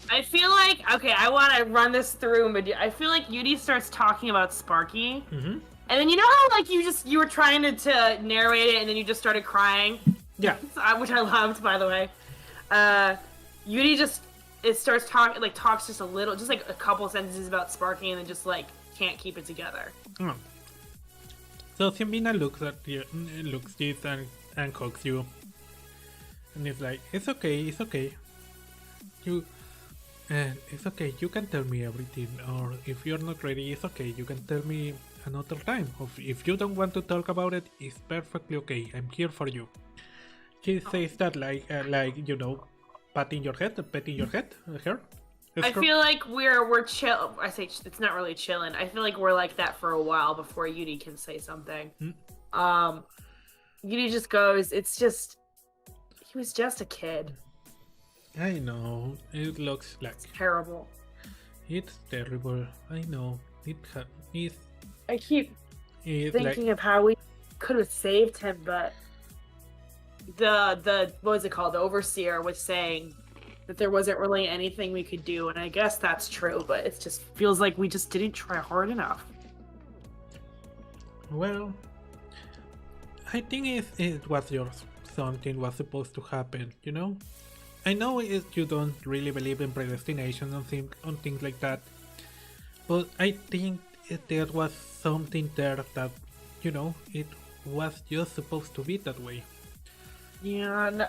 I feel like, okay, I want to run this through, but I feel like Yuri starts talking about Sparky. Mm-hmm. And then you know how like you were trying to narrate it and then you just started crying? Yeah. Which I loved, by the way. Yuri starts talks just a little, just like a couple sentences about Sparky and then just like can't keep it together. Oh. So Simbina looks at you, looks this and hugs you, and it's like, it's okay. It's okay. You can tell me everything, or if you're not ready, it's okay. You can tell me another time. Or if you don't want to talk about it, it's perfectly okay. I'm here for you. She says that like you know, petting your head. Her. I feel like we're chill. I say it's not really chilling. I feel like we're like that for a while before Yuri can say something. Yuri just goes, he was just a kid. I know. It looks like It's terrible. It's terrible. I know. I keep thinking like, of how we could have saved him, but the what was it called? The overseer was saying that there wasn't really anything we could do, and I guess that's true, but it just feels like we just didn't try hard enough. well, I think it was something was supposed to happen, you know? I know you don't really believe in predestination on things like that, but I think there was something there that, you know, it was just supposed to be that way. Yeah, no,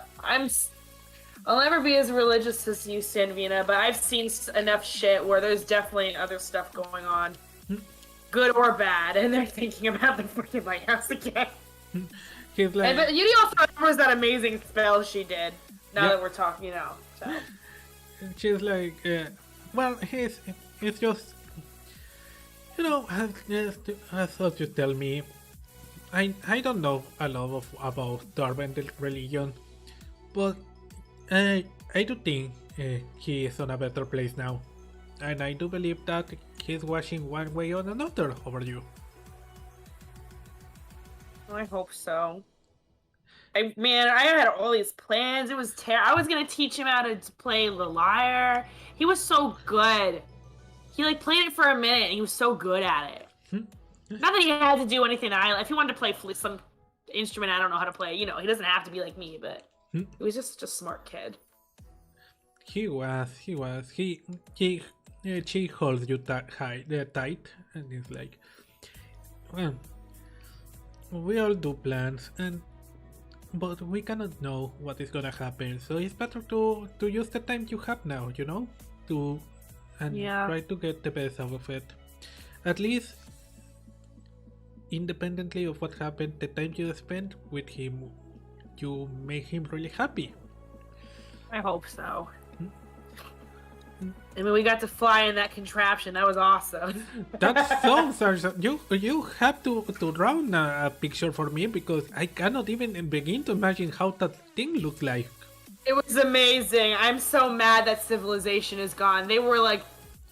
I'll never be as religious as you, Sanvina, but I've seen enough shit where there's definitely other stuff going on, good or bad, and they're thinking about the freaking lighthouse again. He's like, But Yuri also remembers that amazing spell she did. Now that we're talking, so. she's like, well, it's just, you know, as thought you tell me, I don't know a lot about Darbendel's religion, but I do think he is on a better place now, and I do believe that he's watching one way or another over you. I hope so. I had all these plans. It was I was gonna teach him how to play the lyre. He was so good. He like played it for a minute, and he was so good at it. Not that he had to do anything. If he wanted to play some instrument, I don't know how to play. You know, he doesn't have to be like me, but he was just a smart kid. He was. She holds you tight, and it's like, well, we all do plans, but we cannot know what is gonna happen. So it's better to use the time you have now, you know, try to get the best out of it. At least, independently of what happened, the time you spent with him, you make him really happy. I hope so. I mean, we got to fly in that contraption. That was awesome. That's so. You have to draw a picture for me, because I cannot even begin to imagine how that thing looks like. It was amazing. I'm so mad that civilization is gone. They were like,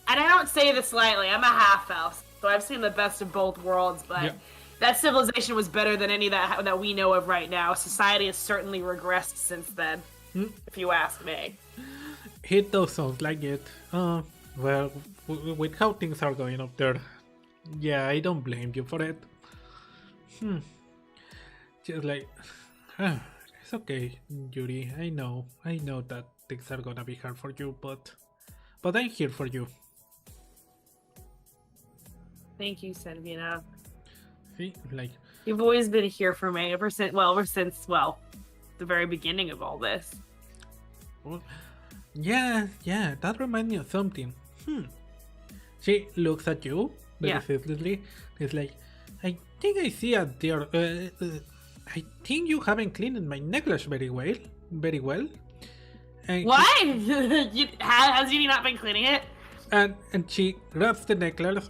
and I don't say this lightly, I'm a half-elf, so I've seen the best of both worlds, but that civilization was better than any that we know of right now. Society has certainly regressed since then, if you ask me. It does sound like it. Well, with how things are going up there, yeah, I don't blame you for it. Just like, it's okay, Yuri. I know that things are gonna be hard for you, but I'm here for you. Thank you, Senvina. See, like you've always been here for me ever since the very beginning of all this. Well, yeah, that reminds me of something. She looks at you very seriously. It's like, I think I see a deer. I think you haven't cleaned my necklace very well. And what? Has you not been cleaning it? And she grabs the necklace,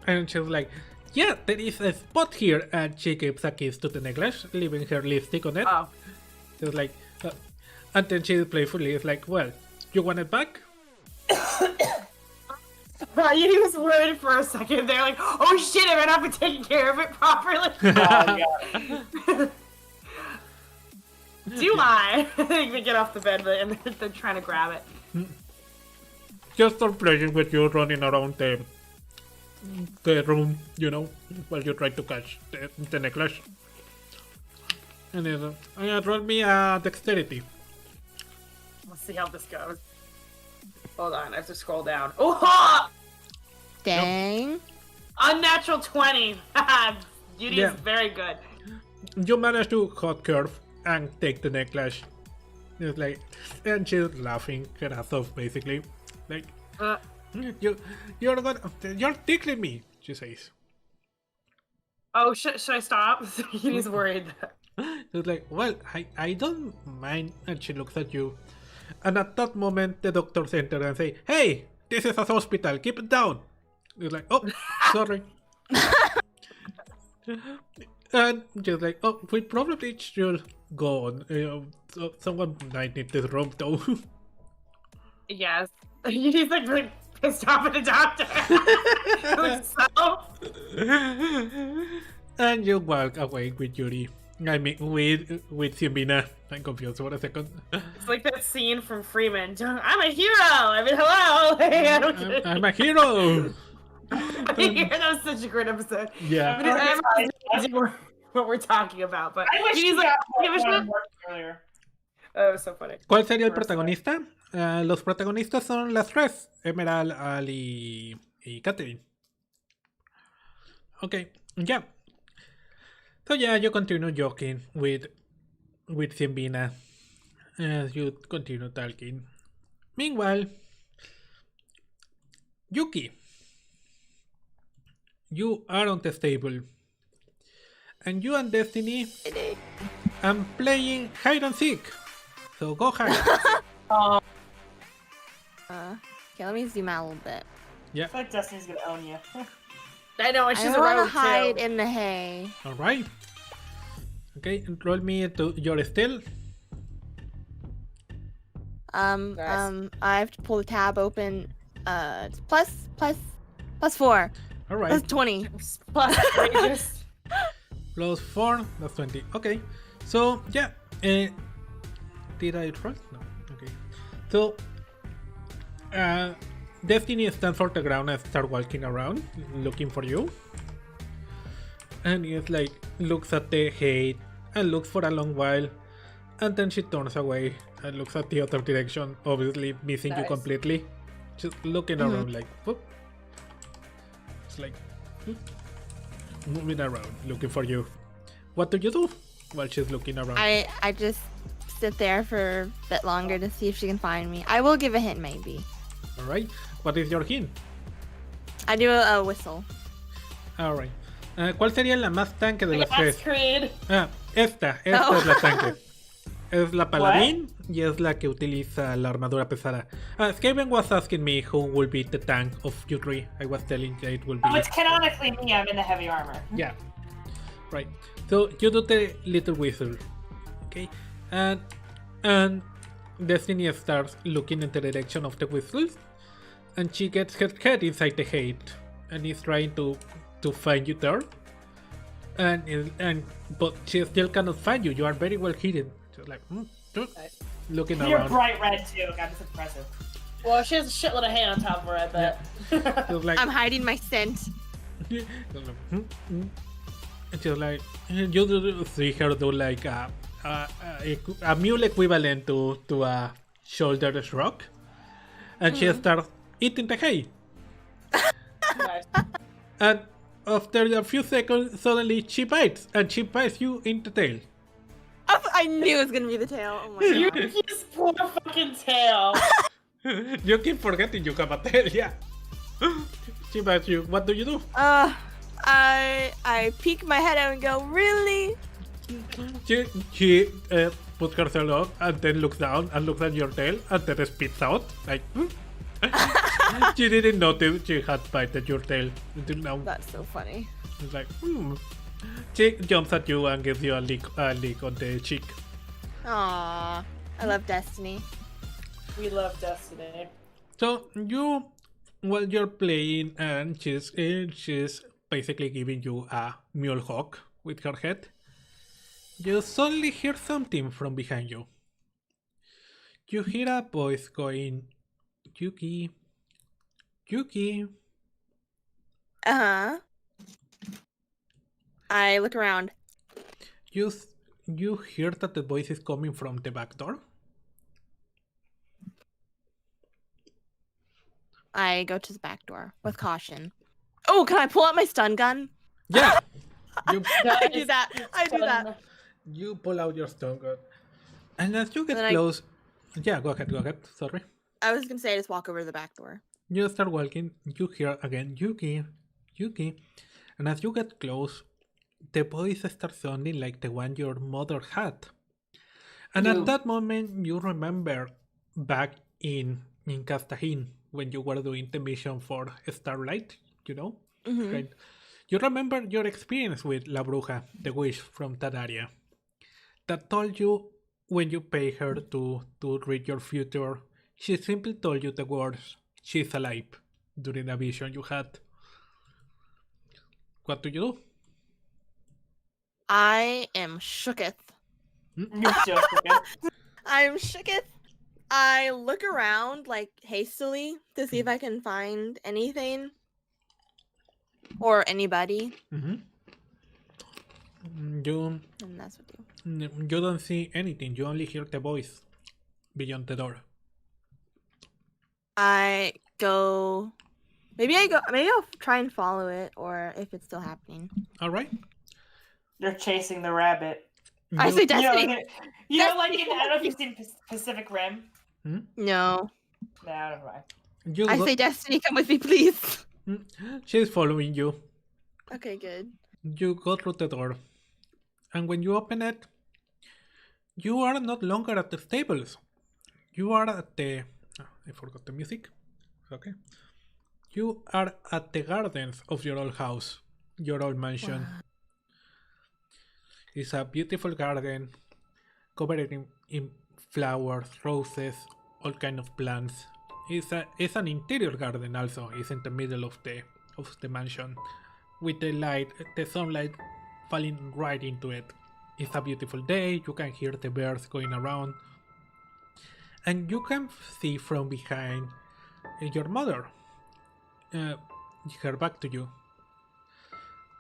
and she's like, yeah, there is a spot here, and she gives a kiss to the necklace, leaving her lipstick on it. Oh. It's like, and then she playfully is like, well, you want it back? He was worried for a second. They're like, oh shit, I not been taking care of it properly. Do I? They get off the bed and they're trying to grab it. Just start playing with you running around the room, while you try to catch the necklace. And then, roll me a dexterity. Let's see how this goes. Hold on, I have to scroll down. Oh! Dang. Unnatural 20. Judy is very good. You manage to hot curve and take the necklace. It's like, and she's laughing her ass off, basically. Like, you're tickling me, she says. Oh, should I stop? He's worried. It's like, well, I don't mind. And she looks at you. And at that moment, the doctors enter and say, hey, this is a hospital, keep it down. It's like, oh, sorry. And she's like, oh, we probably should go on. Someone might need this room, though. Yes. He's like really pissed off at the doctor. And you walk away with Yuri. I mean, with Simbina. I'm confused for a second. It's like that scene from Freeman. I'm a hero! I mean, hello! I'm a hero! That was such a great episode. Yeah. What we're talking about, but I wish he's like, earlier. Oh, so funny. ¿Cuál sería el protagonista? Los protagonistas son las tres, Emerald, Ali y Catherine. Okay, yeah. So yeah, you continue joking with Simbina as you continue talking. Meanwhile, Yuki, you are on the stable, and you and Destiny are playing hide and seek. So go hide. Okay, let me zoom out a little bit. Yeah. I feel like Destiny's gonna own you. I know, and she's I a want to rogue hide too. in the hay. All right. Okay, roll me to your steal. Nice. I have to pull the tab open. It's plus 4. All right. Plus 20. Plus outrageous. Plus 4, that's 20. Okay. So, yeah. Did I roll? No. Okay. So, Destiny stands on the ground and starts walking around, looking for you. And it's like, looks at the hay and looks for a long while. And then she turns away and looks at the other direction, obviously missing you completely. Just looking around like, whoop. It's like, moving around, looking for you. What do you do while she's looking around? I just sit there for a bit longer to see if she can find me. I will give a hint, maybe. Alright, what is your hint? I do a whistle. Alright. ¿Cuál sería la más tanque de las tres? Creed. Esta es la tanque. Es la paladín y es la que utiliza la armadura pesada. Skaven was asking me who will be the tank of you three. I was telling that it will be... Oh, it's canonically me. I'm in the heavy armor. Yeah. Right. So you do the little whistle. Okay. And Destiny starts looking in the direction of the whistles, and she gets her head inside the gate, and is trying to find you there. But she still cannot find you. You are very well hidden. She's like looking around. You're bright red too. God, that's impressive. Well, she has a shitload of hay on top of her, I bet. Yeah. Like, I'm hiding my scent. And she's like, you see her do like a mule equivalent to a shoulder shrug, and she starts eating the hay. Nice. And after a few seconds, suddenly she bites, and she bites you in the tail. I knew it was gonna be the tail. Oh my god. His poor fucking tail. You keep forgetting you have a tail, yeah. She bites you. What do you do? I peek my head out and go, really? She puts herself up and then looks down and looks at your tail and then spits out like. She didn't notice she had bited your tail until now. That's so funny. It's like, She jumps at you and gives you a lick on the cheek. Aww, I love Destiny. We love Destiny. So you're playing and she's basically giving you a mule hawk with her head. You suddenly hear something from behind you. You hear a voice going, Yuki. I look around. You hear that the voice is coming from the back door? I go to the back door with caution. Oh, can I pull out my stun gun? Yeah! I do that. You pull out your stun gun. And as you get Then close... Yeah, go ahead. Sorry. I was gonna say just walk over to the back door. You start walking, you hear again, Yuki. And as you get close, the voice starts sounding like the one your mother had. And at that moment, you remember back in Castahin, when you were doing the mission for Starlight, you know? Mm-hmm. Right? You remember your experience with La Bruja, the witch from that area, that told you when you pay her to read your future, she simply told you the words, she's alive, during a vision you had. What do you do? I am shooketh. You're so shooketh. I'm shooketh. I look around like hastily to see if I can find anything or anybody. Mm-hmm. And that's what You don't see anything. You only hear the voice beyond the door. I go. Maybe I'll try and follow it, or if it's still happening. All right. You're chasing the rabbit. I say Destiny. You know, like in, I don't know if you've seen Pacific Rim. No. No, never mind. I say Destiny, come with me, please. She's following you. Okay, good. You go through the door. And when you open it, you are no longer at the stables. You are at the... I forgot the music. Okay. You are at the gardens of your old house. Your old mansion. Wow. It's a beautiful garden. Covered in flowers, roses, all kind of plants. It's an interior garden also. It's in the middle of the mansion. With the sunlight falling right into it. It's a beautiful day, you can hear the birds going around. And you can see from behind your mother. Her back to you.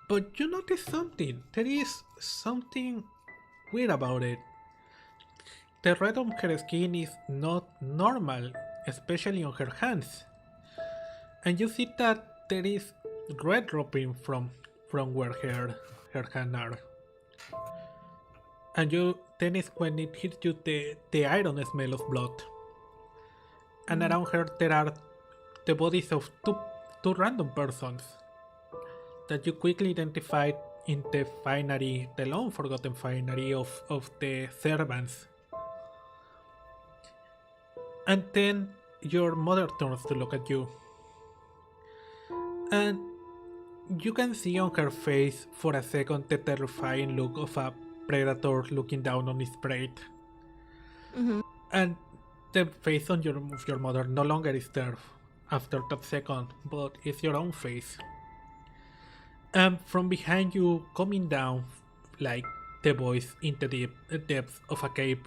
But you notice something. There is something weird about it. The red on her skin is not normal, especially on her hands. And you see that there is red dropping from where her hands are. And then is when it hits you the iron smell of blood. And around her there are the bodies of two random persons that you quickly identified in the finery, the long forgotten finery of the servants. And then your mother turns to look at you. And you can see on her face for a second the terrifying look of a predator looking down on his prey. Mm-hmm. And the face on your mother no longer is there after that second, but it's your own face. And from behind you, coming down like the voice in the depths of a cave,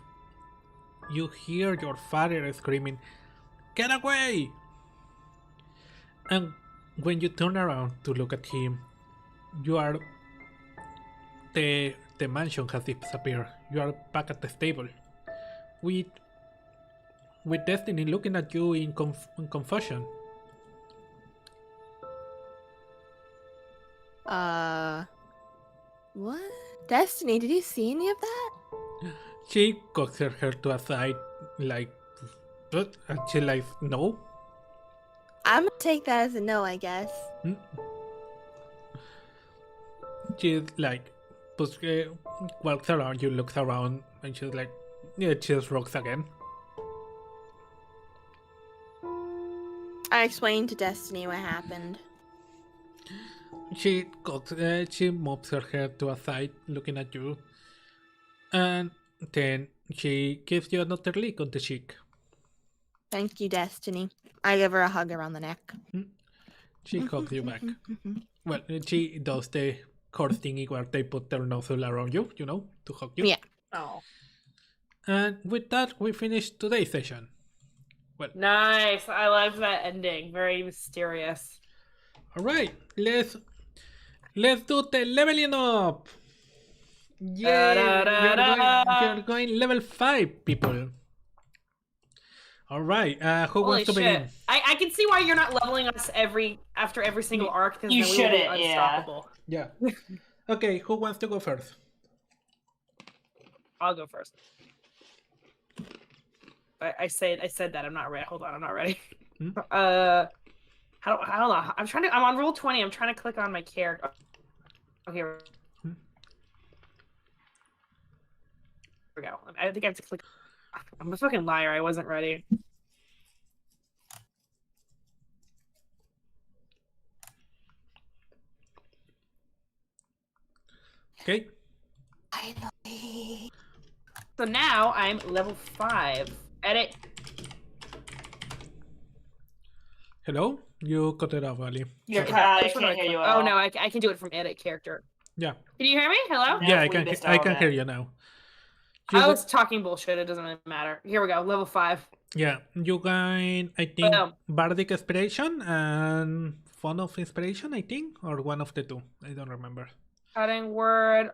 you hear your father screaming, "Get away!" And when you turn around to look at him, you are... The mansion has disappeared. You are back at the stable. With Destiny looking at you in confusion. What? Destiny, did you see any of that? She cocks her head to a side, like, "What?" And she like, "No." I'm gonna take that as a no, I guess. She's like, walks around, you looks around, and she's like, "Yeah, just rocks again." I explained to Destiny what happened. She moves her head to a side, looking at you, and then she gives you another lick on the cheek. Thank you, Destiny. I give her a hug around the neck. She hugs you back. Well, she does the course thingy where they put their nozzle around you, to hug you. Yeah. Oh. And with that, we finish today's session. Well, Nice. I loved that ending. Very mysterious. all right, let's do the leveling up. Yeah, you're going level 5, people. All right, who Holy wants to shit. begin? I can see why you're not leveling us after every single arc, because You then we will be shouldn't, yeah. unstoppable. Yeah. Okay, who wants to go first? I'll go first. I said that I'm not ready. Hold on, I'm not ready. Hmm? Hold on. I'm on rule 20. I'm trying to click on my character. Okay. Here we go. I think I have to click. I'm a fucking liar. I wasn't ready. Okay. So now I'm level 5. Edit. Hello? You cut it off, Ali. You're cut out. I Which one do can't hear click? you at Oh all. no, I can do it from edit character. Yeah. Can you hear me? Hello? No. Yeah, we missed all I of can that. hear you now. I was talking bullshit. It doesn't really matter. Here we go. Level 5. Yeah, you gain, I think, Boom. Bardic Inspiration and Font of Inspiration, I think, or one of the two. I don't remember. Cutting word.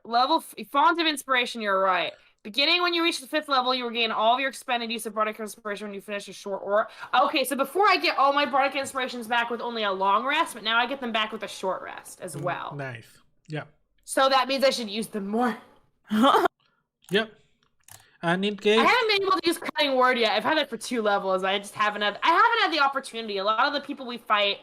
Font of Inspiration, you're right. Beginning when you reach the 5th level, you regain all of your expended use of Bardic Inspiration when you finish a short or. Okay, so before I get all my Bardic Inspirations back with only a long rest, but now I get them back with a short rest as well. Nice. Yeah. So that means I should use them more. Yep. And in case... I haven't been able to use Cutting Word yet. I've had it for 2 levels. I just haven't had the opportunity. A lot of the people we fight,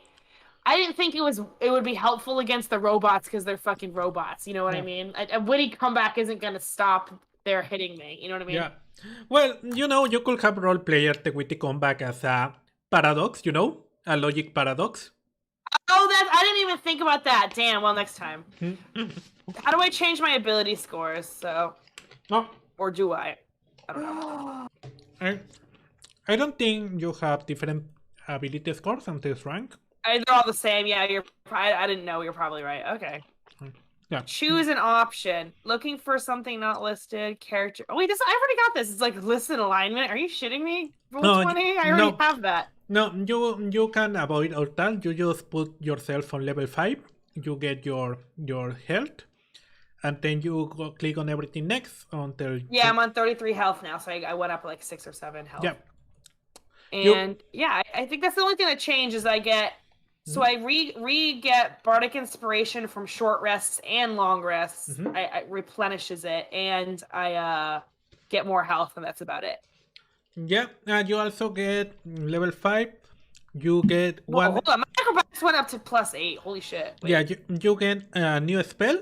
I didn't think it would be helpful against the robots because they're fucking robots. You know what I mean? A witty comeback isn't gonna stop their hitting me. You know what I mean? Yeah. Well, you could have role player the witty comeback as a paradox, a logic paradox. Oh, I didn't even think about that. Damn. Well, next time. How do I change my ability scores? So, No, or do I? I don't know. I don't think you have different ability scores on this rank. They're all the same. Yeah, I didn't know. You're probably right. Okay. Yeah. Choose an option. Looking for something not listed. Character. Oh wait, I already got this. It's like listed alignment. Are you shitting me? Rule 20? I already have that. No, you can avoid all that. You just put yourself on level 5. You get your health, and then you go click on everything next until. Yeah, I'm on 33 health now, so I went up like 6 or 7 health. Yeah. And yeah, I think that's the only thing that changes. I get. So I re-get Bardic Inspiration from short rests and long rests. Mm-hmm. I replenishes it, and I get more health, and that's about it. Yeah, and you also get level 5. You get one. Hold on, my acrobatics went up to +8. Holy shit! Wait. Yeah, you get a new spell.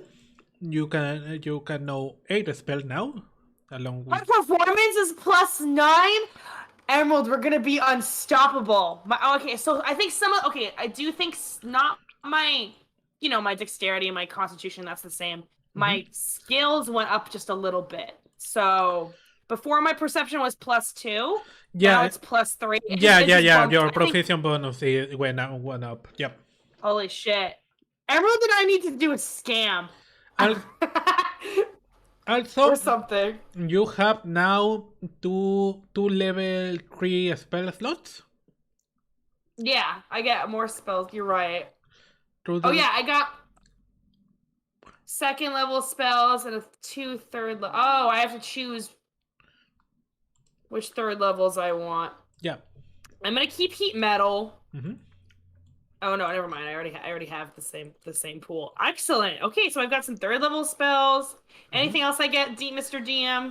You can know 8 spells now, along with. My performance is +9. Emerald, we're gonna be unstoppable. Okay, so I think I do think not my, my dexterity and my constitution, that's the same. My skills went up just a little bit. So Before my perception was +2. Yeah. Now it's +3. Yeah. Your proficiency bonus went up. Yep. Holy shit. Emerald and I need to do a scam. Also, or something. You have now two level 3 spell slots. Yeah, I get more spells. You're right. Oh yeah, I got 2nd level spells and 2 3rd level. Oh, I have to choose which 3rd levels I want. Yeah. I'm gonna keep heat metal. Mm-hmm. Oh no, never mind. I already have the same pool. Excellent. Okay, so I've got some 3rd level spells. Anything else I get, Mr. DM?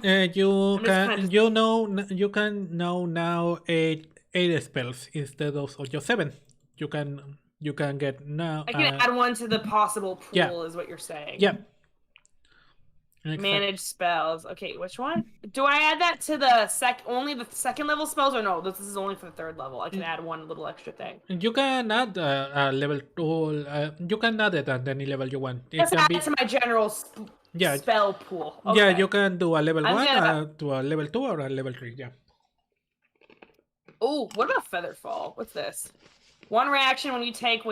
You can know now 8 spells instead of just 7. You can get now. I can add one to the possible pool, is what you're saying. Yeah. Manage spells. Okay, which one? Do I add that to the only the 2nd level spells, or no? This is only for the 3rd level. I can add one little extra thing. You can add a level 2. You can add it at any level you want. Just add it to my general spell pool. Okay. Yeah, you can do a level 1 to a level 2 or a level 3. Yeah. Oh, what about Featherfall? What's this? 1 reaction when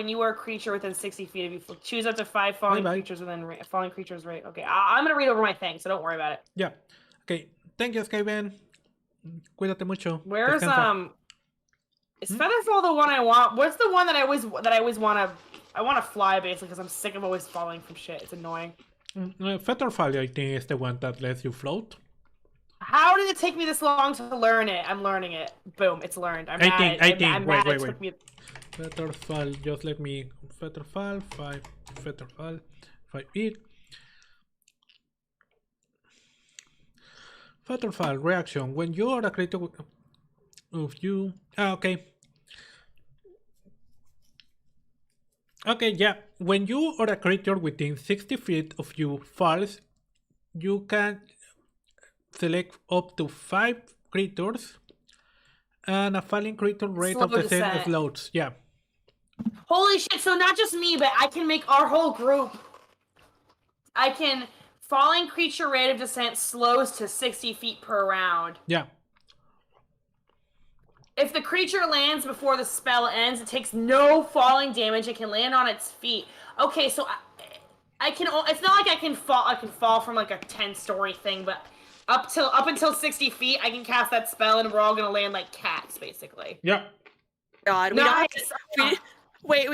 you are a creature within 60 feet of you. Choose up to 5 falling creatures within falling creatures rate. Okay, I'm gonna read over my thing, so don't worry about it. Yeah. Okay. Thank you, Skyven. Cuídate mucho. Where's Is Featherfall the one I want? What's the one that I always want to fly basically because I'm sick of always falling from shit. It's annoying. Featherfall, I think, is the one that lets you float. How did it take me this long to learn it? I'm learning it. Boom, it's learned. I think. Wait. Featherfall, just let me. Featherfall, 5. Featherfall, 5 eat. Featherfall reaction. When you are a creature of you. Okay. Okay, yeah. When you or a creature within 60 feet of you falls, you can select up to 5 creatures, and a falling creature rate of the same slows. Yeah. Holy shit! So not just me, but I can make our whole group. I can falling creature rate of descent slows to 60 feet per round. Yeah. If the creature lands before the spell ends, it takes no falling damage. It can land on its feet. Okay, so I can. It's not like I can fall from like a 10-story thing, but up until 60 feet, I can cast that spell, and we're all gonna land like cats, basically. Yeah. God, we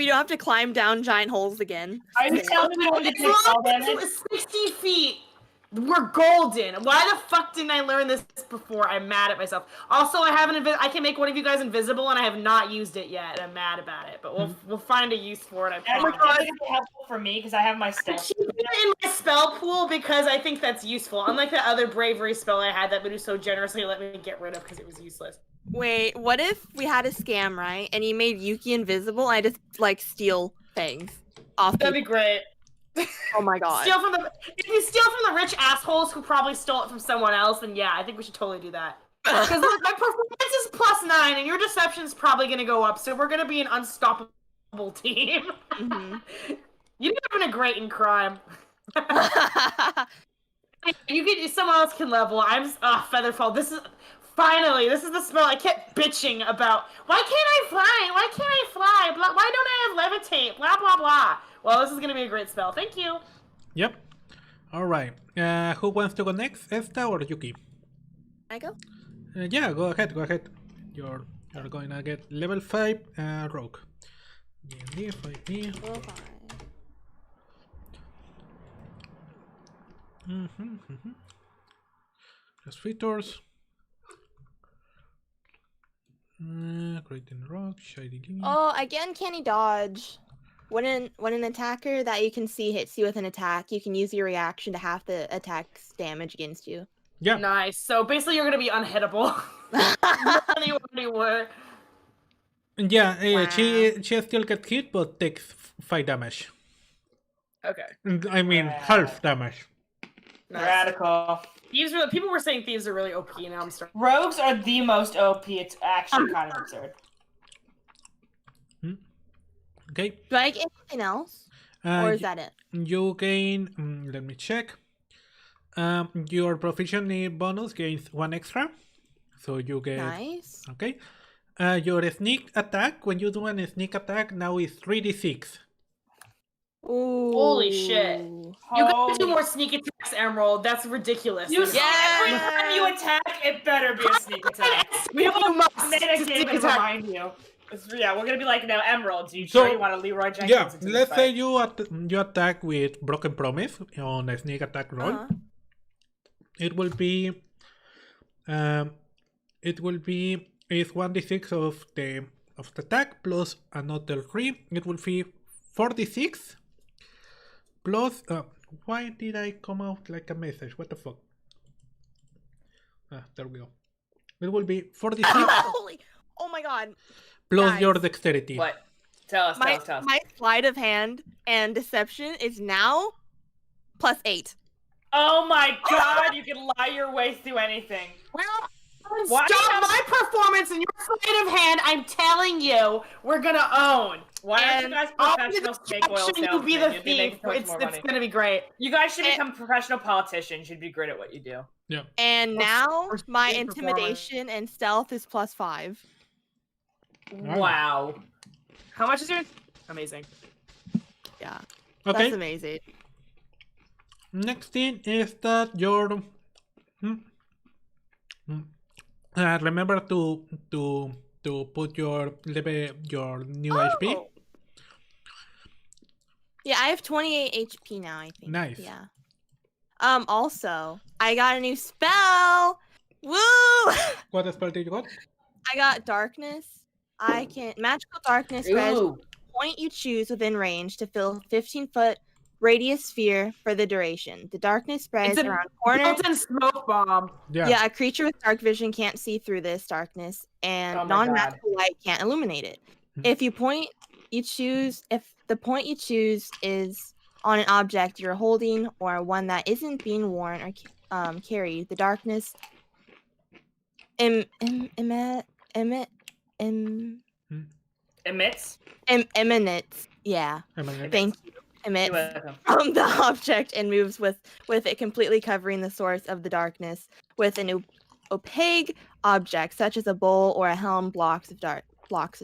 don't have to climb down giant holes again. Are you telling me we take all damage? 60 feet. We're golden. Why the fuck didn't I learn this before? I'm mad at myself. Also, I can make one of you guys invisible, and I have not used it yet. And I'm mad about it, but we'll find a use for it. I promise. That's helpful for me because I have my stuff. I keep it in my spell pool because I think that's useful. Unlike the other bravery spell I had that Medu so generously let me get rid of because it was useless. Wait, what if we had a scam, right? And you made Yuki invisible, and I just like steal things off. That'd be great. Oh my god. If you steal from the rich assholes who probably stole it from someone else, then yeah, I think we should totally do that. Because my performance is +9 and your deception is probably going to go up, so we're going to be an unstoppable team. Mm-hmm. You're doing a great in crime. Someone else can level. Featherfall. This is the spell I kept bitching about. Why can't I fly? Why can't I fly? Why don't I have levitate? Blah, blah, blah. Well, this is going to be a great spell. Thank you. Yep. All right. Who wants to go next? Esta or Yuki? I go? Yeah, go ahead. You're going to get level 5 rogue. D&D, 5e. Just features. Creating rock, shiny limit. Oh, again, can he dodge? When an attacker that you can see hits you with an attack, you can use your reaction to half the attack's damage against you. Yeah. Nice. So basically, you're gonna be unhittable. You already were. Yeah, wow. She still gets hit, but takes 5 damage. Okay. I mean, half damage. Nice. Radical. People were saying thieves are really OP, and now I'm starting. Rogues are the most OP. It's actually kind of absurd. Okay. Do I get anything else? Or is that it? You gain, let me check. Your proficiency bonus gains 1 extra. So you get... Nice. Okay. Your sneak attack, when you do a sneak attack, now is 3d6. Ooh. Holy shit. You gotta do more sneak attacks, Emerald. That's ridiculous. Every time you attack, it better be a sneak attack. We have a game to remind you. Yeah, we're gonna be like, now, Emerald, you sure you want to Leroy Jenkins? Yeah, let's say you attack with Broken Promise on a sneak attack roll. It will be is 1d6 of the attack plus another 3. It will be 4d6 plus why did I come out like a message? What the fuck? There we go. It will be 4d6 oh my god. Plus Guys. your dexterity. What? Tell us. My sleight of hand and deception is now +8. Oh my god, you can lie your way through anything. Stop my performance in your sleight of hand. I'm telling you, we're gonna own. Why aren't you guys professional snake oil salesmen? You be the thief. It's gonna be great. You guys should become professional politicians. You'd be great at what you do. Yeah. And now my intimidation and stealth is +5. Wow. How much is yours? Amazing. Yeah. Okay. That's amazing. Next thing is that your remember to put your new HP. Yeah, I have 28 HP now, I think. Nice. Yeah. Also, I got a new spell. Woo! What spell did you got? I got darkness. I can magical darkness spreads point you choose within range to fill 15-foot radius sphere for the duration. The darkness spreads around corners. Built-in smoke bomb. Yeah, a creature with dark vision can't see through this darkness, and non-magical light can't illuminate it. If the point you choose is on an object you're holding or one that isn't being worn or carried, the darkness emits. Yeah. Thank you. Emits from the object and moves with it completely covering the source of the darkness with an opaque object such as a bowl or a helm blocks of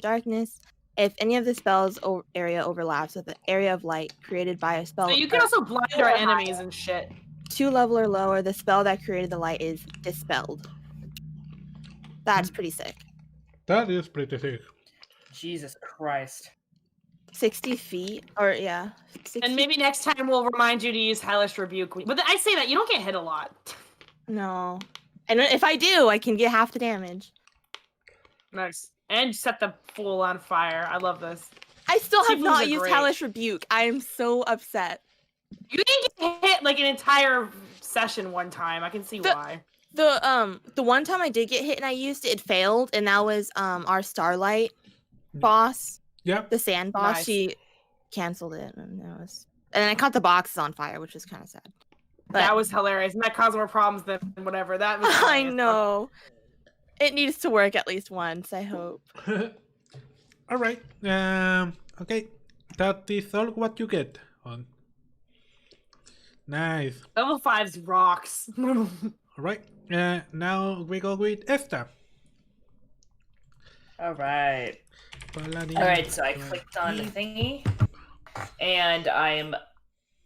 darkness. If any of the spell's area overlaps with the area of light created by a spell, so you can also blind our enemies and shit. 2 level or lower, the spell that created the light is dispelled. That's pretty sick. That is pretty sick. Jesus Christ. 60 feet, or yeah. 60. And maybe next time we'll remind you to use Hellish Rebuke. But I say that, you don't get hit a lot. No. And if I do, I can get half the damage. Nice. And set the fool on fire. I love this. I still have not used Hellish Rebuke. I am so upset. You didn't get hit like an entire session one time. I can see why. The one time I did get hit and I used it, it failed, and that was our Starlight boss. Yep. The sand boss. Nice. She canceled it, and I caught the boxes on fire, which was kind of sad. But that was hilarious, and that caused more problems than whatever. That was I know. It needs to work at least once, I hope. All right. Okay. That is all what you get on. Nice. Level 5's rocks. All right. Now we go with Esta. All right. Alright, so I clicked on the thingy, and I'm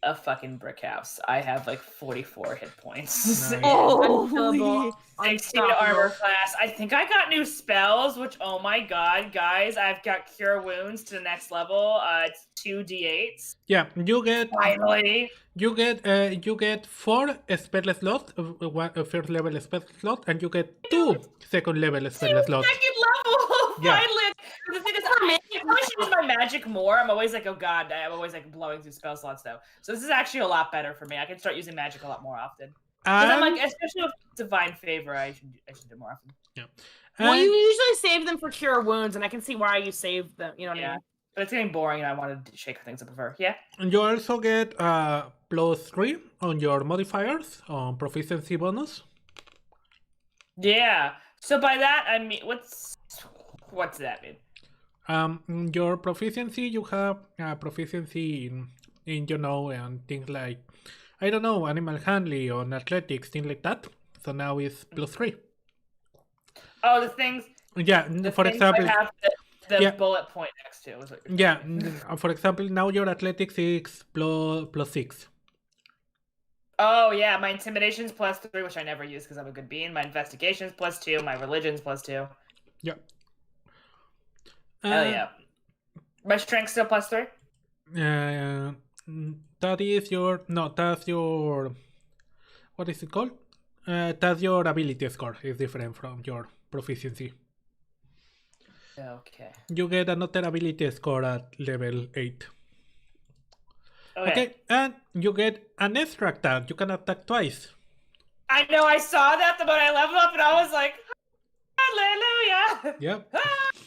a fucking brick house. I have like 44 hit points. Nice. Oh, 16 armor class. I think I got new spells, which, oh my god, guys, I've got Cure Wounds to the next level. It's 2d8s. Yeah, you get... Finally. You get 4 spell slots, 1 first level spell slot, and you get 2 second level spell slots. Second level! Yeah. Finally! The thing is, I should use my magic more. I'm always like, oh god, I'm always like blowing through spell slots though. So this is actually a lot better for me. I can start using magic a lot more often. Because I'm like, especially with Divine Favor, I should do more often. Yeah. Well, you usually save them for Cure Wounds, and I can see why you saved them. You know what I mean? But it's getting boring, and I wanted to shake things up with her. Yeah. And you also get +3 on your modifiers on proficiency bonus. Yeah. So by that I mean, what's that mean? Your proficiency, you have proficiency in and things like I don't know, animal handling or athletics, things like that. So now it's +3. Oh, the things. Yeah, The for things example. I have the Yeah. bullet point next to. Is what you're Yeah, saying. for example, now your athletics is +6. Oh yeah, my intimidation's +3, which I never use because I'm a good being. My investigation's +2. My religion's +2. Yeah. Hell yeah. My strength's still +3. That is your that's your, what is it called? That's your ability score. Is different from your proficiency. Okay. You get another ability score at level 8. Okay. And you get an extra attack. You can attack twice. I know I saw that, but I leveled up and I was like, hallelujah! Yep.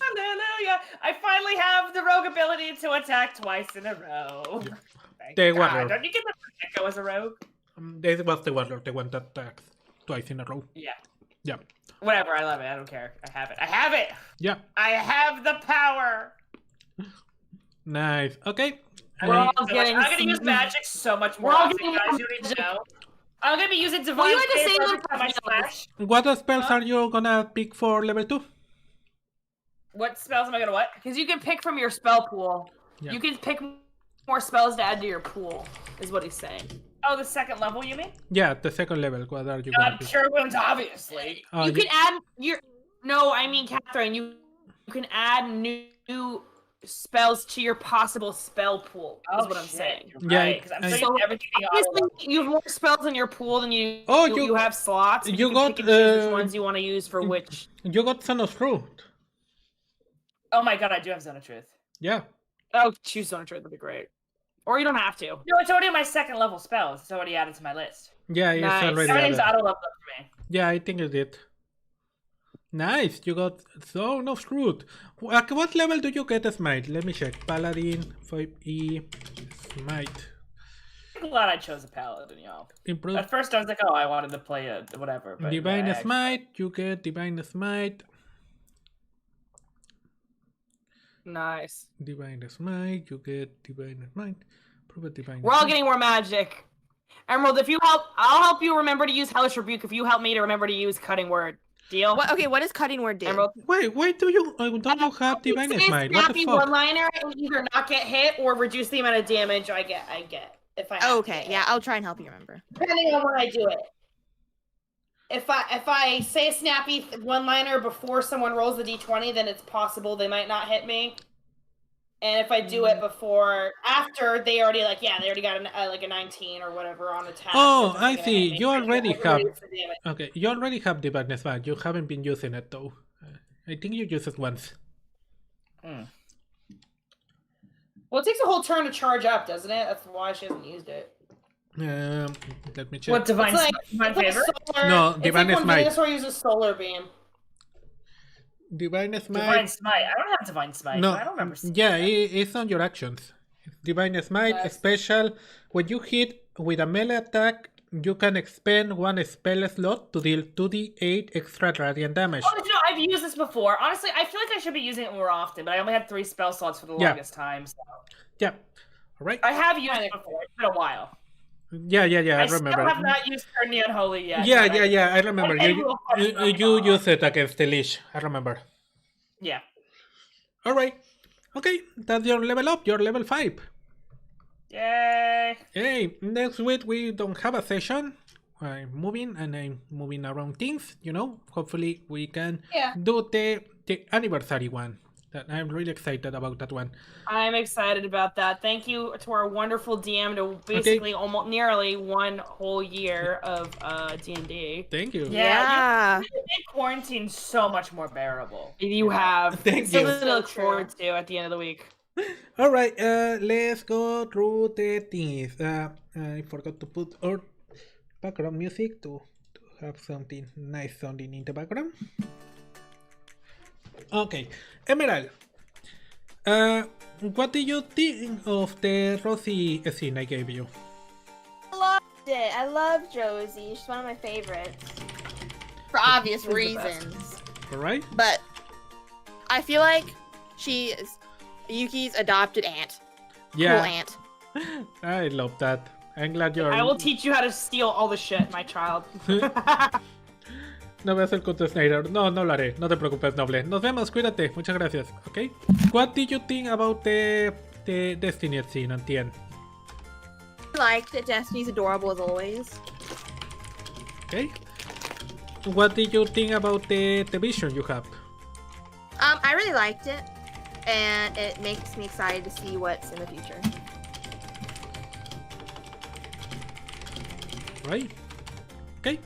Hallelujah! I finally have the rogue ability to attack twice in a row. Yep. Thank The God. warrior. Don't you get the Fujioka as a rogue? This was the warlord, the one that attacks twice in a row. Yeah. Yeah. Whatever, I love it. I don't care. I have it. I have it! Yeah. I have the power! Nice. Okay. We're all So getting I'm gonna some- use magic so much more We're all often, getting guys. more You need to magic. know. I'm gonna be using divine you had to say favor every that time I for slash. What spells are you gonna pick for level 2? What spells am I gonna what? Because you can pick from your spell pool. Yeah. You can pick more spells to add to your pool, is what he's saying. Oh, the second level, you mean? Yeah, the second level. What are you gonna pick? Pure wounds, obviously. Oh, You can add your... No, I mean, Catherine, you can add new spells to your possible spell pool, is what I'm saying. Yeah, because I'm I- saying everything Obviously, you have more spells in your pool than you Oh, you have slots. and you can got, pick and choose which ones you want to use for which. You got Son of Truth. Oh my god, I do have Zone of Truth. Yeah. Oh, choose Zone of Truth, that'd be great. Or you don't have to. No, it's already my second level spells. It's already added to my list. Yeah, it's Nice. already Everything's added. auto leveled up for me. Yeah, I think it did. Nice, you got Zone of Truth. At what level do you get a Smite? Let me check. Paladin, 5E, Smite. I'm glad I chose a paladin, y'all. Improve. At first I was like, oh, I wanted to play a whatever. But Divine yeah, Smite, you get Divine Smite. Nice. Divine Smite, you get Divine Smite. Prove a Divine We're all Smite. getting more magic. Emerald, if you help, I'll help you remember to use Hellish Rebuke if you help me to remember to use Cutting Word. Deal? What does cutting word do? Emerald. Wait, why do you don't you have Divine Say a Smite? What the snappy fuck? one-liner and either not get hit or reduce the amount of damage I get. If I have to Okay, get yeah, hit. I'll try and help you remember. Depending on when I do it. If I say a snappy one-liner before someone rolls the d20, then it's possible they might not hit me. And if I do it after they already got a 19 or whatever on attack. Oh, then I they're gonna see. hit me. You already I have. reduce the damage. Okay, you already have Divine Smite. You haven't been using it though. I think you used it once. Hmm. Well, it takes a whole turn to charge up, doesn't it? That's why she hasn't used it. Let me check. What divine, It's like- divine It's like favor? solar, No, it's Divine like when Smite. Venusaur uses Solar Beam. Divine Smite. Divine smite. I don't have divine smite. No, I don't remember. seeing yeah, that. it's on your actions. Divine Smite, Yes. special. When you hit with a melee attack, you can expend one spell slot to deal 2d8 extra radiant damage. Oh, you know, I've used this before. Honestly, I feel like I should be using it more often, but I only had 3 spell slots for the Yeah. longest time. So. Yeah, alright. I have used it before. It's been a while. Yeah, I still remember. have not used Turn the Unholy yet. Yeah, but I remember. I You will fucking you off. used it against the leash. I remember. Yeah. Alright. Okay, that's your level up. You're level 5. Yay. Hey, next week we don't have a session. I'm moving around things, Hopefully we can do the anniversary one. That I'm really excited about that one. I'm excited about that. Thank you to our wonderful DM to basically almost nearly 1 whole year of D&D. Thank you. Yeah. You made quarantine so much more bearable. You have Thank something you. to look forward to at the end of the week. Alright, let's go through the things. I forgot to put our background music to have something nice sounding in the background. Okay, Emerald. What did you think of the Rosie scene I gave you? I loved it. I love Josie. She's one of my favorites. For obvious She's the best. reasons. Alright? But I feel like she is Yuki's adopted aunt. Yeah. Cool aunt. I love that. I'm glad you're... I will teach you how to steal all the shit, my child. No veas el Cut Snyder. No, no lo haré. No te preocupes, noble. Nos vemos, cuídate. Muchas gracias. Okay. What did you think about the Destiny scene, Antien? I liked it. Destiny's adorable as always. Okay. What did you think about the vision you have? I really liked it, and it makes me excited to see what's in the future. Right. Okay.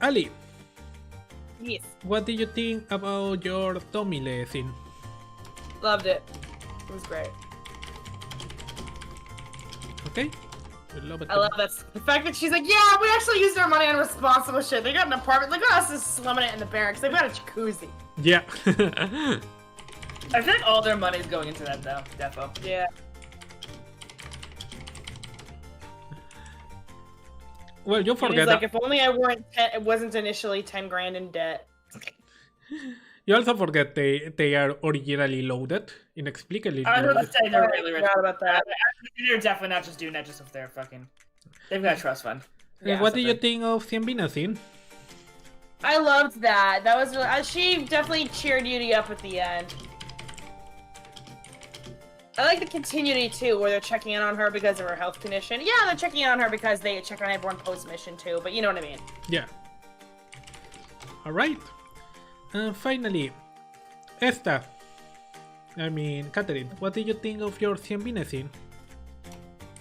Ali, Yes. what did you think about your Tomile scene? Loved it. It was great. Okay. We love it. I love that. The fact that she's like, yeah, we actually used our money on responsible shit. They got an apartment. Look at us just slumming it in the barracks. They've got a jacuzzi. Yeah. I feel like all their money is going into that though, defo. Yeah. Well, you And forget he's like, that. if only I wasn't initially 10 grand in debt. You also forget they are originally loaded, inexplicably. I was gonna say they're really rich. Forgot about that. They're definitely not just doing that just if they're fucking. They've got a trust fund. What do you think of Cienbina scene? I loved that. That was really. She definitely cheered Yudi up at the end. I like the continuity too, where they're checking in on her because of her health condition. Yeah, they're checking in on her because they check on everyone post mission too. But you know what I mean. Yeah. All right. Finally, Catherine, what did you think of your Cienbina scene?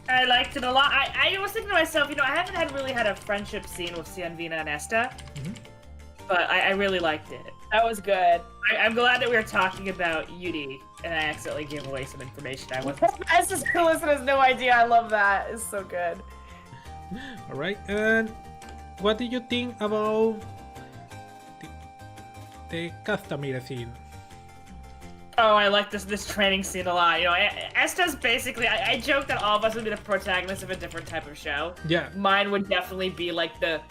I liked it a lot. I was thinking to myself, I haven't really had a friendship scene with Cienbina and Esta, but I really liked it. That was good. I'm glad that we were talking about Yudi, and I accidentally gave away some information I wasn't. This Listen has no idea. I love that. It's so good. All right. And what did you think about the Castamere scene? Oh, I like this training scene a lot. Esta's basically. I joke that all of us would be the protagonists of a different type of show. Yeah. Mine would definitely be like the.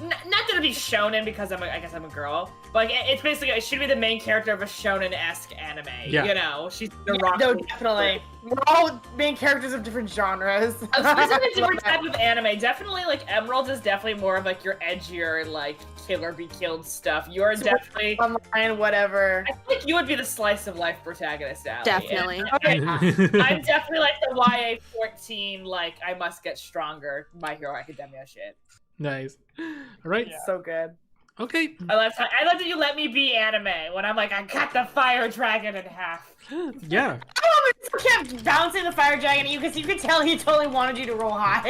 Not gonna be shonen because I guess I'm a girl, but like it's basically it should be the main character of a shonen-esque anime. Yeah. She's the rock. No, definitely. We're all main characters of different genres. Specifically a different type of anime. Definitely, like Emerald is definitely more of like your edgier, like kill or be killed stuff. You're definitely online, whatever. I think you would be the slice of life protagonist, Allie. Definitely. And I'm definitely like the YA 14, like I must get stronger, My Hero Academia shit. Nice. All right. Yeah. So good. Okay. I love that you let me be anime when I'm like, I cut the fire dragon in half. Yeah. I kept bouncing the fire dragon at you because you could tell he totally wanted you to roll high.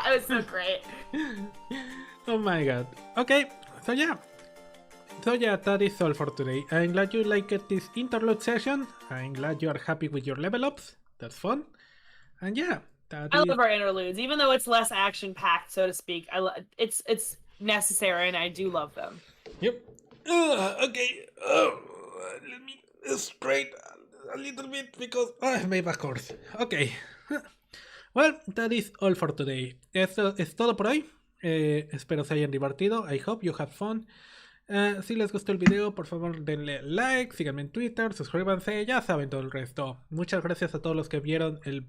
It was so great. Oh my god. Okay. So yeah, that is all for today. I'm glad you liked this interlude session. I'm glad you are happy with your level ups. That's fun. And yeah. I love our interludes, even though it's less action-packed, so to speak. It's necessary, and I do love them. Yep. Okay. Let me straight a little bit because my back hurts. Okay. Well, that is all for today. Esto es todo por hoy. Espero se hayan divertido. I hope you have fun. Si les gustó el video, por favor denle like, síganme en Twitter, suscríbanse, ya saben todo el resto. Muchas gracias a todos los que vieron el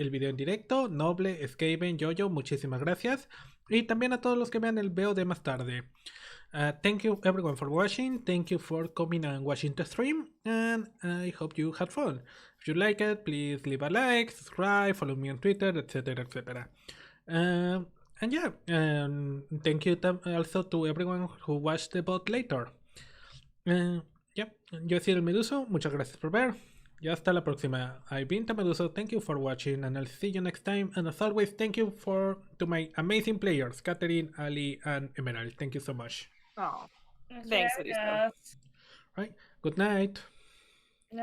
video en directo, Noble, Skaven, Yoyo, muchísimas gracias. Y también a todos los que vean el VOD más tarde. Thank you everyone for watching, thank you for coming and watching the stream, and I hope you had fun. If you like it, please leave a like, subscribe, follow me on Twitter, etc, etc. And yeah, thank you also to everyone who watched the VOD later. Yeah, yo soy el Meduso, muchas gracias por ver. Y hasta la próxima. I've been the Meduso, thank you for watching, and I'll see you next time. And as always, thank you to my amazing players, Catherine, Ali, and Emerald. Thank you so much. Oh, thanks, Yes. Right, good night.